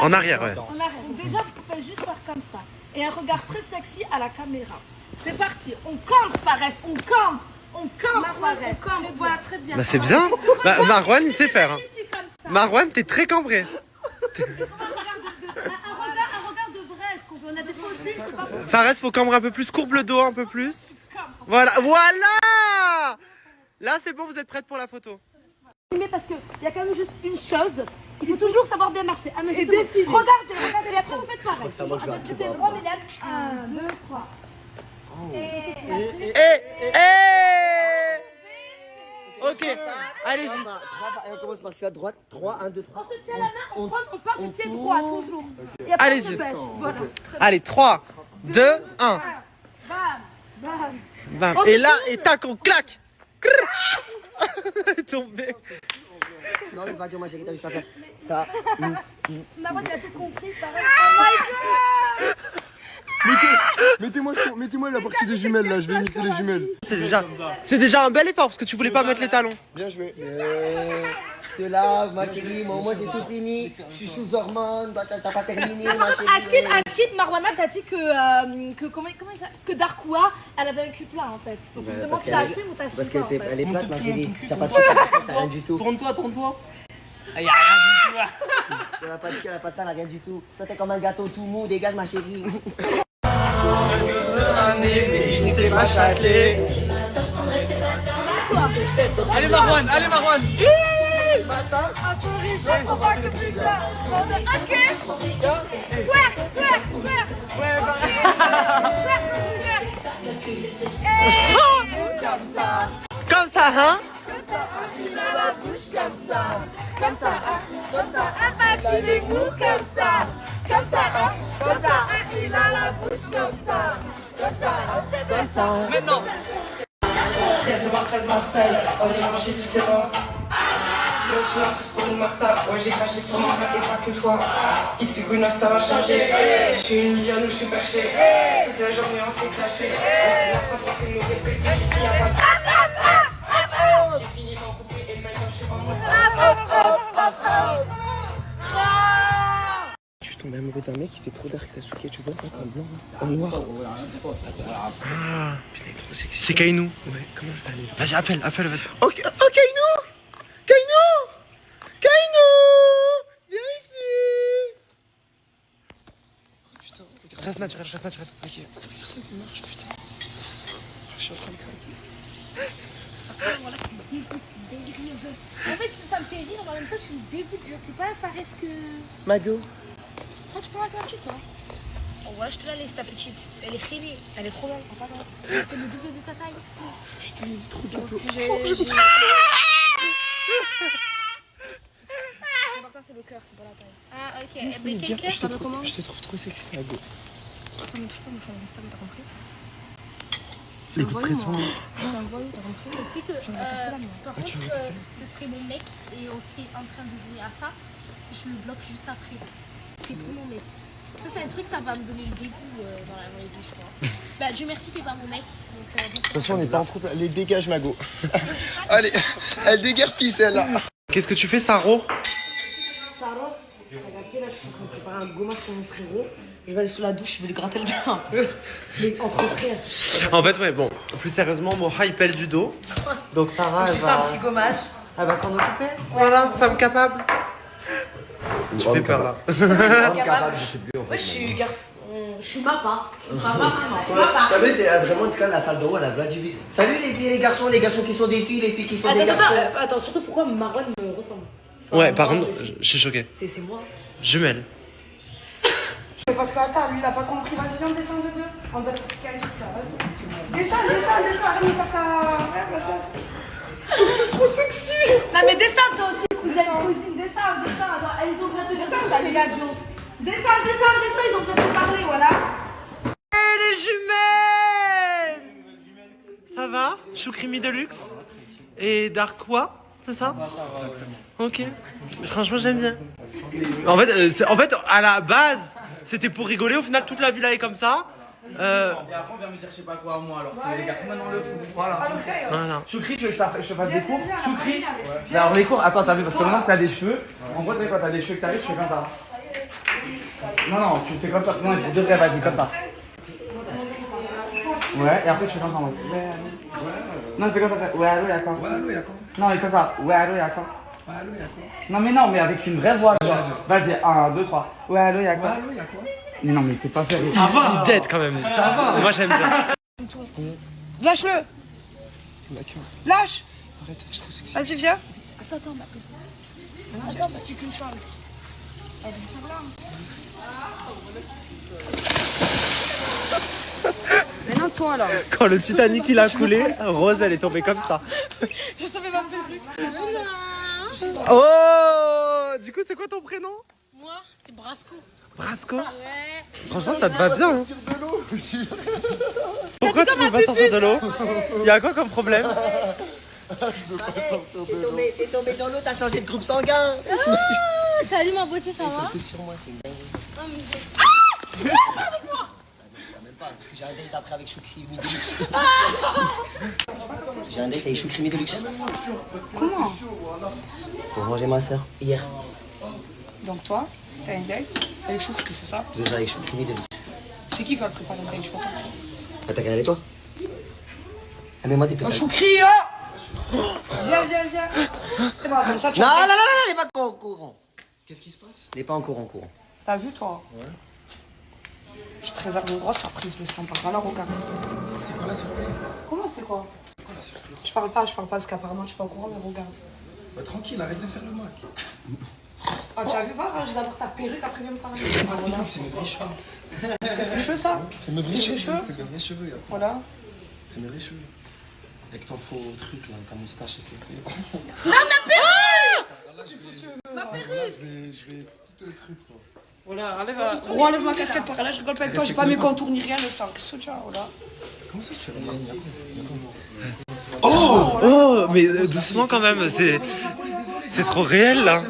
S1: En arrière, ouais.
S12: En arrière. Donc déjà vous pouvez juste faire comme ça. Et un regard très sexy à la caméra. C'est parti, on campe Fares, on campe Fares. Voilà, très bien.
S1: Bah c'est bien. Bah, Marwan il sait faire. Hein.
S12: Ici, comme ça.
S1: Marwan t'es très cambré.
S12: Un regard de braise qu'on veut, on a des fossiles, c'est pas possible.
S1: Fares faut cambrer un peu plus, courbe le dos un peu plus. Voilà. Là c'est bon, vous êtes prête pour la photo.
S12: Mais parce qu'il y a quand même juste une chose, il faut toujours savoir bien marcher.
S3: Et défiler.
S12: Regardez, et après vous faites pareil.
S11: Ça, moi, je vais
S12: Tu fais droit, Méliane. 1, 2, 3.
S1: Ok, allez-y.
S11: On commence par celui à droite. 3, 1, 2, 3.
S12: On se tient la main, on part du pied droit toujours. Et après
S1: Allez-y.
S12: on se baisse, voilà.
S1: Allez, 3, 2, 1.
S12: Bam, bam.
S1: Bam. Et là, et tac, on claque. Elle est tombée.
S11: Non, il va dire, ma chérie, t'as juste à faire. T'as.
S12: Maman, il a tout compris, pareil.
S2: Mettez-moi la partie des jumelles là, je vais imiter les jumelles.
S1: C'est déjà un bel effort parce que tu voulais pas mettre les talons.
S2: Bien joué.
S11: Je te lave, ma chérie. Moi, j'ai tout fini. Je suis sous hormones. Toi, t'as pas terminé, ma chérie.
S12: Askid, Marwana t'a dit que Darkoua, elle avait un cul plat en fait. Donc on me demande si tu assumes ou t'assumes
S11: Parce
S12: pas en fait.
S11: qu'elle est plate, ma chérie. T'as pas de t'as rien du tout.
S14: Tourne-toi.
S11: Y'a rien du tout. Elle a pas de cul, elle a pas de ça, elle a rien du tout. Toi t'es comme un gâteau tout mou, dégage ma chérie.
S1: Je ne sais pas châteler. Allez Marwan, allez Marwan. Comme ça, hein?
S12: Il a la bouche comme ça, comme ça, parce qu'il est court comme ça, il a la bouche comme ça, comme ça.
S1: Maintenant.
S15: 13 Marseille, on est mangé tous ces morts. Le soir, tous pour une Martha, ouais j'ai craché sur mon et pas qu'une fois. Ici Gouina ça va changer, je suis une indienne où je suis perché. Toute la journée on s'est clashé, la première fois que nous répétons ici y'a pas de... J'ai fini mon coupé et maintenant je suis en mode...
S1: Je suis tombé amoureux d'un mec qui fait trop dark Sasuke, tu vois, en blanc, en noir. Ah, putain, il est trop sexy. C'est Kainu. Ouais, comment je vais aller? Vas-y, appelle, vas-y. Oh, Kainu! Viens ici! Oh, putain, regarde. Reste naturel. Ok, regarde ça qui marche, putain. Je suis en train de craquer.
S12: Voilà, tu me dégoûtes, c'est délire. En fait, ça me fait rire, mais en même temps, tu me dégoûtes. Je sais pas, paraît-ce que.
S1: Mago.
S12: Faut que je prends la gratuite, toi. Oh, voilà, je te la laisse, ta petite. Elle est frilée, elle est trop belle. Elle fait le double de ta taille.
S1: Putain, il est trop gâteau.
S12: L'important, c'est le cœur, c'est pas la taille. Ah, ok. Mais quel cœur, ça me commande?
S1: Je te trouve trop sexy, Mago.
S12: Attends, me touche pas, me fais un Instagram, t'as compris?
S1: Les coups de pression.
S12: Je suis un voyou, t'as compris? Tu sais que, par contre, ce serait mon mec et on serait en train de jouer à ça, je le bloque juste après. C'est pour mon mec. Ça, c'est un truc, ça va me donner le dégoût dans la vraie vie, je crois. Bah, Dieu merci, t'es pas mon mec.
S1: De toute façon, on n'est pas en couple. Allez, dégage, Mago. Allez, elle déguerpille, celle-là. Qu'est-ce que tu fais, Saro?
S4: Saros, regardez, là, je suis en train de préparer un gommage pour mon frérot. Je vais aller sous la douche, je vais lui gratter le bain un peu. Mais entre frères.
S1: En fait, ouais, bon, plus sérieusement, Moha, il pèle du dos. Donc, Sarah,
S4: Je fais un petit gommage.
S1: Elle va s'en occuper. Voilà, femme capable. Tu fais peur, là.
S4: Capable. Ouais, je suis garçon. Je suis mappa. Maman.
S11: T'as vu, t'es vraiment en tout cas la salle de haut, elle a du vis. Salut les filles et les garçons qui sont des filles, les filles qui sont des garçons.
S4: Attends, surtout pourquoi Marwan me ressemble.
S1: Ouais, par contre, je suis choqué.
S4: C'est moi.
S1: Jumelle.
S7: Parce que attends, lui il a pas compris, vas-y viens descendre de deux. On doit se calmer, vas-y. Descends, arrête de faire ta... C'est trop sexy.
S12: Non, mais descends toi aussi, cousine, descends. Attends, ils ont besoin de te dire ça, les gars, Joe. Descends, ils ont besoin de te parler, voilà.
S1: Les jumelles! Ça va? Choukrimi Deluxe? Et Darkwa? C'est ça? Ok. Franchement, j'aime bien. En fait, à la base, c'était pour rigoler. Au final, toute la villa est comme ça.
S5: Et après, on vient me dire je sais pas quoi à moi alors que les garçons maintenant le font. Voilà. Choukri, tu veux que je te fasse des cours? Choukri? Alors, les cours, attends, t'as vu, parce que maintenant que t'as des cheveux, en gros, quand t'as des cheveux que t'arrives, tu fais comme ça. Non, tu fais comme ça. Non, de vrai, vas-y, comme ça. Ouais, et après, tu fais comme ça. Ouais, non, tu fais comme ça. Ouais, allô, y'a quoi? Non, mais comme ça. Ouais, allô, y'a quoi? Non, mais avec une vraie voix. Genre. Vas-y, 1, 2, 3. Ouais, allô, y'a quoi? Mais non, mais c'est pas sérieux.
S1: Ça va! Il dette quand même.
S5: Ça va!
S1: Moi, j'aime bien.
S7: Lâche-le. Lâche.
S1: Arrête, c'est trop sexy.
S7: Vas-y, viens.
S12: Attends, j'ai qu'une chose.
S7: Maintenant, toi alors.
S1: Quand le Titanic il a coulé, Rose elle est tombée comme ça.
S12: Je savais même plus.
S1: Oh! Du coup, c'est quoi ton prénom?
S12: Moi, c'est Brasco.
S1: Brasco?
S12: Ouais.
S1: Franchement, ça te va bien. Hein. Pourquoi tu veux pas sortir de l'eau? Y'a quoi comme problème?
S11: Je veux pas sortir de l'eau. T'es tombé dans l'eau, t'as changé de groupe sanguin.
S12: Salut ma beauté, ça va?
S11: Saute sur moi, c'est une dinguerie. Même pas, parce que j'ai un date après avec Choukrimi Deluxe. J'ai un date avec Choukrimi Deluxe.
S7: Comment?
S11: Pour venger ma soeur, hier.
S7: Donc toi, t'as une date avec Choukri, c'est ça?
S11: Vous êtes avec Choukrimi Deluxe.
S7: C'est qui va préparer une date? Je comprends.
S11: T'as qu'à aller toi? Ah, mais moi, t'es pétale.
S7: Choukri, hein? Viens. C'est bon, comme ça, tu
S11: Non,
S7: vas-
S11: il est pas au courant.
S9: Qu'est-ce qui se passe?
S11: Il est pas encore en courant.
S7: T'as vu, toi?
S9: Ouais.
S7: Je te réserve une grosse surprise, mais sans pas. Voilà, regarde.
S9: C'est quoi la surprise?
S7: Comment c'est quoi?
S9: C'est quoi la surprise?
S7: Je parle pas parce qu'apparemment tu es pas au courant, mais regarde.
S9: Bah, tranquille, arrête de faire le Mac.
S7: Ah, tu as vu, voir, j'ai d'abord ta perruque, après viens me parler.
S9: C'est pas le Mac, c'est mes vrais cheveux.
S7: C'est tes vrais cheveux, ça?
S9: C'est mes vrais
S7: C'est
S9: cheveux.
S7: tes cheveux?
S9: C'est mes vrais cheveux. Y'a.
S7: Voilà.
S9: C'est mes vrais cheveux. Avec ton faux truc là, ta moustache et tout.
S12: Non, ma perruque!
S9: Là, je
S12: Ma perruque!
S9: je vais tout le truc, toi.
S7: Voilà, enlève ma casquette par là, je rigole pas avec toi, j'ai pas mes contours ni rien, le sang. Qu'est-ce que tu as, voilà.
S9: Comment ça tu fais la
S1: Oh, mais doucement quand même, c'est trop réel là.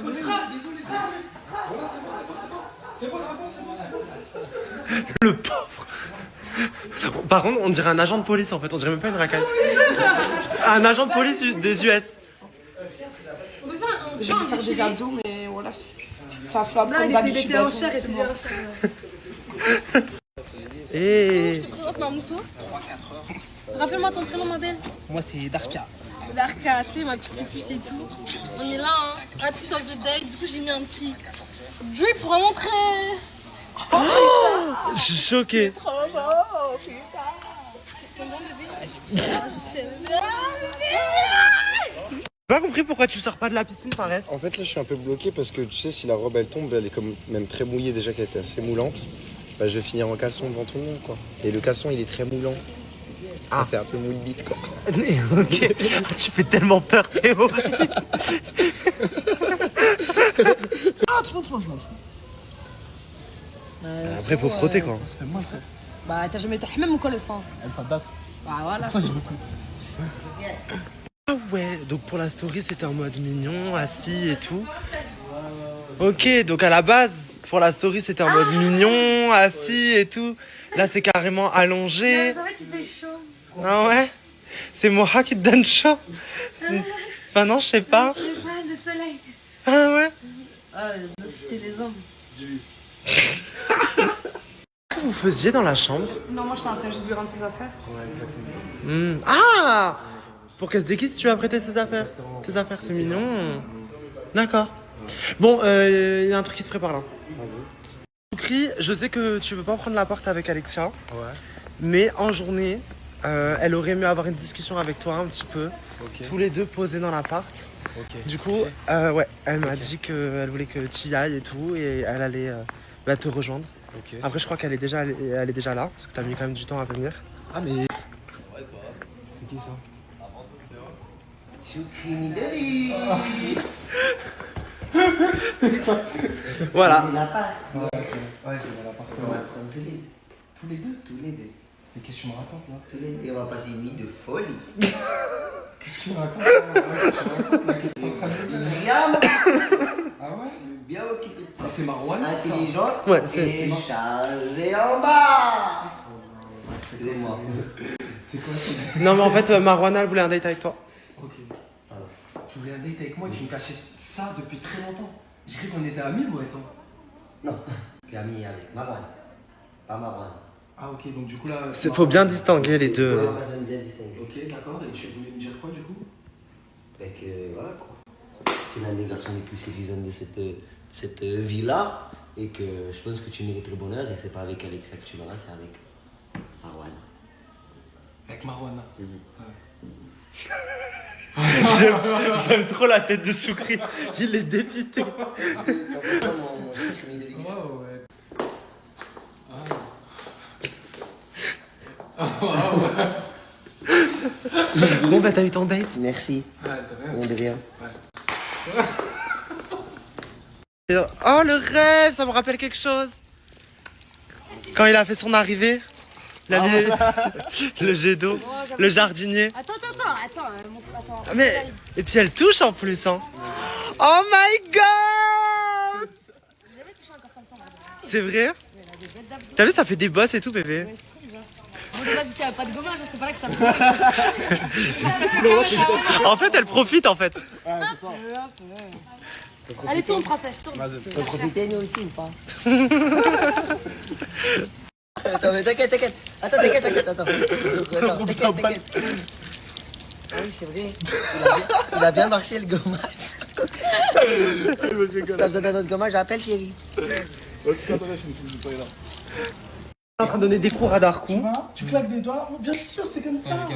S9: C'est bon.
S1: Le pauvre. Par contre, on dirait un agent de police en fait, on dirait même pas une racaille. Un agent de police des US.
S7: J'ai pu faire des abdos, mais voilà, ça flamme
S3: Non,
S7: comme
S3: il
S7: d'habitude.
S3: était en chair, il était en chair.
S1: Et
S12: Je te présente ma mousseau. Rappelle-moi ton prénom, ma belle.
S14: Moi, c'est Darka.
S12: Darka, tu sais, ma petite pupusse et tout. On est là, hein. Un tweet of the day. Du coup, j'ai mis un petit drip vraiment très.
S1: je suis choqué.
S12: Trop beau, putain. T'aimes bien, bébé? Je sais, bébé.
S1: J'ai pas compris pourquoi tu sors pas de la piscine, Fares.
S9: En fait, là, je suis un peu bloqué parce que tu sais, si la robe elle tombe, elle est comme même très mouillée déjà, qu'elle était assez moulante. Bah, je vais finir en caleçon devant tout le monde, quoi. Et le caleçon, il est très moulant. Ça fait un peu mouille bite, quoi.
S1: Ok, tu fais tellement peur, Théo. Après, faut frotter quoi.
S14: Ça fait mal, frère.
S7: Bah, t'as jamais été même ou quoi le sang?
S14: Elle ça date.
S7: Bah, voilà.
S14: Ça, j'ai beaucoup.
S1: Ah ouais, donc pour la story, c'était en mode mignon, assis et tout. Ok, donc à la base, pour la story, c'était en mode mignon, assis et tout. Là, c'est carrément allongé.
S12: Ça va, tu fais chaud.
S1: Ah ouais? C'est Moha qui te donne chaud? Enfin non, je sais pas.
S12: Je sais pas, le soleil.
S1: Ah ouais?
S12: Ah, c'est les hommes.
S1: Qu'est-ce que vous faisiez dans la chambre?
S7: Non, moi, j'étais en train juste de lui rendre ses affaires.
S9: Ouais, exactement.
S1: Ah! Pour qu'elle se déguise, tu as prêté ses affaires. Tes affaires, c'est mignon. D'accord. Bon, y a un truc qui se prépare là.
S9: Vas-y.
S1: Choukri, je sais que tu veux pas prendre l'appart avec Alexia.
S9: Ouais.
S1: Mais en journée, elle aurait aimé avoir une discussion avec toi un petit peu.
S9: Ok.
S1: Tous les deux posés dans l'appart.
S9: Ok.
S1: Du coup, ouais, elle m'a dit qu'elle voulait que tu y ailles et tout. Et elle allait te rejoindre.
S9: Ok.
S1: Après, je crois qu'elle est déjà là. Parce que t'as mis quand même du temps à venir.
S9: Ah, mais. C'est qui ça?
S11: Choukri Mideli.
S1: Voilà.
S11: Il est là-bas.
S9: Ouais, je vais à l'appart.
S11: On va prendre tous les deux.
S9: Tous les deux?
S11: Tous les deux.
S9: Mais qu'est-ce que tu me racontes là?
S11: Tous les deux. Et on va passer une nuit de folie.
S9: Qu'est-ce qu'il me raconte là? Qu'est-ce que tu racontes là? Qu'est-ce que t'es en train de dire?
S11: Bien,
S9: Ah ouais?
S11: bien occupé.
S9: Ah, c'est Marouane ça?
S11: Intelligente
S1: Ouais,
S11: et chargée en bas. Excusez-moi.
S9: C'est quoi ça?
S1: Non, mais en fait, Marwana, elle voulait un date avec toi.
S9: Ok. Tu voulais un date avec moi et tu me cachais ça depuis très longtemps. J'ai cru qu'on était amis, moi et toi.
S11: Non, t'es ami avec Marwan. Pas Marwan.
S9: Ah, ok, donc du coup là.
S1: Faut bien distinguer les deux.
S11: Deux personnes bien distinctes.
S9: Ok, d'accord, et tu voulais me dire quoi du coup?
S11: Fait que voilà quoi. Tu es l'un des garçons les plus séduisants de cette vie-là. Et que je pense que tu mérites le bonheur. Et c'est pas avec Alexa que tu vas là, c'est avec Marwan.
S9: Avec Marwana.
S1: J'aime trop la tête de Choukri. Il est dépité. Bon bah t'as eu ton date.
S11: Merci.
S9: Ouais,
S11: de rien.
S1: Oh le rêve, ça me rappelle quelque chose. Quand il a fait son arrivée, le jet d'eau, le jardinier.
S12: Attends, montre.
S1: Mais et puis elle touche en plus hein. Oh my god. C'est vrai? T'as vu ça fait des bosses et tout bébé.
S12: Bon, de base, ici, il n'y a pas de gommage, c'est pas là que ça
S1: En fait elle profite en fait.
S12: Allez, tourne, princesse, tourne.
S11: On peut profiter nous aussi ou pas? Attends, mais t'inquiète. Attends, t'inquiète. Ah oui, c'est vrai. Il a bien marché le gommage. T'as besoin d'un autre gommage, appelle chérie.
S1: En train de donner des cours à Darkou.
S16: Tu claques des doigts. Oh, bien sûr, c'est comme ça.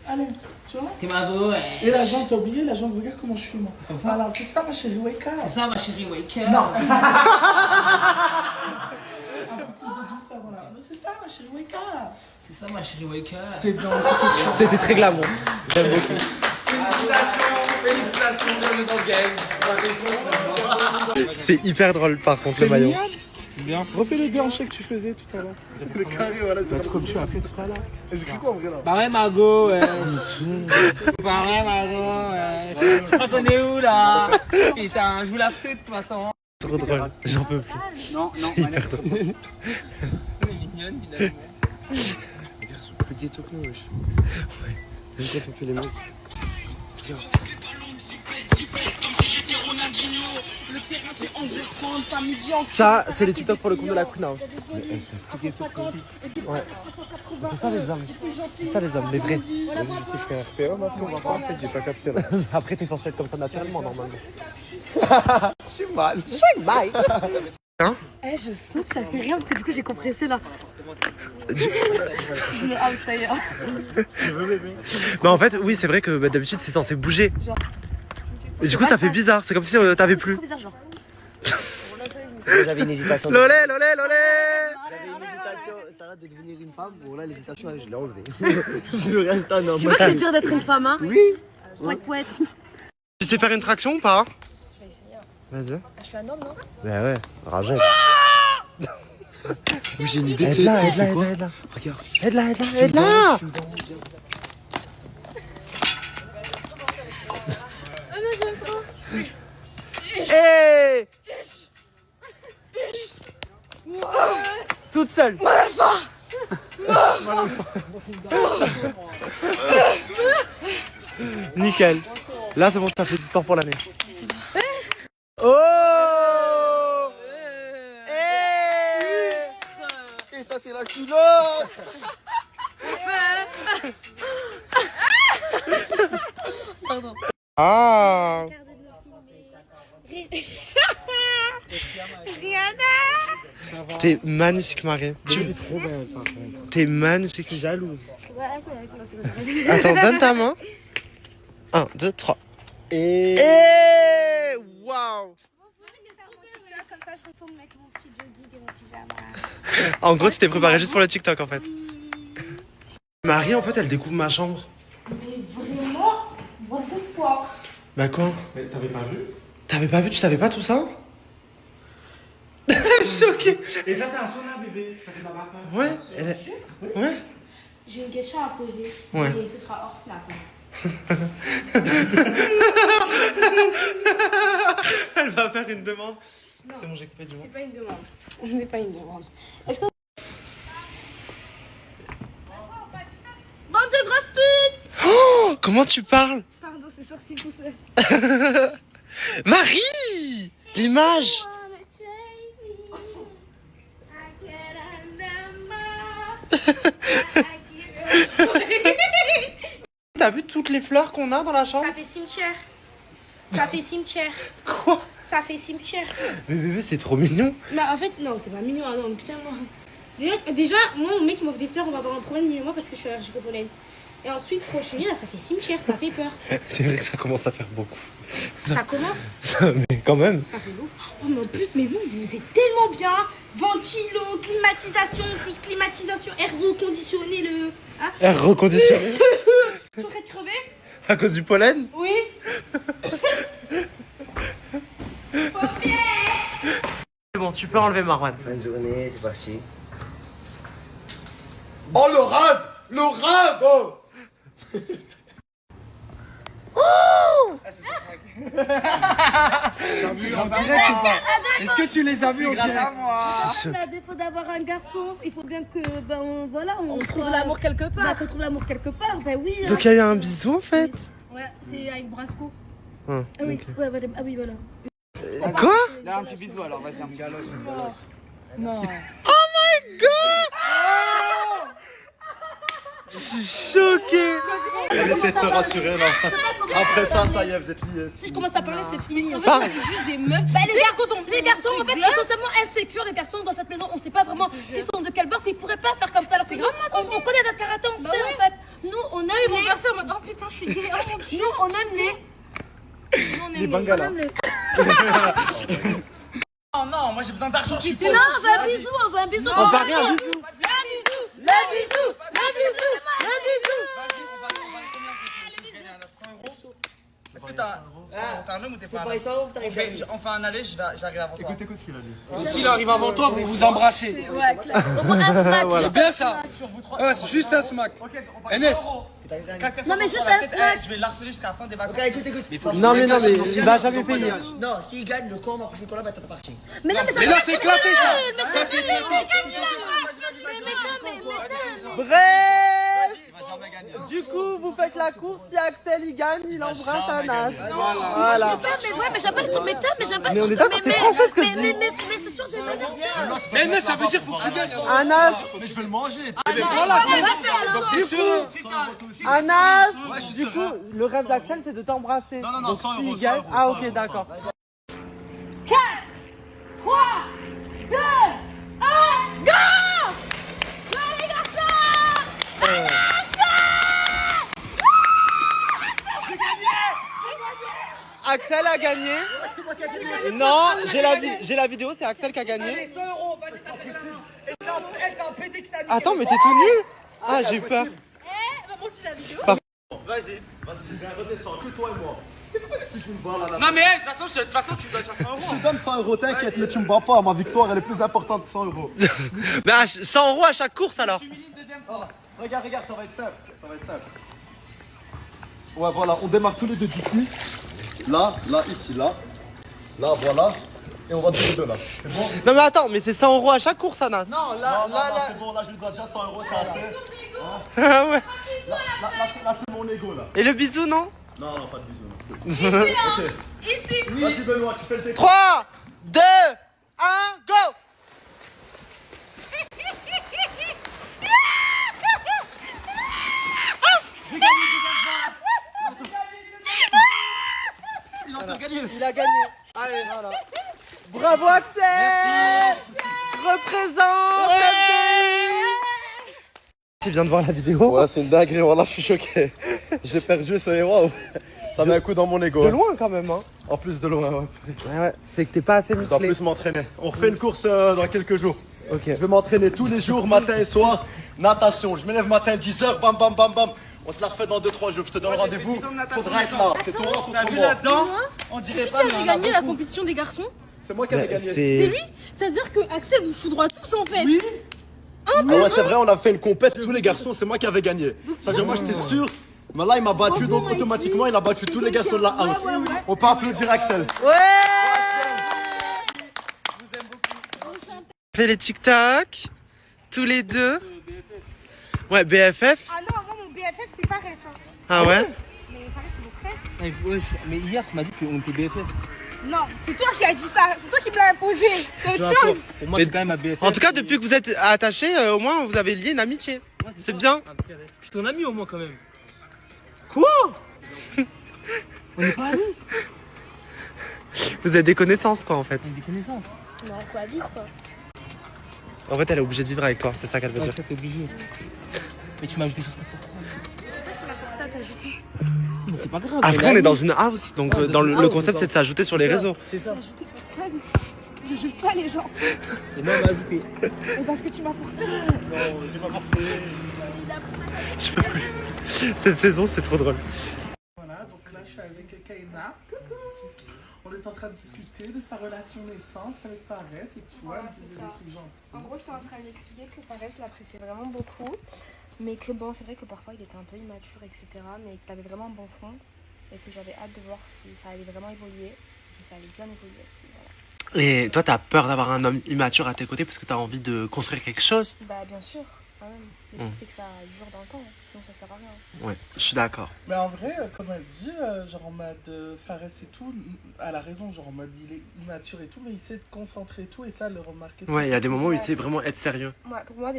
S16: Allez, tu vois.
S14: T'es ma beau, ouais.
S16: Et la jambe, t'as oublié, la jambe, regarde comment je suis moi.
S14: Comme ça.
S16: Voilà, c'est ça ma chérie, wake up.
S14: C'est ça ma chérie, wake up.
S16: Non. Un peu plus de douceur, voilà. C'est ça ma chérie, wake up.
S14: C'est ça ma chérie, wake up.
S16: C'est bien, c'est quelque chose.
S1: C'était très glamour. J'aime beaucoup.
S6: Félicitations, bienvenue dans le game.
S1: C'est hyper drôle par contre le maillot.
S2: Bien. Refais les déhanchés que tu faisais tout à l'heure. Le carré, voilà. Comme tu as fait tout à l'heure. Et j'ai cru quoi en vrai là?
S14: Bah ouais, Margot, ouais. Bah ouais, Margot, ouais. On est où là? Putain, je vous la fais de toute façon.
S1: Trop drôle, j'en peux plus.
S14: Non,
S1: c'est hyper drôle.
S14: Elle est mignonne finalement.
S2: Les gars sont plus ghetto que nous, wesh. Ouais. Même quand on fait les mecs.
S1: Ça, c'est les TikTok pour le compte de la Queen House. Ouais. C'est ça les hommes. C'est ça les hommes, les vrais.
S2: Vas-y, du coup, je fais un RPA, mais après on va voir. En fait, j'ai pas capté là.
S1: Après, t'es censé être comme ça naturellement, normalement.
S2: Je suis mal.
S1: Hein?
S8: Eh, je saute, ça fait rien parce que du coup j'ai compressé là. Je me out, ça y est.
S1: Bah en fait, oui, c'est vrai que d'habitude c'est censé bouger. Et du coup, ça fait bizarre. C'est comme si t'avais plus.
S8: C'est bizarre, genre.
S11: J'avais une hésitation.
S1: Lolé, lolé, lolé.
S11: J'avais une hésitation, Sarah, de devenir une femme. Bon, là, l'hésitation, je l'ai enlevée. Le reste, un homme.
S8: Tu vois que c'est dur d'être une femme, hein?
S11: Oui.
S8: Poète, poète.
S1: Tu sais faire une traction ou pas?
S12: Je vais essayer.
S1: Vas-y.
S12: Je suis un homme, non?
S1: Bah ouais, ragette.
S2: Oui, j'ai une idée, tu sais,
S1: Aide-la,
S2: tu fais
S1: aide-la,
S2: quoi?
S1: aide-la.
S2: Regarde.
S1: Aide-la, aide-la,
S2: Tu fumes
S1: aide-la.
S2: dans, tu fumes dans, viens.
S12: Ah non, j'aime trop.
S1: Hey! Toute seule. Nickel. Là, c'est bon, t'as fait du temps pour l'année. Oh!
S2: Et ça, c'est la culotte!
S12: Pardon.
S1: Ah!
S12: Rihanna!
S1: T'es magnifique, Marie.
S2: trop belle, par contre.
S1: T'es magnifique. Jaloux.
S12: Ouais, ok,
S1: Attends, donne ta main. 1, 2, 3. Et waouh!
S12: Comme ça, je retourne mettre mon petit jogging et mon pyjama.
S1: En gros, tu t'es préparé juste pour le TikTok en fait. Marie, en fait, elle découvre ma chambre.
S7: Mais vraiment, what the fuck?
S1: Bah quoi?
S2: Mais t'avais pas vu?
S1: T'avais pas vu, tu savais pas tout ça? Choqué.
S2: Et ça, c'est un sauna, bébé. Ça fait de la vapeur.
S1: Ouais, ouais.
S7: J'ai une question à poser.
S1: Ouais.
S7: Et ce sera hors snap.
S1: Elle va faire une demande.
S7: Non.
S1: C'est bon, j'ai coupé du monde.
S7: C'est pas une demande. Ce n'est pas une demande. Est-ce que.
S12: Bande de grosses putes!
S1: Oh, comment tu parles?
S12: Pardon, c'est sorti tout seul.
S1: Marie! L'image! T'as vu toutes les fleurs qu'on a dans la chambre?
S12: Ça fait cimetière. Ça fait cimetière.
S1: Quoi?
S12: Ça fait cimetière.
S1: Mais bébé, c'est trop mignon.
S12: Bah en fait, non, c'est pas mignon. Ah non, putain, moi. Déjà, moi, mon mec, il m'offre des fleurs, on va avoir un problème, lui et moi, parce que je suis allergique au pollen. Et ensuite, prochaine, là, ça fait cimetière, ça fait peur.
S1: C'est vrai que ça commence à faire beaucoup.
S12: Ça commence.
S1: Mais quand même.
S12: Ça fait beaucoup. Oh, mais en plus, mais vous êtes tellement bien. Ventilo, climatisation, plus climatisation, air reconditionné, le. Hein
S1: Air reconditionné.
S12: Tu serais crevé?
S1: À cause du pollen?
S12: Oui.
S1: C'est bon, tu peux enlever Marwan.
S11: Fin de journée, c'est parti.
S2: Oh, le rap! Le rap! Oh!
S6: T'as vu en direct ou pas? Est-ce que tu les as vus en direct?
S12: À défaut d'avoir un garçon, il faut bien que, voilà, on trouve l'amour quelque part. Bah, qu'on trouve l'amour quelque part, bah oui.
S1: Donc il y a eu un bisou en fait?
S12: Ouais, c'est avec Brasco.
S1: Ah,
S12: Ah oui,
S1: ok.
S12: ouais, voilà. Ah oui, voilà.
S1: Quoi?
S6: Là, un petit bisou alors, vas-y, un petit galoche.
S12: Non.
S1: Oh my god! Je suis choqué.
S13: Elle essaie de se rassurer là. Après ça, ça y est, vous êtes liés.
S8: Si je commence à parler, c'est fini. En fait,
S1: Pas-
S8: on est juste des meufs. Bah, les garçons, en fait, ils sont tellement insécures, les garçons dans cette maison. On sait pas vraiment s'ils sont de quel bord qu'ils pourraient pas faire comme ça. Alors que nous, on connaît notre karaté, on sait en fait. Nous, on aime les.
S12: en mode oh putain, je suis gay. Oh mon dieu.
S8: Nous, on aime les.
S12: Nous, on
S1: Les
S12: aime
S1: bangalas.
S12: on aime les-
S5: Oh non, moi j'ai besoin d'argent, je suis
S8: Non, on veut un bisou, on veut un bisou.
S1: On va rien, bisous.
S8: Le bisou, le bisou, le bisou, le bisou.
S5: Est-ce que t'as un homme ou t'es pas un homme?
S11: pas les 100 euros que t'arrives à gagner.
S5: On fait un aller, j'arrive avant toi.
S2: Écoute ce qu'il a dit.
S14: S'il arrive avant toi, vous vous embrassez.
S8: Ouais, clair. Au moins un smack.
S14: C'est bien ça. Ouais, c'est juste un smack. NS.
S8: Non, mais juste un smack.
S5: Je vais l'harceler jusqu'à la fin des vacances.
S11: Ok, écoute.
S1: Non, mais il va jamais payer.
S11: Non, s'il gagne, le camp, ma prochaine collab va être partie.
S8: Mais non, mais ça
S14: Mais là, c'est éclaté ça.
S8: Mais
S14: Ça, c'est éclaté.
S1: Bref. Du coup, vous faites la course. Si Axel il gagne, il embrasse Anas. Voilà.
S8: Mais j'aime pas le truc, mais j'aime pas le
S1: Mais on
S8: truc.
S1: est d'accord, c'est français ce que je dis.
S8: Mais c'est toujours des manières.
S14: NS, ça veut dire faut que tu gagnes.
S1: Anas.
S13: Mais je vais le manger.
S14: Voilà.
S1: Du coup, Anas. Du coup, le rêve d'Axel, c'est de t'embrasser.
S13: Non,
S1: Donc
S13: 100
S1: s'il
S13: euros,
S1: gagne,
S13: 100 euros,
S1: ah
S13: 100
S1: ok,
S13: euros,
S1: d'accord.
S8: 4, 3, 2, 1, go! Joyeux les garçons!
S1: Axel a gagné. Non, j'ai la vidéo, c'est Axel qui a gagné. Attends, mais t'es tout nu. Ah, j'ai eu peur.
S13: Vas-y, viens, redescends, que toi et moi. Si tu me bats là,
S5: Non mais de toute façon tu me donnes 100 euros.
S13: je te donne 100 euros, t'inquiète, mais tu me bats pas. Ma victoire, elle est plus importante que 100 euros.
S1: Mais 100 euros à chaque course alors.
S13: Regarde, ça va être simple. Ouais, voilà, on démarre tous les deux d'ici. Là, ici, là. Là, voilà. Et on va tous les deux là. C'est bon?
S1: Non mais attends, mais c'est 100 euros à chaque course, Anas.
S5: Non,
S13: Non,
S5: là,
S13: c'est bon, là je lui dois déjà 100 euros, c'est assez.
S1: Ah ouais.
S13: Là, c'est mon ego là.
S1: Et le bisou, non?
S13: Non, pas de bisous. Ok. Vas-y, Benoît, tu fais le décompte.
S1: 3, 2, 1, go! Il a gagné. Allez, voilà. Bravo Axel. Représente. Tu viens de voir la vidéo?
S13: Ouais, c'est une dinguerie, voilà, je suis choqué. J'ai perdu, c'est waouh. Ça met un coup dans mon ego.
S1: De loin quand même, hein.
S13: En plus de loin, ouais.
S1: Ouais, c'est que t'es pas assez
S13: Je dois
S1: musclé.
S13: plus m'entraîner. On refait une course dans quelques jours.
S1: Ok.
S13: Je vais m'entraîner tous les jours, matin et soir. Natation, je me lève matin 10h, bam bam bam bam. On se la refait dans 2-3 jours. Je te donne rendez-vous. Faudra être là. C'est toi contre moi.
S5: là-dedans, on
S8: C'est
S5: dirait
S8: qui
S5: pas
S8: qui avait gagné la compétition des garçons?
S13: C'est moi qui avais gagné.
S8: C'était lui? Ça veut dire que Axel vous foudroie tous en fait.
S13: Oui. Ah ouais, c'est vrai, on a fait une compète, tous les garçons, c'est moi qui avais gagné. Ça veut dire, moi j'étais sûr, mais là il m'a battu, donc automatiquement il a battu tous les garçons de la house. On peut applaudir Axel.
S1: Ouais. Fait les TikTok, tous les deux. Ouais, BFF.
S12: Ah non, moi mon BFF c'est Fares. Hein.
S1: Ah ouais?
S12: Mais Fares c'est mon frère.
S14: Ouais, mais hier tu m'as dit qu'on était BFF.
S12: Non, c'est toi qui as dit ça, c'est toi qui me l'as imposé. C'est autre chose.
S14: Pour moi, c'est quand même ma BFF.
S1: En tout cas, depuis que vous êtes attachés, au moins vous avez lié une amitié.
S14: Ouais,
S1: c'est bien.
S14: Je suis ton ami au moins quand même. Quoi? On n'est pas amis.
S1: Vous avez des connaissances quoi en fait.
S14: On a des connaissances.
S12: Non, quoi, vite quoi.
S1: En fait, elle est obligée de vivre avec toi, c'est ça qu'elle veut
S14: Ouais,
S1: dire.
S14: ça t'es obligé. Mais tu m'as ajouté sur ça.
S12: C'est toi qui m'as fait ça, t'as ajouté.
S14: Mais c'est pas grave.
S1: Après, on est dans une house, donc
S14: Ouais,
S1: dans
S14: dans une
S1: le
S14: house,
S1: concept c'est de s'ajouter sur les réseaux.
S14: C'est ça.
S12: J'ai ajouté personne. Je joue pas les gens.
S14: Et moi, on m'a ajouté.
S12: Et parce que tu m'as forcé.
S14: Non, je m'as forcé.
S1: Je peux plus. Cette saison, c'est trop drôle.
S16: Voilà, donc là je suis avec Kaina. Coucou. On est en train de discuter de sa relation naissante avec Fares et tout.
S12: Voilà,
S16: Elle me
S12: c'est
S16: disait
S12: ça.
S16: des trucs gentils.
S12: En gros, j'étais en train d'expliquer que Fares l'appréciait vraiment beaucoup. Mais que bon, c'est vrai que parfois il était un peu immature, etc. Mais qu'il avait vraiment un bon fond. Et que j'avais hâte de voir si ça allait vraiment évoluer. Si ça allait bien évoluer aussi. Voilà.
S1: Et toi, t'as peur d'avoir un homme immature à tes côtés parce que t'as envie de construire quelque chose?
S12: Bah, bien sûr, quand même. Le but, c'est que ça dure dans le temps. Sinon, ça sert à rien.
S1: Ouais, je suis d'accord.
S16: Mais en vrai, comme elle dit, genre en mode Fares et tout, elle a raison, genre en mode il est immature et tout, mais il sait te concentrer et tout, et ça, elle le remarquait.
S1: Ouais, il y a des moments où il sait vraiment être sérieux.
S12: Ouais, pour moi,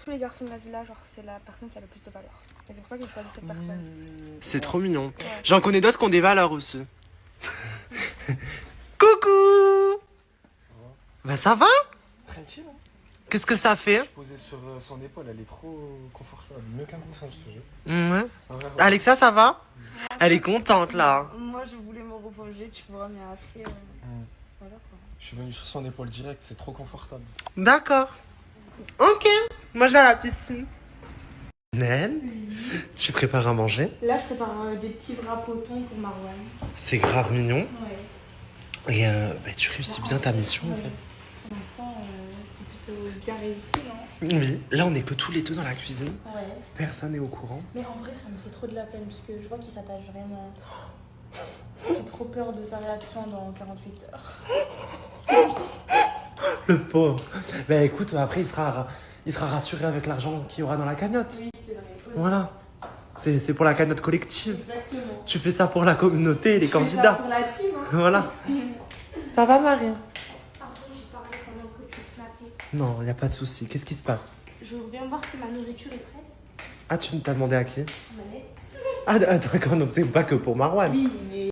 S10: tous les garçons de la villa, genre c'est la personne qui a le plus de valeur. Et c'est pour ça que j'ai choisi cette personne.
S1: C'est trop mignon. J'en connais d'autres qui ont des valeurs aussi. Coucou. Bah ça va?
S9: Tranquille. Hein.
S1: Qu'est-ce que ça fait?
S9: Posée sur son épaule, elle est trop confortable. Mieux qu'un coussin, je te jure.
S1: Ouais. Alexa, ça va? Elle est contente là.
S10: Moi je voulais me reposer, tu vois, mais après. Voilà quoi.
S9: Je suis venu sur son épaule direct, c'est trop confortable.
S1: D'accord. Ok. Moi je vais à la piscine. Nel, tu prépares à manger?
S10: Là je prépare des petits wraps au thon pour Marwan.
S1: C'est grave mignon.
S10: Ouais.
S1: Et tu réussis bien ta mission en fait.
S10: Pour l'instant, c'est plutôt bien réussi, non?
S1: Oui, là on est que tous les deux dans la cuisine.
S10: Ouais.
S1: Personne n'est au courant.
S10: Mais en vrai, ça me fait trop de la peine parce que je vois qu'il s'attache vraiment. J'ai trop peur de sa réaction dans 48 heures.
S1: Le pauvre. Bah écoute, après il sera rassuré avec l'argent qu'il y aura dans la cagnotte.
S10: Oui, c'est vrai.
S1: Voilà. C'est pour la cagnotte collective.
S10: Exactement.
S1: Tu fais ça pour la communauté et les candidats.
S10: Ça pour la team. Hein.
S1: Voilà. Ça va Marie?
S12: Pardon, j'ai parlé pendant que tu snappais.
S1: Non, y a pas de souci. Qu'est-ce qui se passe?
S12: Je reviens voir si ma nourriture est prête.
S1: Ah, tu t'as demandé à qui?
S12: Ouais.
S1: Ah d'accord, donc c'est pas que pour Marwan.
S10: Oui, mais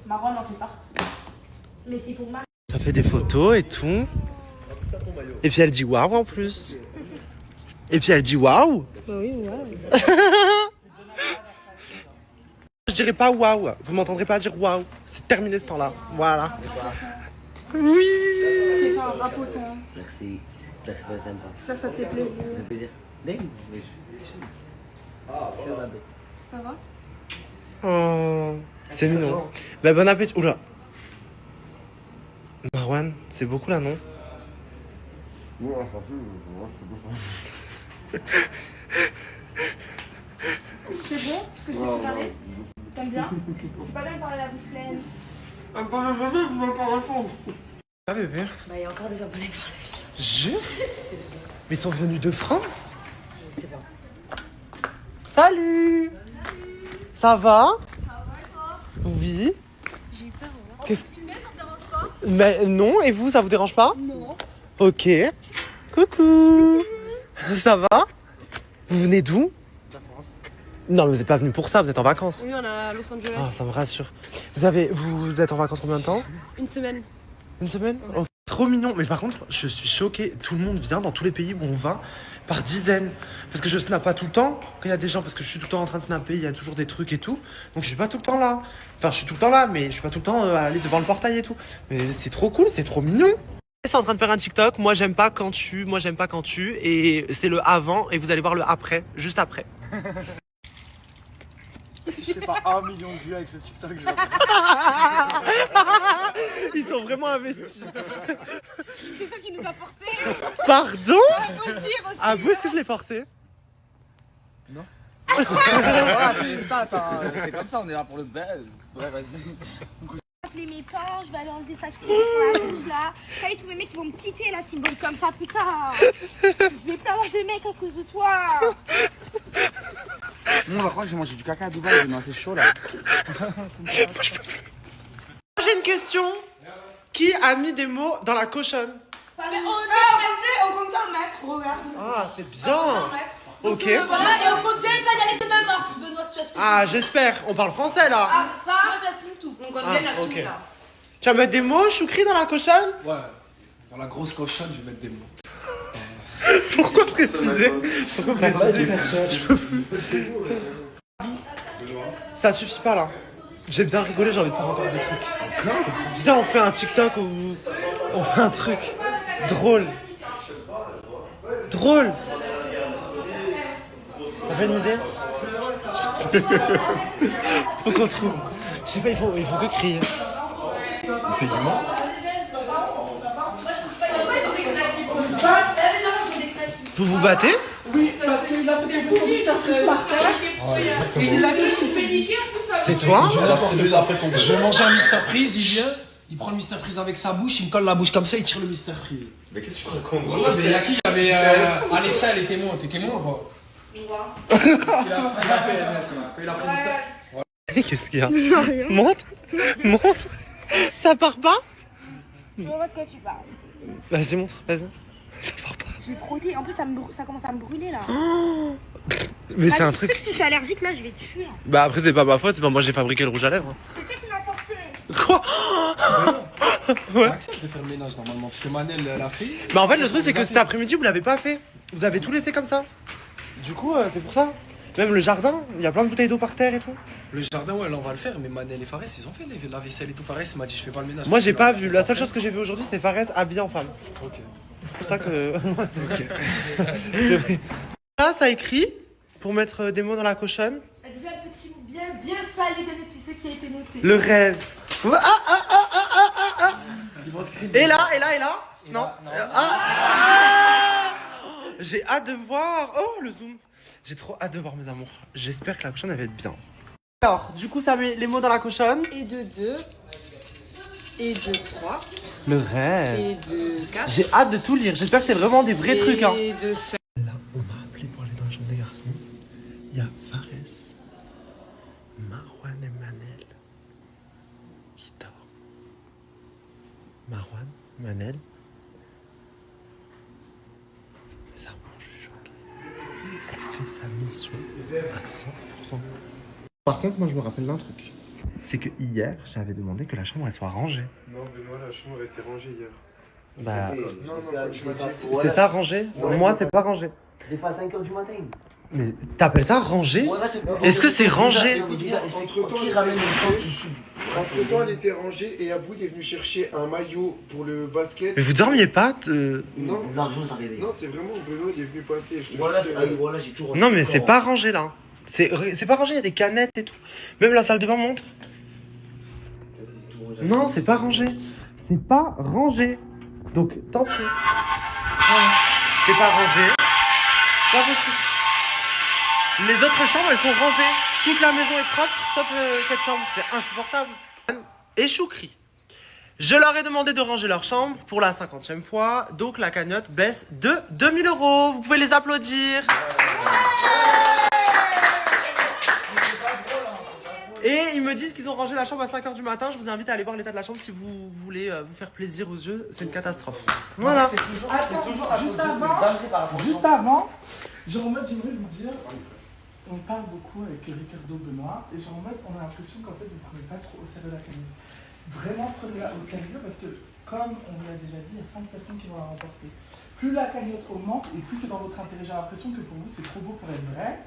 S10: Marwan en fait partie.
S12: Mais c'est pour ma...
S1: Ça fait des photos et tout. Et puis elle dit waouh en plus. Et puis elle dit waouh.
S3: Oui, waouh.
S1: Je dirais pas waouh. Vous m'entendrez pas dire waouh. C'est terminé ce temps-là. Voilà. Oui.
S10: J'ai fait un wrap au thon.
S11: Merci. Merci, c'est sympa.
S10: J'espère que ça te fait plaisir.
S11: Ça fait plaisir. Mais je c'est ma bête.
S10: Ça va?
S1: Oh, c'est mignon. Bah bon appétit. Oula. Marwan, c'est beaucoup là, non?
S10: C'est bon ce que je t'ai préparé? T'aimes bien? C'est pas bien de parler à la bouche pleine.
S1: Ah bébé.
S8: Bah, il y a encore des abonnés devant la vie.
S1: Jure? Mais ils sont venus de France?
S8: Je sais pas.
S1: Salut. Ça va? Oui.
S12: J'ai eu peur, hein.
S1: Qu'est-ce
S12: Ça te dérange pas?
S1: Mais non, et vous, ça vous dérange pas?
S12: Non.
S1: Ok. Coucou. Ça va? Vous venez d'où? Non, mais vous n'êtes pas venu pour ça, vous êtes en vacances.
S3: Oui, on est à Los Angeles.
S1: Ah, ça me rassure. Vous êtes en vacances combien de temps?
S3: Une semaine.
S1: Une semaine? Oh, trop mignon. Mais par contre, je suis choquée. Tout le monde vient dans tous les pays où on va par dizaines. Parce que je snappe pas tout le temps. Quand il y a des gens, parce que je suis tout le temps en train de snapper, il y a toujours des trucs et tout. Donc je suis pas tout le temps là. Enfin, je suis tout le temps là, mais je suis pas tout le temps à aller devant le portail et tout. Mais c'est trop cool, c'est trop mignon. C'est en train de faire un TikTok. Moi, j'aime pas quand tu. Moi, j'aime pas quand tu. Et c'est le avant. Et vous allez voir le après. Juste après.
S13: Si je fais pas 1 million de vues avec ce TikTok, je vais...
S1: Ils sont vraiment investis.
S3: C'est toi qui nous as forcé.
S1: Pardon?
S3: Faut le dire aussi.
S1: Ah, vous, est-ce que je l'ai forcé?
S13: Non.
S5: Voilà, c'est les stats, hein. C'est comme ça, on est là pour le buzz. Ouais, vas-y.
S12: Appeler mes parents, je vais aller enlever ça sur la douche là. Ça y est, tous mes mecs ils vont me quitter là, symbole comme ça, putain. Je vais plus avoir de mecs à cause de toi.
S5: Nous, on va croire que j'ai mangé du caca à Dubaï, non, c'est chaud là.
S1: J'ai une question. Qui a mis des mots dans la cochonne?
S7: Mais on compte en mettre, regarde.
S1: Ah, c'est bien. Ok.
S12: Voilà, et on compte bien pas d'aller de main morte, Benoît, si tu as ce que
S1: Ah, j'espère. On parle français là.
S12: Ah, ça, moi j'assume tout. On compte bien
S1: ok. Tu vas mettre des mots, Choukri, dans la cochonne?
S9: Ouais, dans la grosse cochonne, je vais mettre des mots.
S1: Pourquoi préciser? Pourquoi préciser? Je peux plus. Ça suffit pas là. J'ai bien rigolé, j'ai envie de faire encore des trucs. Viens, on fait un TikTok où on fait un truc drôle. Drôle. T'as pas une idée? Faut qu'on trouve. Je sais pas, il faut que crier.
S13: C'est du mot.
S1: Vous vous battez?
S16: Oui, parce qu'il a fait quelque chose de surprise par terre. Et il a tout ce qu'il s'est dit.
S1: C'est toi?
S9: Je vais manger un Mr Freeze, il vient, il prend le Mr Freeze avec sa bouche, il me colle la bouche comme ça, il tire le Mr Freeze.
S13: Mais qu'est-ce que tu racontes?
S9: Ouais, mais il y a qui? Il y avait Alexa, elle est témoin. T'es témoin ou pas? Qu'est-ce qu'il a fait, MS, là? Quand il a pris le
S1: Qu'est-ce qu'il y a? Montre. Montre. Ça part pas?
S12: Je vois de quoi tu parles.
S1: Vas-y, montre, vas-y. Ça part pas.
S8: J'ai frotté. En plus, ça commence à me brûler là.
S1: Oh mais c'est un truc.
S8: Tu sais que si je suis allergique là, je vais te tuer.
S1: Bah après, c'est pas ma faute, c'est pas moi j'ai fabriqué le rouge à lèvres.
S8: C'est toi qui m'as forcé.
S1: Quoi?
S9: C'est accepte de faire le ménage normalement, parce que Manel l'a fait.
S1: Bah en fait, le truc c'est que cet après-midi, vous l'avez pas fait. Vous avez tout laissé comme ça. Du coup, c'est pour ça. Même le jardin, il y a plein de bouteilles d'eau par terre et tout.
S9: Le jardin, ouais, là on va le faire, mais Manel et Fares, ils ont fait la vaisselle et tout. Fares m'a dit, je fais pas le ménage.
S1: Moi j'ai pas vu, la seule chose que j'ai vu aujourd'hui c'est Fares habillé en femme.
S9: Ok.
S1: C'est pour ça que. C'est vrai. C'est vrai. Là, ça écrit pour mettre des mots dans la cochonne.
S8: Déjà le petit bien salé de l'épicé qui a été noté.
S1: Le rêve. Et là. Non. J'ai hâte de voir. Oh, le zoom. J'ai trop hâte de voir mes amours. J'espère que la cochonne elle va être bien. Alors, du coup, ça met les mots dans la cochonne.
S3: Et de 2. Et de 3.
S1: Le rêve.
S3: Et de 4.
S1: J'ai hâte de tout lire. J'espère que c'est vraiment des vrais trucs. Hein.
S3: Et de 5.
S1: Là, on m'a appelé pour aller dans la chambre des garçons. Il y a Fares, Marwan et Manel qui dorment. Marwan, Manel. Ça, je suis choqué. Elle fait sa mission à 100%. Par contre, moi, je me rappelle d'un truc. C'est que hier, j'avais demandé que la chambre elle soit rangée.
S2: Non, Benoît, la chambre a été rangée hier.
S1: Bah,
S2: Non, tu m'as dit.
S1: c'est ça rangé? Moi, c'est pas rangé.
S11: Des fois à 5h du matin.
S1: Mais t'appelles ça rangé? Est-ce que c'est rangé?
S2: Entre-temps, elle était rangée et Abou il est venu chercher un maillot pour le basket.
S1: Mais vous dormiez pas
S2: Non,
S11: l'argent ça réveille.
S2: Non, c'est vraiment Benoît, il est venu passer. Je te
S11: Voilà,
S2: jure,
S11: voilà, j'ai tout rangé.
S1: Non mais c'est pas rangé là. C'est pas rangé, il y a des canettes et tout. Même la salle de bain montre. Non, c'est pas rangé. C'est pas rangé. Donc tant pis. C'est pas rangé. Pas possible. Les autres chambres elles sont rangées. Toute la maison est propre sauf cette chambre. C'est insupportable. Et Choukri. Je leur ai demandé de ranger leur chambre pour la 50e fois. Donc la cagnotte baisse de 2000 €. Vous pouvez les applaudir. Et ils me disent qu'ils ont rangé la chambre à 5h du matin. Je vous invite à aller voir l'état de la chambre si vous voulez vous faire plaisir aux yeux. C'est une catastrophe. Voilà.
S16: Juste avant, j'aimerais vous dire, on parle beaucoup avec Ricardo Benoît, et on a l'impression qu'en fait vous ne prenez pas trop au sérieux la cagnotte. Vraiment prenez-la au sérieux parce que, comme on vous l'a déjà dit, il y a 5 personnes qui vont la remporter. Plus la cagnotte augmente et plus c'est dans votre intérêt. J'ai l'impression que pour vous c'est trop beau pour être vrai.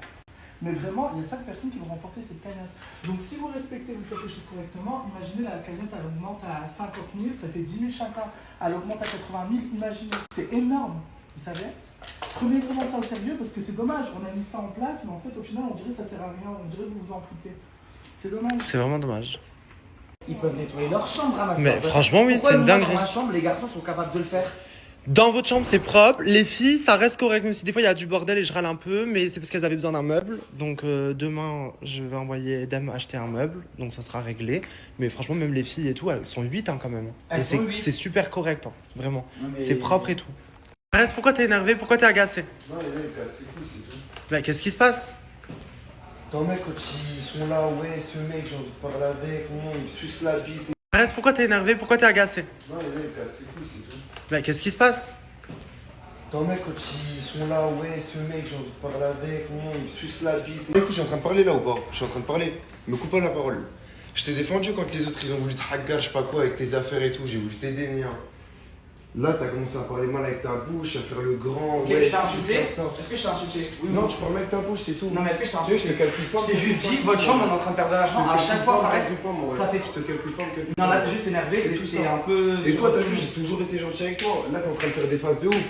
S16: Mais vraiment, il y a 5 personnes qui vont remporter cette cagnotte. Donc si vous respectez, vous faites les choses correctement, imaginez la cagnotte, elle augmente à 50 000, ça fait 10 000 chacun. Elle augmente à 80 000, imaginez. C'est énorme, vous savez. Prenez vraiment ça au sérieux parce que c'est dommage. On a mis ça en place, mais en fait, au final, on dirait que ça sert à rien. On dirait que vous vous en foutez. C'est dommage.
S1: C'est vraiment dommage.
S5: Ils peuvent nettoyer leur chambre à ma
S1: Mais franchement, oui, c'est une dinguerie.
S5: Dans ma chambre, les garçons sont capables de le faire.
S1: Dans votre chambre, c'est propre. Les filles, ça reste correct. Même si des fois, il y a du bordel et je râle un peu. Mais c'est parce qu'elles avaient besoin d'un meuble. Donc, demain, je vais envoyer Edem acheter un meuble. Donc, ça sera réglé. Mais franchement, même les filles et tout, elles sont 8 hein, quand même. C'est super correct. Hein, vraiment. Mais... C'est propre et tout. Arrête, pourquoi t'es énervé? Pourquoi t'es agacé?
S2: Non, les mecs, casse les couilles, c'est tout.
S1: Bah, qu'est-ce qui se passe?
S2: T'en mec, quand ils sont là, ouais, ce mec, j'ai envie de parler avec, il suce la bite.
S1: Arrête, pourquoi t'es énervé? Pourquoi t'es agacé?
S2: Non, les mecs, casse les couilles, c'est tout.
S1: Bah, qu'est-ce qui se passe?
S2: T'en mec, quand ils sont là, ouais, ce mec, j'ai envie de parler avec, il suce la bite. Écoute, je suis en train de parler là ou pas? Je suis en train de parler. Me coupe pas la parole. Je t'ai défendu quand les autres ils ont voulu te hacker, je sais pas quoi, avec tes affaires et tout, j'ai voulu t'aider, mien. Là, t'as commencé à parler mal avec ta bouche, à faire le grand.
S5: Ok,
S2: ouais,
S5: je t'ai insulté? Est-ce que je t'ai insulté? Oui,
S2: non, tu parles avec ta bouche, c'est tout.
S5: Non, mais est-ce que je t'ai insulté?
S2: Je te calcule pas.
S5: Je t'ai juste dit, votre chambre, on est en train de perdre de l'argent. À chaque fois, ça fait.
S2: Je te calcule pas,
S5: Non, là, t'es juste énervé, t'es un peu.
S2: Et toi, t'as vu, j'ai toujours été gentil avec toi. Là, t'es en train de faire des phases de ouf.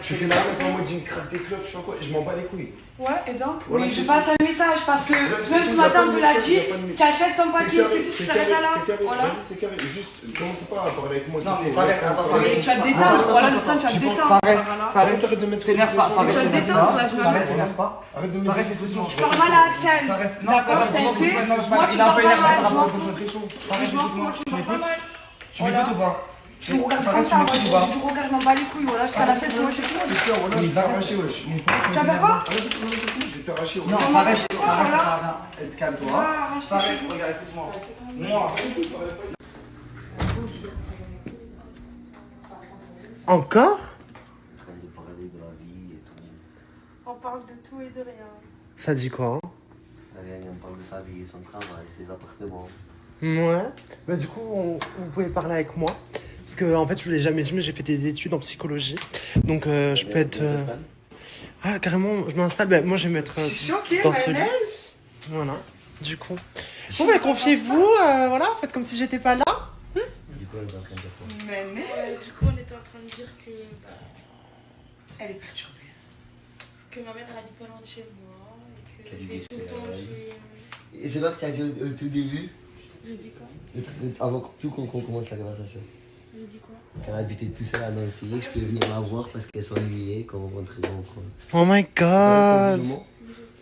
S2: Tu fais la meuf en mode, j'ai craque des clopes, je sais pas quoi, et je m'en bats les couilles.
S7: Ouais, et donc
S2: Voilà,
S7: oui, je passe un message parce que même ce matin, tu l'as dit, tu achètes ton paquet, c'est tout, tu t'arrêtes là. Voilà.
S2: Vas-y, c'est carré. Juste, commence pas à parler avec moi.
S5: Non, mais attends,
S7: mais tu vas te détendre. Voilà, le sang, tu vas te détendre.
S2: Arrête de mettre.
S5: T'énerves pas.
S7: Tu vas te détendre, là, je me
S5: T'énerves pas.
S2: Arrête de mettre.
S7: Je parle mal à Axel. D'accord, c'est fait. Moi, tu parles pas mal, je m'en fous. Je m'en fous, tu parles pas mal.
S5: Tu m'écoutes ou pas?
S7: Tu me regardes comme ça, moi, tu regardes, je m'en bats les couilles, voilà, jusqu'à la fête, c'est moi, je sais plus.
S2: Il va arracher, wesh.
S7: Tu vas faire quoi?
S2: Je vais t'arracher, wesh.
S5: Non, arrête, calme-toi. Arrête, regarde, écoute-moi. Moi.
S1: Encore?
S11: la vie et tout.
S10: On parle de tout et de rien.
S1: Ça dit quoi, hein?
S11: On parle de sa vie, son travail, ses appartements.
S1: Ouais. Bah du coup, vous pouvez parler avec moi. Parce que en fait, je vous l'ai jamais dit, mais j'ai fait des études en psychologie. Donc je peux être... Ah, carrément, je m'installe. Bah, moi, je vais mettre dans ce lit. Voilà, du coup. Bon, bah, confiez-vous, voilà, faites comme si j'étais pas là.
S11: Du coup, elle est en train de dire quoi?
S10: Du coup, on était en train de dire que. Elle est perturbée. Que ma mère, elle habite pas loin de chez moi. Et que
S11: Qu'elle
S10: je vais
S11: dit
S10: tout le temps chez.
S11: Et c'est quoi que tu as dit au tout début?
S10: J'ai dit quoi?
S11: Avant tout qu'on commence la conversation.
S10: J'ai dit quoi?
S11: Qu'elle habitait tout seule à Nancy, que je pouvais venir la voir parce qu'elle s'ennuyait quand on rentrait en France.
S1: Oh my god.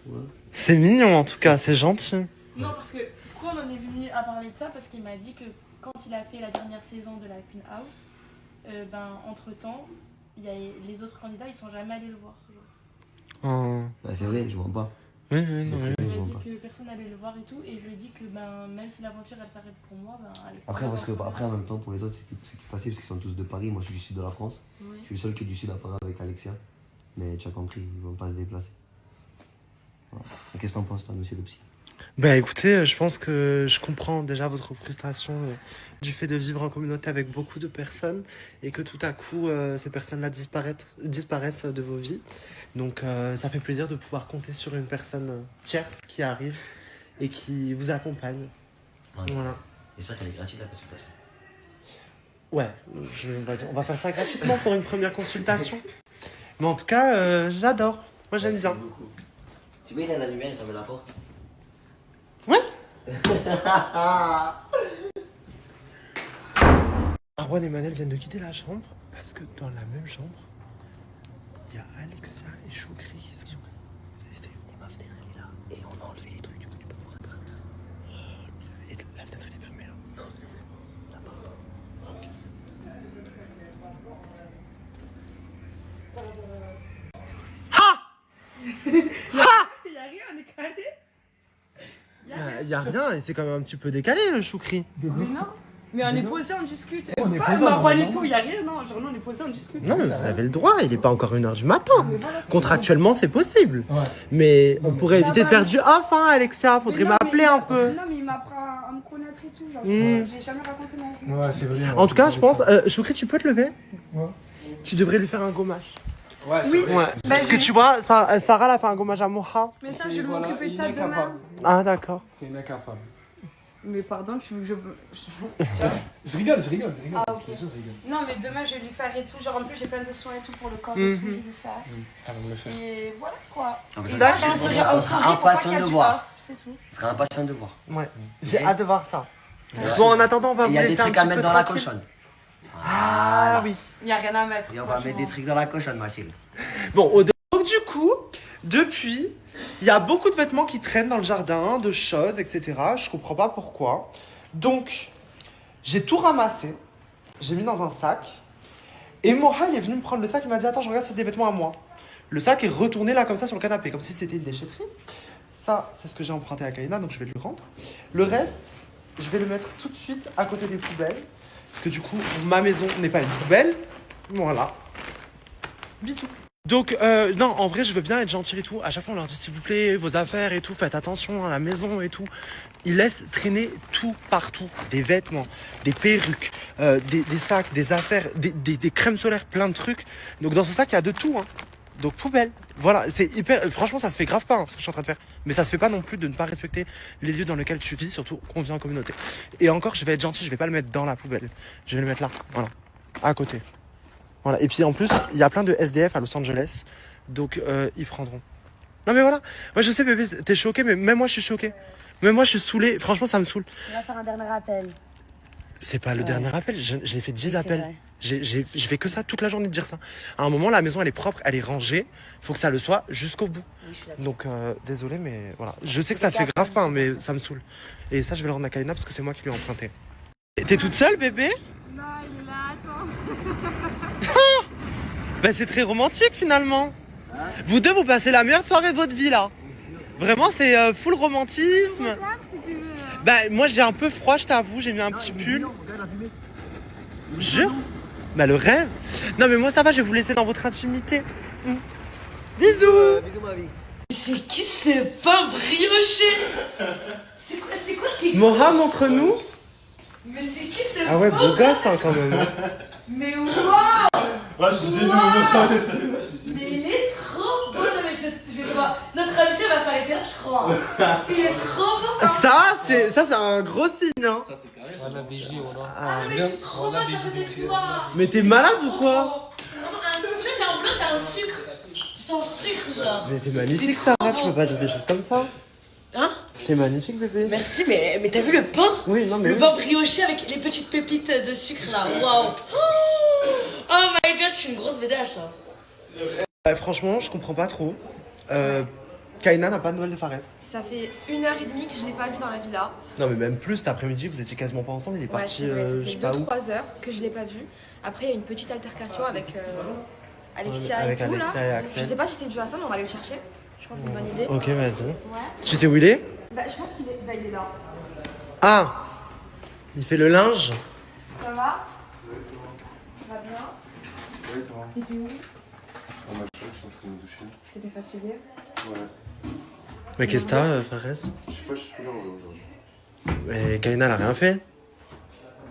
S11: Ouais.
S1: C'est mignon en tout cas, c'est gentil.
S10: Non, parce que pourquoi on en est venu à parler de ça? Parce qu'il m'a dit que quand il a fait la dernière saison de la Queen House, entre temps, les autres candidats ils sont jamais allés le voir.
S1: Oh.
S11: Bah, c'est vrai, je vois pas.
S1: Oui,
S10: Il m'a dit que personne n'allait le voir et tout, et je lui ai dit que même si l'aventure elle s'arrête pour moi,
S11: Après, après, en même temps, pour les autres, c'est plus facile parce qu'ils sont tous de Paris. Moi, je suis du sud de la France.
S10: Oui.
S11: Je suis le seul qui est du sud à part avec Alexia. Mais tu as compris, ils vont pas se déplacer. Voilà. Et qu'est-ce que t'en penses, toi, monsieur le psy?
S1: Bah écoutez, je pense que je comprends déjà votre frustration du fait de vivre en communauté avec beaucoup de personnes et que tout à coup ces personnes-là disparaissent de vos vies. Donc ça fait plaisir de pouvoir compter sur une personne tierce qui arrive et qui vous accompagne. Voilà.
S11: J'espère qu'elle est gratuite la consultation.
S1: Ouais, on va faire ça gratuitement pour une première consultation. Mais en tout cas, j'adore. Moi j'aime bien.
S11: Tu mets la lumière et ferme la porte.
S1: Ouais. Arwan et Manel viennent de quitter la chambre parce que dans la même chambre, il y a Alexia et Choukri qui sont.
S11: Et ma fenêtre elle est là. Et on a enlevé les trucs, du coup tu peux me rattraper.
S1: Et la fenêtre elle est fermée là.
S11: Non, là-bas.
S1: Ok.
S10: Il y a rien, on est calé.
S1: Il y a rien et c'est quand même un petit peu décalé le Choukri.
S10: Mais non. Mais on est posé, on discute.
S1: On est
S10: Pas
S1: posé,
S10: Marwan et
S1: non.
S10: tout, il y a rien, non. Genre, on est posé, on discute.
S1: Non mais vous avez le droit, il n'est pas encore 1h du matin. Contractuellement c'est possible. Mais on pourrait éviter de faire du off hein Alexia, faudrait m'appeler un peu.
S7: Non, mais il m'apprend à me connaître et tout. Genre, j'ai jamais raconté ma vie.
S16: Ouais, c'est vrai.
S1: En tout cas je pense, Choukri tu peux te lever?
S16: Ouais.
S1: Tu devrais lui faire un gommage.
S16: Ouais, c'est
S1: oui.
S16: vrai.
S1: Ouais. Parce que tu vois, Sarah elle a fait un gommage à Moha.
S7: Mais ça, je vais m'occuper de ça demain.
S1: Ah d'accord.
S16: C'est une incapable.
S7: Mais pardon, tu veux que
S16: Je rigole.
S7: Ah, ok. Non, mais demain, je vais lui faire et tout. Genre, en plus, j'ai plein de soins et tout pour le corps et tout, je vais lui faire.
S16: Ah, on va le faire.
S7: Et voilà quoi.
S11: Ah,
S7: Et
S11: ça,
S7: ça,
S11: on sera impatient de voir.
S7: C'est tout.
S11: On sera impatient de voir.
S1: Ouais. J'ai hâte de voir ça.
S11: Ouais.
S1: Bon, en attendant, on va vous
S11: Il y a des
S1: laisser un
S11: trucs
S1: petit
S11: à mettre
S1: peu
S11: dans la
S1: tranquille.
S11: cochonne.
S1: Ah oui.
S7: Il n'y a rien à mettre.
S11: Et on va mettre des trucs dans la cochonne, ma chérie.
S1: Bon, donc du coup, depuis, il y a beaucoup de vêtements qui traînent dans le jardin, de choses, etc. Je comprends pas pourquoi. Donc, j'ai tout ramassé, j'ai mis dans un sac. Et Moha, il est venu me prendre le sac, il m'a dit attends, je regarde, c'est des vêtements à moi. Le sac est retourné là comme ça sur le canapé, comme si c'était une déchetterie. Ça, c'est ce que j'ai emprunté à Kaina, donc je vais lui rendre. Le reste, je vais le mettre tout de suite à côté des poubelles. Parce que du coup, ma maison n'est pas une poubelle. Voilà. Bisous. Donc, non, en vrai, je veux bien être gentil et tout. À chaque fois, on leur dit, s'il vous plaît, vos affaires et tout, faites attention à la maison et tout. Ils laissent traîner tout partout. Des vêtements, des perruques, des sacs, des affaires, des crèmes solaires, plein de trucs. Donc, dans ce sac, il y a de tout, hein. Donc, poubelle. Voilà, c'est hyper... Franchement, ça se fait grave pas, hein, ce que je suis en train de faire. Mais ça se fait pas non plus de ne pas respecter les lieux dans lesquels tu vis, surtout qu'on vit en communauté. Et encore, je vais être gentil, je vais pas le mettre dans la poubelle. Je vais le mettre là, voilà, à côté. Voilà, et puis en plus, il y a plein de SDF à Los Angeles, donc ils prendront. Non mais voilà, moi je sais bébé, t'es choqué, mais même moi je suis choqué. Même moi je suis saoulé, franchement ça me saoule.
S8: On va faire un dernier appel.
S1: C'est pas le dernier appel, j'ai fait 10 appels.
S8: vrai.
S1: Je fais que ça toute la journée de dire ça. À un moment, la maison elle est propre, elle est rangée, faut que ça le soit jusqu'au bout.
S8: Oui, je suis d'accord.
S1: Donc désolé, mais voilà. Je sais que ça se fait grave pas, hein, mais ça me saoule. Et ça je vais le rendre à Kaina parce que c'est moi qui lui ai emprunté. T'es toute seule bébé?
S7: Non, il est là, attends.
S1: Bah c'est très romantique finalement. Vous deux vous passez la meilleure soirée de votre vie là. Vraiment c'est full romantisme. Bah moi j'ai un peu froid je t'avoue, j'ai mis un petit pull. Jure. Bah le rêve. Non mais moi ça va, je vais vous laisser dans votre intimité. Bisous.
S11: Bisous ma vie.
S8: C'est qui ce pain brioché? C'est quoi
S1: Moha, montre-nous.
S8: Mais c'est qui ce
S1: Ah ouais,
S8: pain
S1: beau gosse hein, quand même.
S8: Mais waouh!
S2: Ouais, je suis génial.
S8: Mais il est trop beau! Non mais je vais voir. Notre amitié va s'arrêter là, je crois. Il est trop beau!
S1: Ça, c'est un gros signe. Hein.
S14: Voilà, BG, voilà.
S1: Ah,
S8: mais je suis trop moche à côté de toi!
S1: mais t'es malade ou quoi?
S8: Tu sais, t'es en bleu, t'as un sucre. Je sens sucre, genre.
S1: Mais t'es magnifique, Sarah, tu peux pas dire des choses comme ça.
S8: Hein?
S1: T'es magnifique, bébé.
S8: Merci, mais t'as vu le pain?
S1: Oui, non, mais.
S8: Le pain brioché avec les petites pépites de sucre là, waouh! Oh my god, je suis une grosse BDH là.
S1: Franchement, je comprends pas trop. Kaina n'a pas de nouvelles de Fares.
S3: Ça fait 1h30 que je l'ai pas vu dans la villa.
S1: Non, mais même plus, cet après-midi, vous étiez quasiment pas ensemble. Il est
S3: Ouais,
S1: parti,
S3: c'est vrai,
S1: je
S3: ça
S1: sais
S3: fait
S1: pas où.
S3: 2-3 heures que je l'ai pas vu. Après, il y a une petite altercation avec Alexia
S1: Avec
S3: et tout
S1: Alexia
S3: là.
S1: et Axel.
S3: Je sais pas si c'était dû à ça, mais on va aller le chercher. Je pense que c'est une bonne idée.
S1: Ok, vas-y.
S3: Ouais.
S1: Tu sais où il est?
S3: Bah, je pense qu'il est, il est là.
S1: Ah! Il fait le linge?
S3: Ça va? Ça va bien?
S2: Ouais, toi.
S3: T'étais où?
S2: On m'a dit que je suis en train de me doucher.
S3: T'étais fatigué?
S2: Ouais.
S1: Mais qu'est-ce que t'as, Fares?
S2: Je sais pas, je suis là aujourd'hui.
S1: Mais Kaina, elle a rien fait.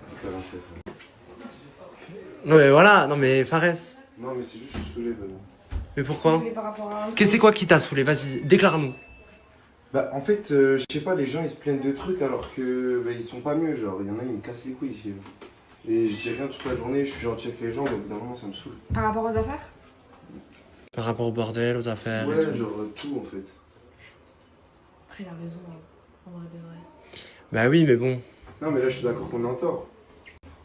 S2: C'est pas lancé, ça.
S1: Non, mais voilà, non, mais Fares.
S2: Non, mais c'est juste que je suis saoulé, Benoît.
S1: Mais pourquoi?
S3: Saoulé par rapport à un truc.
S1: Qu'est-ce que c'est quoi qui t'a saoulé? Vas-y, déclare-nous.
S2: Bah, en fait, je sais pas, les gens ils se plaignent de trucs alors que ils sont pas mieux. Genre, il y en a, ils me cassent les couilles ici. Et je dis rien toute la journée, je suis gentil avec les gens, mais au bout d'un moment, ça me saoule.
S3: Par rapport aux affaires?
S1: Par rapport au bordel, aux affaires
S2: Ouais,
S1: et tout.
S2: genre tout en fait.
S3: Après, il a raison, en vrai de vrai.
S1: Bah oui, mais bon.
S2: Non, mais là, je suis d'accord qu'on est en tort.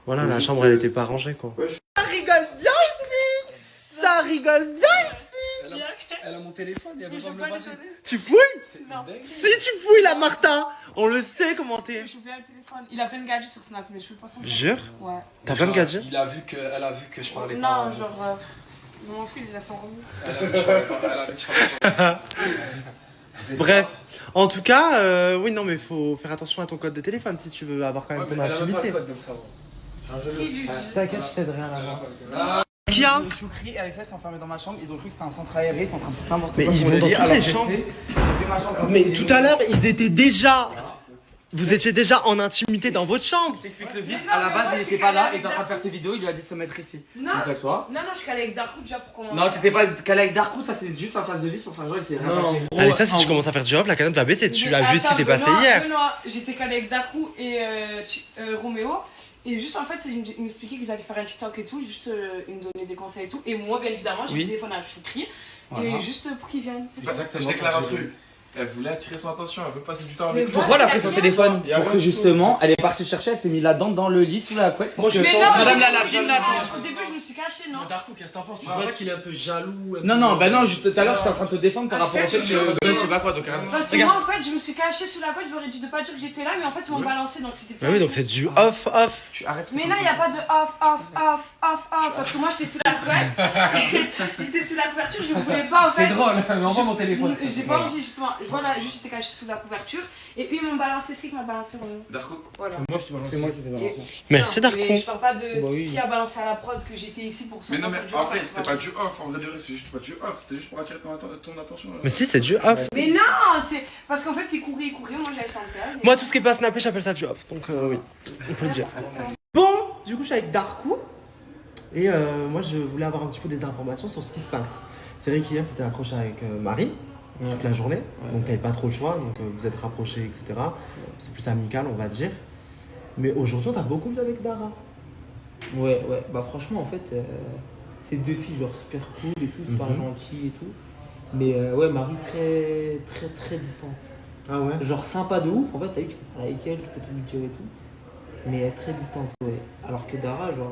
S1: Voilà,
S2: Mais
S1: la
S2: juste
S1: chambre, elle était pas rangée, quoi.
S2: Ouais,
S1: Ça rigole bien ici! Ça rigole bien ici!
S6: Elle a mon téléphone, il y avait pas me le passer.
S1: Tu fouilles?
S10: Non.
S1: Si tu fouilles là, Martin! On le sait comment t'es.
S10: Je bien le téléphone. Il a plein de gadgets sur Snap, mais je fais pas son.
S1: Jure?
S10: Ouais.
S1: T'as plein de gadgets?
S6: Elle a vu que je parlais
S10: Non,
S6: pas.
S10: genre. Mon fil, il a son remis.
S6: Elle a vu que je parlais pas.
S1: Bref, en tout cas, oui, non, mais faut faire attention à ton code de téléphone si tu veux avoir quand même ton intimité. T'inquiète, je t'aiderai à l'avoir. Qu'est-ce qu'il y a?
S14: Choukri et Alexa sont enfermés dans ma chambre, ils ont cru que c'était un centre aéré, ils sont en train de foutre n'importe
S1: Mais
S14: quoi.
S1: ils
S14: sur
S1: vont
S14: le
S1: dans
S14: lit,
S1: toutes
S14: alors
S1: les
S14: j'ai
S1: chambres.
S14: fait ma chambre comme
S1: Mais
S14: c'est-
S1: tout à l'heure, ils étaient déjà. Vous étiez déjà en intimité dans votre chambre.
S14: Je t'explique le vice, à la base il était pas là, il était en train de faire ses vidéos, il lui a dit de se mettre ici.
S10: Non.
S14: Donc avec toi.
S10: Non, je suis allée avec Darkou déjà pour commencer.
S14: Non, t'étais pas calé avec Darkou, ça c'est juste en face de vis pour faire genre, il s'est rien passé.
S1: Allez, ça, si tu commences à faire du hop, la canotte va baisser. Tu as vu ce qui s'est passé hier.
S10: Benoît, j'étais calée avec Darkou et Roméo. Et juste en fait, ils m'expliquaient qu'ils allaient faire un TikTok et tout, juste ils me donnaient des conseils et tout. Et moi, bien évidemment, j'ai téléphoné à Choukri.
S14: Voilà.
S10: Et juste pour qu'ils viennent.
S6: C'est pas ça que je déclare un truc. Elle voulait attirer son attention, elle veut passer du temps avec lui.
S14: Pourquoi elle a pris son téléphone?
S6: Il y a
S14: Pour
S6: rien
S14: que
S6: du tout.
S14: justement, elle est partie chercher, elle s'est mise là-dedans dans le lit sous la couette. Moi
S10: Mais non,
S14: Madame la
S10: au
S14: lapine,
S10: début, je me suis cachée, non?
S6: Darkou, qu'est-ce que t'en penses? Tu
S14: Bah,
S6: vois
S14: ouais.
S6: qu'il est un peu jaloux.
S14: Non, non, bah non, juste tout à l'heure, j'étais en train de te défendre par rapport au fait que je sais pas quoi, donc
S10: Parce que moi, en fait, je me suis cachée sous la couette, j'aurais dit de pas dire que j'étais là, mais en fait, ils m'ont balancé, donc c'était
S1: Bah oui, donc c'est du off.
S14: tu arrêtes.
S10: Mais là, il n'y a pas de off, parce que moi, j'étais sous la couette. J'étais sous la couverture, je voulais pas, en fait.
S6: C'est drôle, mais envoie mon téléphone.
S10: J'ai pas envie, justement. Voilà, juste j'étais cachée sous la couverture. Et eux, ils m'ont balancé, c'est qui m'a balancé, Roméo.
S6: Darkou.
S10: Voilà.
S14: C'est moi qui t'ai balancé.
S1: Merci,
S10: Non,
S1: Darkou.
S10: mais je parle pas de
S14: Bah oui.
S10: qui a balancé à la prod que j'étais ici pour ça.
S6: Mais non, mais après, c'était pas du off, en vrai de vrai, c'est juste pas du off, c'était juste pour attirer ton attention.
S1: Mais si, c'est du off.
S10: Mais non, c'est parce qu'en fait, ils couraient, moi j'avais ça en tête.
S1: Moi, tout ce qui est pas snappé, j'appelle ça du off. Donc, oui, on peut le dire. Bon, du coup, je suis avec Darkou. Et moi, je voulais avoir un petit peu des informations sur ce qui se passe. C'est vrai qu'hier, tu étais accroché avec Marie toute la journée. Donc, tu n'avais pas trop le choix. Donc, vous êtes rapprochés, etc. C'est plus amical, on va dire. Mais aujourd'hui, on t'a beaucoup vu avec Dara.
S14: Ouais, bah franchement, en fait, c'est deux filles genre super cool et tout, super gentilles et tout. Mais ouais, Marie très distante.
S1: Ah ouais?
S14: Genre sympa de ouf, en fait, t'as vu, tu peux parler avec elle, tu peux tout lui dire et tout. Mais elle est très distante, ouais. Alors que Dara, genre,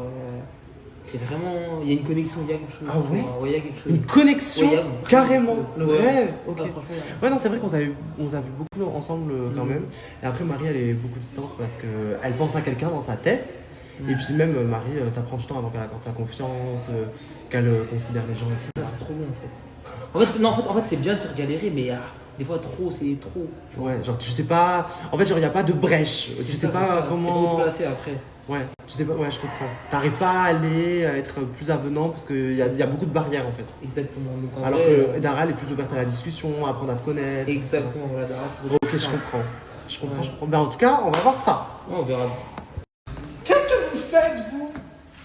S14: c'est vraiment. Il y a une connexion, il y a quelque chose.
S1: Ah ouais?
S14: Ouais, il y a quelque chose.
S1: Une connexion,
S14: Ouais, il y a
S1: carrément.
S14: Ouais.
S1: Ouais, ok.
S14: Ouais, franchement,
S1: Ouais, non, c'est vrai qu'on on a vu beaucoup ensemble quand même. Et après, Marie, elle est beaucoup distante parce qu'elle pense à quelqu'un dans sa tête. Et puis même, Marie, ça prend du temps avant qu'elle accorde sa confiance, qu'elle considère les gens, etc.
S14: Ça, c'est trop bon en fait. En fait, c'est bien de faire galérer, mais Des fois, trop, c'est trop. tu vois.
S1: Ouais, genre tu sais pas. En fait, genre il y a pas de brèche. Tu sais
S14: ça,
S1: pas
S14: c'est ça.
S1: comment.
S14: C'est comment te placer après.
S1: Ouais, tu sais pas. Ouais, je comprends. T'arrives pas à aller à être plus avenant parce qu'il y a beaucoup de barrières en fait.
S14: Exactement. Donc, en
S1: Alors
S14: vrai,
S1: que Dara elle est plus ouverte à la discussion, à apprendre à se connaître.
S14: Exactement, voilà, Dara, c'est
S1: Ok, je comprends. Je comprends. Ben, en tout cas, on va voir ça.
S14: Ouais, on verra.
S16: Qu'est-ce que vous faites, vous?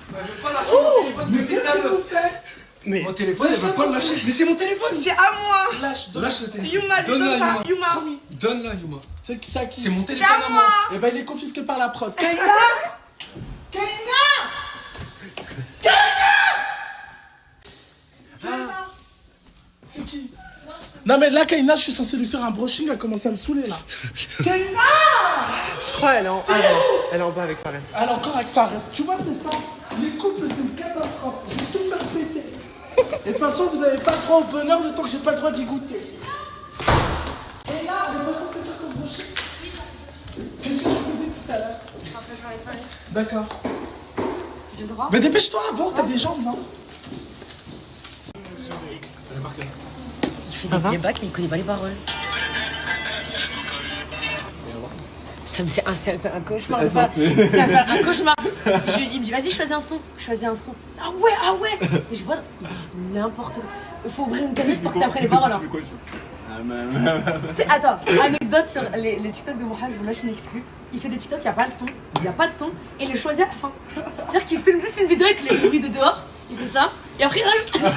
S6: Je veux pas lâcher mon téléphone de
S16: Qu'est-ce que vous faites?
S1: Mais
S6: mon téléphone, elle veut pas le lâcher. Mais c'est mon téléphone.
S7: C'est à moi.
S16: Lâche,
S6: Lâche le téléphone.
S7: Yuma,
S6: Donne-la,
S7: donne-la, Yuma.
S6: Donne-la, Yuma.
S16: C'est qui ça qui?
S6: C'est mon
S7: C'est
S6: téléphone
S7: à
S6: à
S7: moi.
S6: moi.
S16: Eh ben il est confisqué par la prod. Kaina! Ah. C'est qui? Non mais là Kaina, je suis censé lui faire un brushing, elle a commencé à me saouler là. Kaina!
S1: Je crois elle est en bas avec Fares.
S16: Elle est encore avec Fares. Tu vois c'est ça? Les couples c'est une catastrophe. Je vais tout faire péter. Et de toute façon vous avez pas le droit au bonheur le temps que j'ai pas le droit d'y goûter. Et là, on est pas censé faire comme brushing. Qu'est-ce que je faisais tout à l'heure? D'accord.
S7: J'ai le droit.
S16: Mais dépêche-toi, avance, t'as des jambes, non?
S8: Il fait des playbacks, mais il connaît pas les paroles. C'est un cauchemar. C'est un cauchemar. Il me dit, vas-y, choisis un son. Ah ouais. Et je vois, il dit n'importe quoi. Il faut ouvrir une canette pour que t'apprennes les paroles. Attends, anecdote sur les TikTok de Mohal, je vous lâche une exclue. Il fait des TikTok, il n'y a pas le son, et il les choisit à la fin. C'est-à-dire qu'il filme juste une vidéo avec les bruits de dehors, il fait ça, et après il rajoute ça.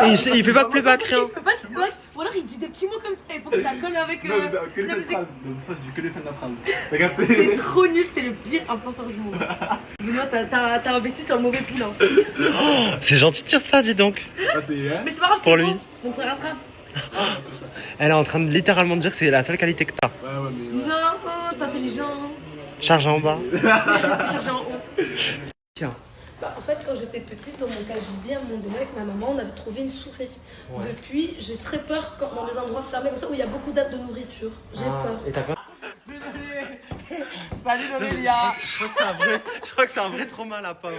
S1: Et il fait pas de playback, rien.
S8: Il fait pas de playback, ou alors il dit des petits mots comme ça, il faut que ça colle avec
S1: que les
S8: la
S1: fins de
S8: musique.
S1: phrase. Donc, ça, je dis que les fins de la phrase. Regarde.
S8: C'est trop nul, c'est le pire influenceur du monde. Benoît, t'as investi sur le mauvais poulain.
S1: Oh, c'est gentil de dire ça, dis donc.
S8: Mais c'est pas grave,
S1: Pour lui.
S8: Donc ça rattrape.
S1: Elle est en train de littéralement dire que c'est la seule qualité que t'as.
S8: Non, t'es intelligent.
S1: Charge en bas.
S8: Chargé en haut.
S1: Tiens.
S4: Bah, en fait, quand j'étais petite, dans mon KGB, à un moment donné, avec ma maman, on avait trouvé une souris.
S1: Ouais.
S4: Depuis, j'ai très peur dans des endroits fermés comme ça où il y a beaucoup de nourriture. J'ai peur.
S1: Et t'as peur? Salut Laurélia. Je crois que c'est un vrai trauma lapin.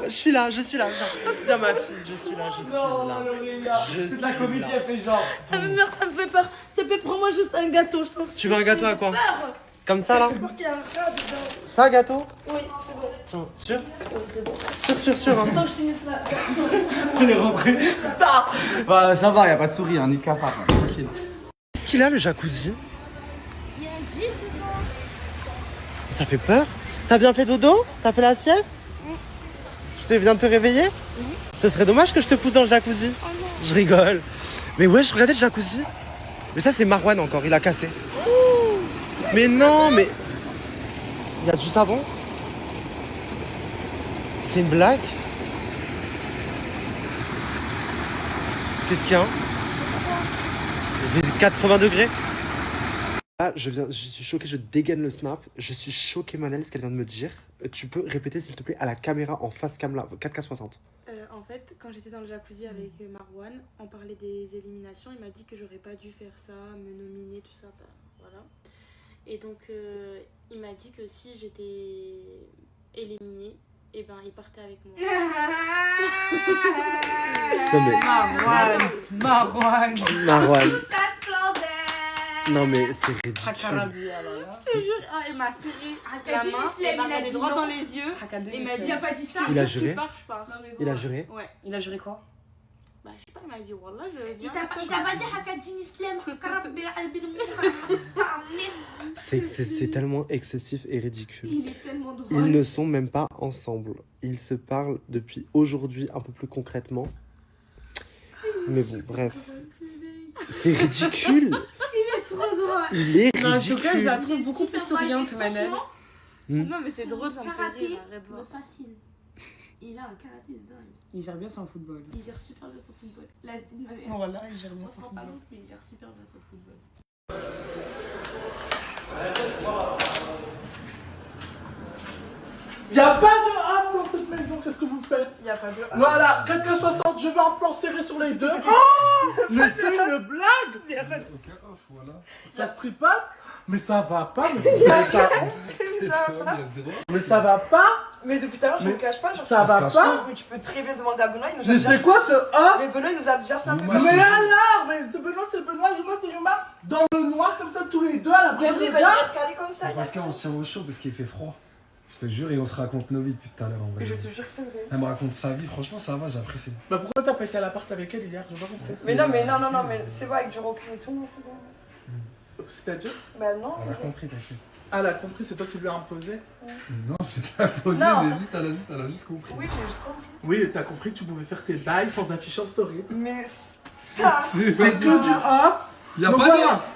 S1: Je suis là. Viens ma fille, je suis là.
S16: Non, Laurélia, c'est de la comédie, elle fait genre.
S4: Ah, mais merde, ça me fait peur. S'il te plaît, prends-moi juste un gâteau, je pense.
S1: Tu veux un gâteau à quoi?
S4: Peur.
S1: Comme ça là?
S4: J'ai peur qu'il y ait un rat dedans.
S1: Ça, gâteau?
S4: Oui, c'est bon.
S1: Tiens, sûr?
S4: Oui, c'est bon.
S1: Sûr, hein.
S4: Attends que je finisse là.
S16: On est rentré. Bah ça va, y a pas de souris, ni de cafard, tranquille.
S1: Qu'est-ce qu'il a le jacuzzi? Ça fait peur? T'as bien fait dodo? T'as fait la sieste? Tu viens de te réveiller? Ce serait dommage que je te pousse dans le jacuzzi. Je rigole. Mais ouais, je regardais le jacuzzi. Mais ça, c'est Marwan encore, il a cassé. Mais non, mais... Il y a du savon? C'est une blague? Qu'est-ce qu'il y a? Il fait 80 degrés. Là, je suis choqué, je dégaine le snap. Je suis choqué, Manel, ce qu'elle vient de me dire. Tu peux répéter, s'il te plaît, à la caméra en face cam là, 4K60.
S10: En fait, quand j'étais dans le jacuzzi avec Marwan, on parlait des éliminations. Il m'a dit que j'aurais pas dû faire ça, me nominer, tout ça. Bah, voilà. Et donc, il m'a dit que si j'étais éliminée, et ben, il partait avec moi.
S1: Non mais... Marwan. Non mais c'est ridicule.
S10: Je te jure, il m'a serré la main, il m'a regardé droit dans les yeux, et il m'a dit, pas dit ça.
S1: Il a juré?
S10: Tu pars, je pars.
S1: Il a juré?
S10: Ouais.
S8: Il a juré quoi?
S10: Bah, je sais pas, il m'a dit, Wallah, je viens.
S12: Il t'a pas dit Hakadin Islam,
S1: C'est tellement excessif et ridicule.
S12: Il est tellement drôle.
S1: Ils ne sont même pas ensemble. Ils se parlent depuis aujourd'hui un peu plus concrètement. Mais bon, bref. C'est ridicule.
S12: Il est trop drôle.
S1: Il est ridicule.
S10: Non, en tout cas, je la trouve beaucoup plus souriante, Manel. Non, mais c'est drôle, ça me fait rire. Arrête de voir.
S12: Facile. Il a un karaté de dingue.
S8: Il gère bien son football.
S12: Il gère super bien son football. La vie de ma mère.
S8: Voilà, il gère bien
S12: On
S8: son
S12: se rend pas
S8: football.
S12: compte, mais il gère super bien son football.
S16: Y'a pas de hâte dans cette maison. qu'est-ce que vous faites?
S7: Il n'y a pas de.
S16: Voilà, 4K60, je veux un plan serré sur les deux. Oh, mais c'est une blague. Ça se tripote? Mais ça va pas, mais vous avez pas honte.
S7: Ça va pas.
S16: Mais ça va pas.
S7: Mais depuis tout à l'heure, je ne me cache pas. Genre,
S16: Ça va pas.
S7: Mais tu peux très bien demander à Benoît. Il nous a
S16: Mais
S7: déjà...
S16: c'est quoi ce off?
S7: Mais Benoît, il nous a déjà snappé.
S16: Mais alors, mais c'est Benoît, Yuma, c'est Yuma. Dans le noir, comme ça, tous les deux à la
S7: Mais
S16: brûle
S7: oui,
S16: de
S7: bah,
S16: gaz.
S7: je reste calé comme ça.
S9: Parce qu'on se tient au chaud parce qu'il fait froid. Je te jure, et on se raconte nos vies depuis tout à l'heure en vrai.
S7: Je te jure que c'est vrai.
S9: Elle me raconte sa vie, franchement, ça va, j'apprécie.
S16: Bah pourquoi t'as pas été à l'appart avec elle hier? J'ai pas compris.
S7: Mais non, mais c'est vrai, avec du recul et tout, non, c'est bon.
S16: C'est-à-dire?
S7: Bah non.
S9: Elle a compris, t'inquiète.
S16: Ah, elle a compris, c'est toi qui lui as imposé?
S9: Non, je l'ai pas posé,
S7: Non.
S9: elle a juste compris.
S7: Oui, j'ai juste compris.
S16: Oui, t'as compris que tu pouvais faire tes bails sans afficher en story.
S7: Mais
S16: c'est que du off.
S9: Y'a
S16: Donc
S9: pas
S16: voilà.
S9: d'off.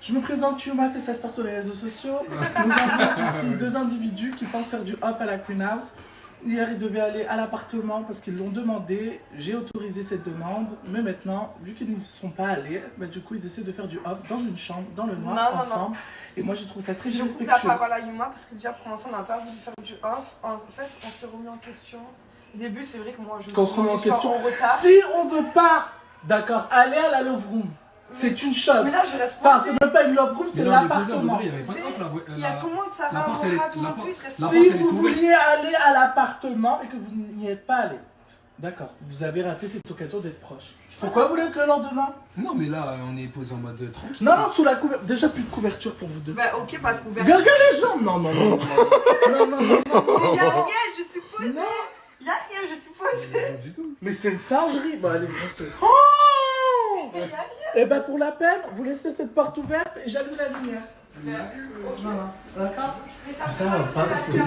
S16: Je me présente, Yuma fait sa star sur les réseaux sociaux. Nous avons ici deux individus qui pensent faire du off à la Queen House. Hier, ils devaient aller à l'appartement parce qu'ils l'ont demandé. J'ai autorisé cette demande. Mais maintenant, vu qu'ils n'y sont pas allés, bah, du coup, ils essaient de faire du off dans une chambre, dans le noir,
S7: Non, non,
S16: ensemble. Et moi, je trouve ça très
S7: Je coupe
S16: irrespectueux.
S7: la parole à Yuma parce que déjà pour l'instant on n'a pas voulu faire du off. En fait, on s'est remis en question. Au début, c'est vrai que moi je
S16: Qu'on se remet en question.
S7: en retard.
S16: Si on veut pas, d'accord, aller à la love room, c'est une chose.
S7: Mais là, je reste
S16: Enfin,
S7: posée.
S16: c'est même pas une love room, c'est l'appartement.
S7: Il y a tout le monde, Sarah, Moura, tout le monde, tout, ils se restent
S16: Si vous vouliez aller à l'appartement et que vous n'y êtes pas allé, d'accord, vous avez raté cette occasion d'être proche. Pourquoi vous voulez être le lendemain?
S9: Non, mais là, on est posé en mode tranquille.
S16: Non, non, sous la couverture. Déjà plus de couverture pour vous deux.
S7: Bah, ok, pas de couverture.
S16: Regarde les jambes. Non, non, non. Non, non, non, non.
S7: Mais y'a rien, je suis posée. Y'a rien, je suis posée.
S9: Du tout.
S16: Mais c'est une singerie. Bon, allez, oh.
S7: Mais y'a rien.
S16: Et bah, pour la peine, vous laissez cette porte ouverte et j'allume la lumière. Voilà. D'accord?
S7: Ça
S16: va pas parce que les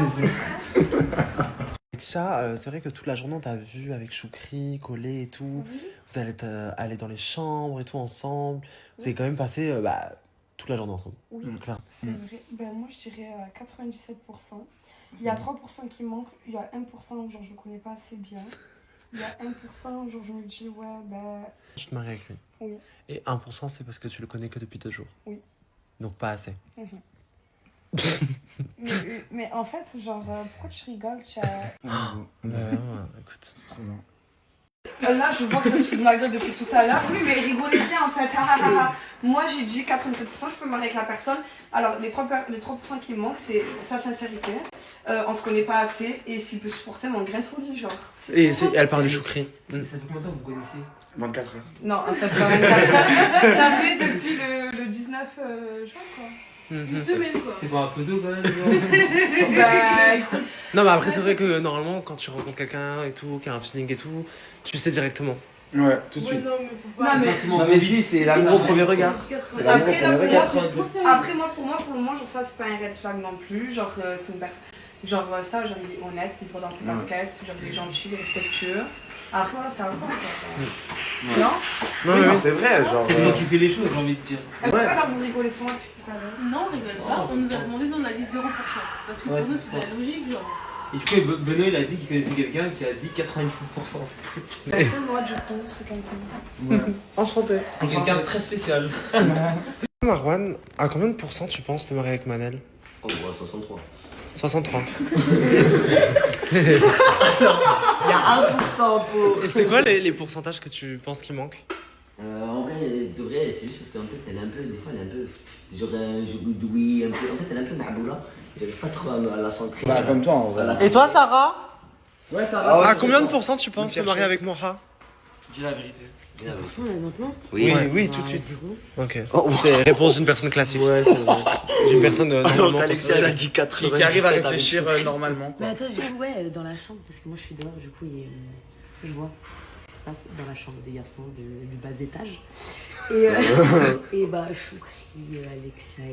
S1: Avec ça, c'est vrai que toute la journée on t'a vu avec Choukri, Collé et tout. Vous allez aller dans les chambres et tout ensemble. Vous avez quand même passé toute la journée ensemble.
S7: Oui,
S1: Donc là.
S7: c'est vrai. Ben, moi, je dirais 97%. Il y a 3% qui manquent. Il y a 1%, genre, je le connais pas assez bien. Il y a 1%, genre, je me dis, ouais, ben.
S1: Je te marie avec lui.
S7: Oui.
S1: Et 1% c'est parce que tu le connais que depuis 2 jours.
S7: Oui.
S1: Donc pas assez.
S7: Mais en fait, genre, pourquoi tu rigoles?
S1: Écoute.
S7: Là, je vois que ça se fout de ma gueule depuis tout à l'heure. Oui, mais rigolez bien en fait. Moi, j'ai dit 87%, je peux me marier avec la personne. Alors, les 3% qui me manquent, c'est sa sincérité. On se connaît pas assez et s'il peut supporter mon grain de folie, genre.
S1: Et elle parle de Choukri.
S14: Ça fait combien de temps que vous connaissez?
S2: 24 heures.
S7: Non, ça fait 24 heures. Ça fait depuis le 19 juin, quoi.
S3: Une semaine, quoi.
S14: C'est pas un peu tôt quand même.
S7: Bah, écoute.
S1: Non, mais après, c'est vrai que normalement, quand tu rencontres quelqu'un et tout, qui a un feeling et tout, tu sais directement.
S2: Ouais, tout de suite.
S3: Non, mais faut pas.
S1: Non, mais si, c'est l'amour au premier regard. C'est l'amour au premier regard.
S7: Après, moi, pour le moment, genre, ça, c'est pas un red flag non plus. Genre, c'est une personne. Genre, ça, genre, il est honnête, il faut dans ses baskets, genre, il est gentil, respectueux. Après, voilà, c'est un peu.
S2: Ouais.
S7: Non?
S1: Non, mais c'est vrai, genre.
S14: C'est toi qui fais les choses, j'ai envie de dire.
S7: Pourquoi alors vous rigolez sur moi depuis tout à l'heure?
S3: Non, on rigole pas. On nous a demandé, nous on a dit 0%. Parce que
S14: Ouais,
S3: pour nous,
S14: c'est
S3: c'est la logique, genre.
S14: Et du coup, Benoît il a dit qu'il connaissait quelqu'un qui a dit 96%.
S7: La seule moi, du coup, c'est quelqu'un.
S16: Enchanté.
S14: C'est quelqu'un de très spécial.
S1: Marwan, à combien de pourcents tu penses te marier avec Manel?
S11: Oh, ouais, 63.
S1: 63.
S11: Il y a 1% pour.
S1: Et c'est quoi les pourcentages que tu penses qui manquent?
S11: En vrai, de vrai, c'est juste parce qu'en fait, elle est un peu, des fois, elle est un peu, genre un joudoui, un peu, en fait, elle est un peu maboula. J'arrive pas trop à la centrer.
S2: Bah, comme toi, en vrai.
S1: Et toi, Sarah?
S14: Ouais, Sarah.
S1: À combien de pourcents tu penses te marier avec Moha?
S14: Dis la vérité.
S11: Maintenant?
S1: Oui, tout de suite. Ok. C'est réponse d'une personne classique. Ouais, c'est vrai. D'une personne normalement.
S11: Elle a dit 80.
S1: Qui arrive à réfléchir normalement.
S8: Mais attends, du coup, ouais, dans la chambre, parce que moi je suis dehors, du coup, je vois tout ce qui se passe dans la chambre des garçons du bas étage. Et bah, Choukri, Alexia,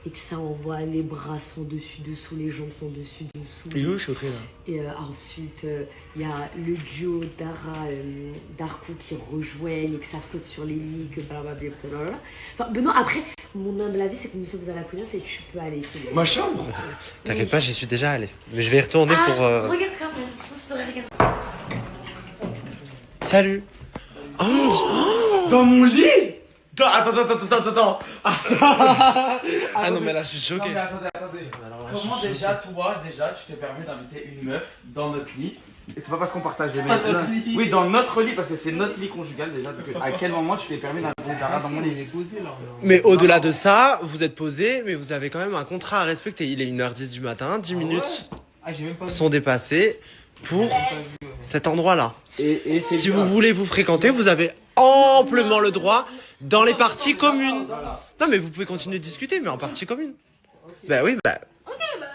S8: et que ça envoie, les bras sont dessus-dessous, les jambes sont dessus-dessous.
S1: Il est où, Choukri, là?
S8: Et ensuite, il y a le duo Darkou qui rejoignent et que ça saute sur les lits, que blablabla. Enfin, Benoît, après, mon humble avis, c'est que nous sommes à la couleur, c'est que tu peux aller.
S2: Ma chambre?
S1: T'inquiète pas, j'y suis déjà allé. Mais je vais y retourner pour.
S8: Regarde quand même, je regarde.
S1: Salut! Oh mon dieu!
S2: Dans mon lit?
S1: Attends! Ah non, mais là, je suis choqué.
S17: Non, mais attendez. Comment déjà, toi, tu t'es permis d'inviter une meuf dans notre lit
S5: Et c'est pas parce qu'on partage les mêmes lits. Oui, dans notre lit, parce que c'est notre lit conjugal déjà. Donc, à quel moment tu t'es permis d'inviter Dara dans mon lit?
S1: Mais au-delà de ça, vous êtes posé, mais vous avez quand même un contrat à respecter. Il est 1h10 du matin, 10 minutes sont dépassées pour cet endroit-là.
S5: Et
S1: si vous voulez vous fréquenter, vous avez amplement le droit dans les parties communes. Non, mais vous pouvez continuer de discuter, mais en partie commune. Bah oui, bah.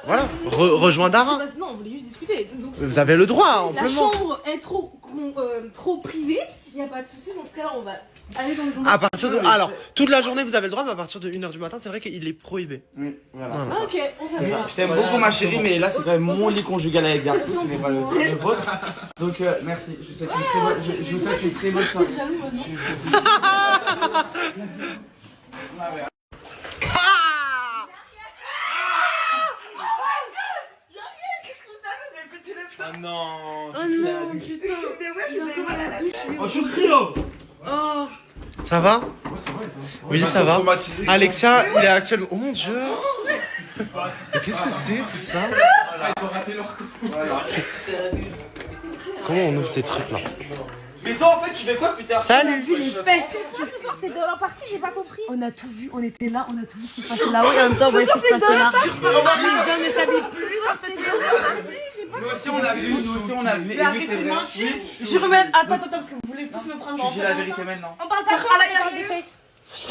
S1: Voilà, rejoins Dara.
S3: Non, on voulait juste discuter. Donc,
S1: vous avez le droit,
S3: la
S1: amplement.
S3: chambre est trop privée, il n'y a pas de souci. Dans ce cas-là, on va aller dans les endroits.
S1: À partir de. Alors, toute la journée, vous avez le droit, mais à partir de 1h du matin, c'est vrai qu'il est prohibé.
S5: Oui, voilà.
S3: Ah, ok, on sait ça.
S5: Je t'aime beaucoup, ma chérie, mais là, c'est quand même mon lit conjugal avec Gartou, ce n'est pas le vôtre. Donc, merci. Je vous souhaite une très bonne soirée.
S14: Ah non.
S3: Oh non, putain.
S14: Oh, je crie là.
S3: Oh.
S1: Ça va?
S2: Ça va et toi?
S1: Oui, ça va. Alexia, il est actuellement. Oh mon dieu! Mais qu'est-ce que c'est tout ça?
S6: Ils ont raté leur coup.
S1: Comment on ouvre ces trucs là?
S5: Mais toi, en fait, tu fais quoi, putain?
S1: Salut!
S8: On a vu les fesses. Ce soir, c'est de leur partie, j'ai pas compris. On a tout vu, on était là, on a tout vu ce qui se passait là-haut et en même temps, on voyait ce qui se passait là. Les gens ne s'habitent plus dans cette maison.
S5: Nous aussi, on a vu,
S8: Mais arrêtez de mentir. Je remets. Attends, parce que vous voulez tous me prendre en
S5: Tu dis la vérité maintenant.
S8: On parle pas de ça, on parle des fesses.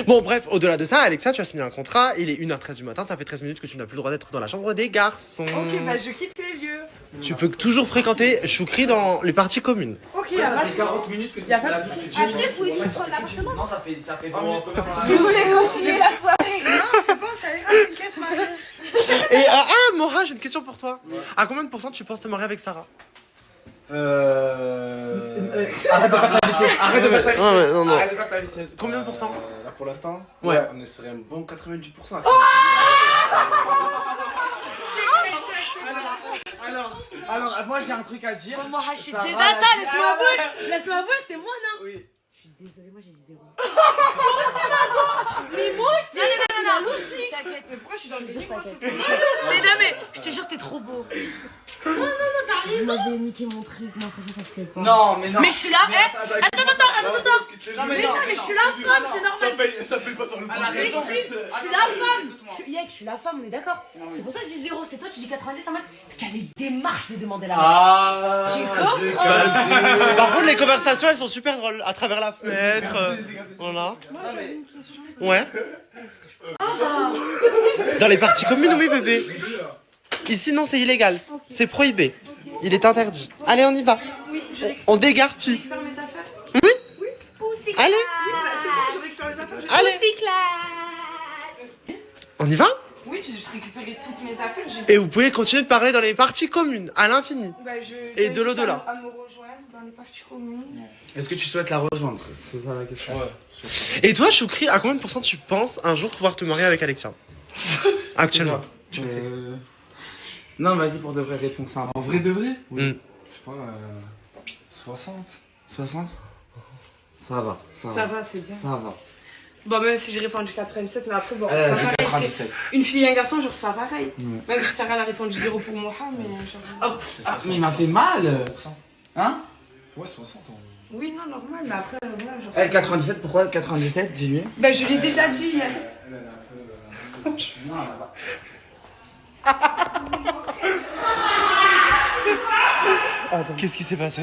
S1: Bon, bref, au-delà de ça, Alexia, tu as signé un contrat. Il est 1h13 du matin, ça fait 13 minutes que tu n'as plus le droit d'être dans la chambre des garçons.
S7: Ok, bah je quitte les lieux.
S1: Tu peux toujours fréquenter Choukri dans les parties communes.
S7: Ok, y'a pas de soucis.
S5: 40 minutes que tu
S7: Y'a pas de soucis.
S3: Après, vous pouvez prendre l'appartement.
S5: Non, ça fait 20 minutes.
S3: Si vous voulez continuer la soirée.
S7: Non, c'est bon, ça ira, t'inquiète, Marie.
S1: Et Mora, j'ai une question pour toi. À combien de pourcents tu penses te marier avec Sarah?
S5: Arrête de faire ta vicieuse. Arrête de faire ta vicieuse.
S1: Non, mais non.
S5: Arrête de faire ta vicieuse.
S1: Combien de pourcents?
S13: Là pour l'instant,
S1: Ouais.
S13: on est sur un bon 90%.
S5: Alors, moi j'ai un truc à dire.
S8: Moi, je suis
S5: Sarah,
S8: désolée,
S5: la-
S8: laisse-moi avouer. Laisse-moi avouer, c'est moi, non?
S5: Oui.
S8: Je suis désolée, moi j'ai dit 0.
S3: Mais moi aussi.
S8: Non.
S3: Logique.
S8: T'inquiète.
S7: Mais pourquoi je suis dans le grippe, moi,
S8: Mais je te jure, t'es trop beau.
S3: Non, t'as
S8: Vous
S3: raison.
S8: m'avez niqué mon truc, non, franchement, ça se fait pas.
S5: Non, mais non.
S8: Mais je suis là, attends.
S5: Non,
S8: Mais non, mais je suis la femme, c'est normal.
S2: Ça paye pas dans le
S8: Mais si, je suis la femme. Yek, je suis la femme, on est d'accord. C'est pour ça que je dis 0, c'est toi, tu dis 90 en mode. Parce qu'il y a les démarches de demander la
S5: Ah.
S8: Tu comprends?
S1: Par contre, les conversations, elles sont super drôles. À travers la fenêtre. Voilà. Ouais. Dans les parties communes, oui, bébé. Ici, non, c'est illégal. C'est prohibé. Il est interdit. Allez, on y va. On dégarpille.
S7: récupère mes affaires.
S1: Oui.
S8: Poussiclade.
S1: Allez.
S7: C'est bon, je récupère les affaires.
S1: Allez.
S8: Poussiclade.
S1: On y va?
S7: Oui, j'ai juste récupéré toutes mes affaires.
S1: Et vous pouvez continuer de parler dans les parties communes, à l'infini.
S7: Bah,
S1: Et de l'au-delà.
S7: À me rejoindre dans les parties communes.
S5: Est-ce que tu souhaites la rejoindre? C'est ça la question. Ouais.
S1: Et toi, Choukri, à combien de pourcents tu penses un jour pouvoir te marier avec Alexia? Actuellement.
S5: Non, vas-y pour de vraies réponses. Hein.
S2: En vrai de vrai?
S1: Oui.
S2: Je sais pas, 60.
S5: 60? Ça va.
S7: Ça va, c'est bien.
S5: Ça va.
S7: Bon, même si j'ai répondu 97, mais après, bon,
S5: Elle
S7: c'est
S5: a
S7: pas
S5: dit
S7: pareil.
S5: 97.
S7: Une fille et un garçon, genre, c'est pas pareil.
S5: Ouais.
S7: Même si Sarah a répondu 0 pour moi, mais genre.
S5: Mais il m'a fait mal. Hein?
S2: Ouais, 60 en vrai.
S7: Oui, non, normal, mais après, voilà, genre.
S5: Elle, 97, pourquoi 97? Dis-lui.
S7: Bah, je l'ai déjà dit hier.
S1: Qu'est-ce qui s'est passé?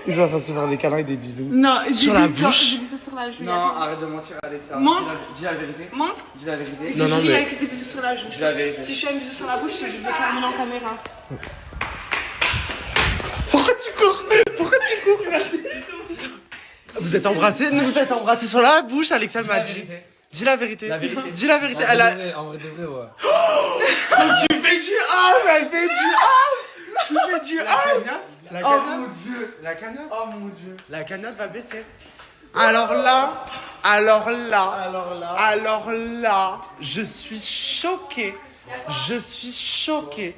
S5: Il va se faire des câlins et des bisous.
S7: Non,
S1: Sur la bouche.
S7: J'ai vu ça sur la joue.
S5: Non, arrête de mentir, Alexa.
S7: Montre.
S5: Dis la vérité.
S7: Montre.
S5: Dis la vérité.
S1: Non,
S7: J'ai
S1: mais-
S7: avec des bisous sur la joue.
S5: Dis la vérité.
S7: Si je fais un bisou sur la bouche, je vais carrément en caméra.
S1: Pourquoi tu cours? Vous êtes embrassés? Vous êtes embrassés sur la bouche, Alexia m'a dit. Dis la vérité.
S5: La vérité.
S1: Dis la vérité. Elle a.
S6: En vrai de vrai, ouais.
S1: Tu fais du A, mais elle fait du A. Tu fais du A. La
S2: Oh
S1: cagnotte.
S2: mon dieu!
S1: La cagnotte.
S2: Oh mon dieu!
S1: La cagnotte va baisser. Alors là, je suis choqué. Je suis choqué.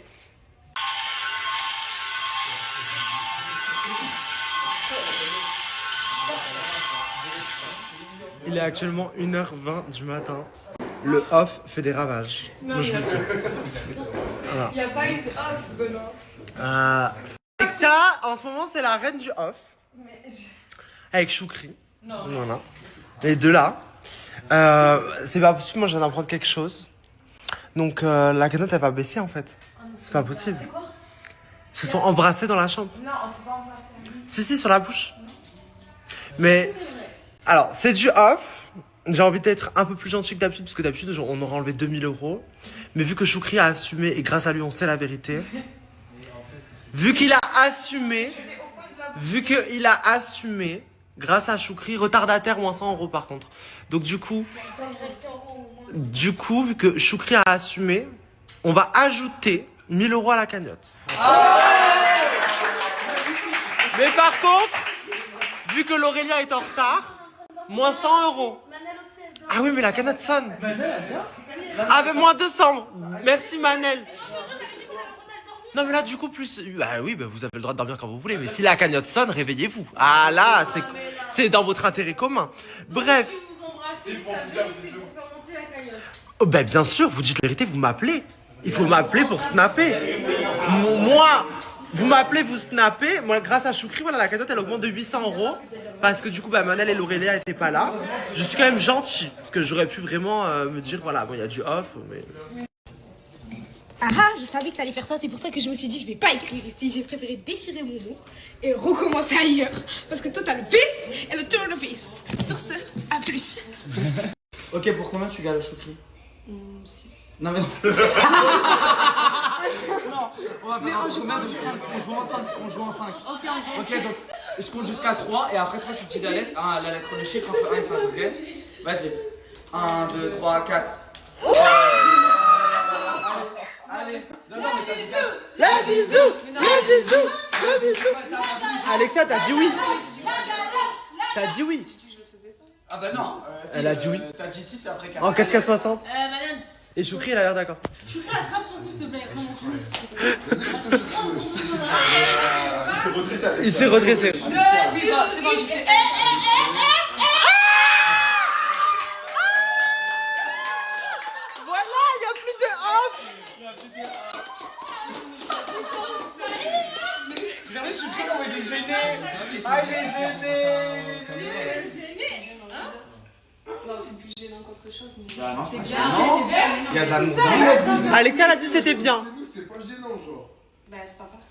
S1: Il est actuellement 1h20 du matin. Le off fait des ravages.
S7: Non,
S1: Moi, je
S7: il y a
S1: vous le dis. Voilà.
S7: Il n'y a pas eu de off, Benoît.
S1: Alexa, Alexia, en ce moment, c'est la reine du off. Avec Choukri.
S7: Non.
S1: Voilà. Les deux là. C'est pas possible, moi je viens d'apprendre quelque chose. Donc la cagnotte elle va baisser en fait. C'est pas possible.
S7: C'est quoi?
S1: Ils se sont embrassés dans la chambre.
S7: Non, on s'est pas embrassé.
S1: Si, sur la bouche. Mais, alors, c'est du off. J'ai envie d'être un peu plus gentil que d'habitude, parce que d'habitude, on aurait enlevé 2000 €. Mais vu que Choukri a assumé, et grâce à lui, on sait la vérité. Vu qu'il a assumé, grâce à Choukri, retardataire, moins 100 € par contre. Donc du coup, vu que Choukri a assumé, on va ajouter 1000 € à la cagnotte. Mais par contre, vu que l'Aurélia est en retard, moins 100 €. Ah oui, mais la cagnotte sonne. Ah, mais moins 200. Merci Manel. Non, mais là, du coup, plus. Bah oui, bah, vous avez le droit de dormir quand vous voulez. Mais si la cagnotte sonne, réveillez-vous. Ah là, c'est dans votre intérêt commun. Bref. Oh, bah bien sûr, vous dites la vérité, vous m'appelez. Il faut m'appeler pour snapper. Moi. Vous m'appelez, vous snappez. Moi, grâce à Choukri, voilà, la cagnotte, elle augmente de 800 €. Parce que du coup, bah, Manel et Laurélia n'étaient pas là. Je suis quand même gentil. Parce que j'aurais pu vraiment me dire, voilà, bon, il y a du off, mais...
S8: Ah ah, je savais que t'allais faire ça, c'est pour ça que je me suis dit, je vais pas écrire ici. J'ai préféré déchirer mon mot et recommencer ailleurs. Parce que toi, t'as le peace et le tournevis. Sur ce, à plus.
S5: Ok, pour combien tu gagnes le Choukri?
S7: 6.
S5: Non, mais non. Non, on va faire un jeu. On joue en 5. On joue en 5. Ok, donc je compte jusqu'à 3 et après 3 tu dis la lettre de chiffre entre 1 et 5, ok? Vas-y. 1, 2, 3, 4. Allez. Non, mais t'as dit ça.
S1: Le bisou. Alexia, t'as dit oui. T'as dit oui.
S5: Ah bah non.
S1: Elle a dit oui.
S5: T'as dit 6 et après 4.
S1: En 4,60.
S12: Madame.
S1: Et Choukri, elle a l'air d'accord.
S12: Choukri, attrape son cou, s'il te plaît. Vraiment, finisse.
S1: Il s'est redressé.
S7: C'est bon.
S1: Voilà, il n'y a plus de off.
S5: Regardez, Choukri, comment il est gêné. Ah, il est gêné.
S7: Non, c'est plus gênant qu'autre chose. Mais...
S5: Bah non,
S7: c'est
S5: bien. Il y a de l'amour.
S1: Alexia, elle a dit que c'était bien.
S2: C'était pas gênant, genre.
S7: Bah, c'est pas grave.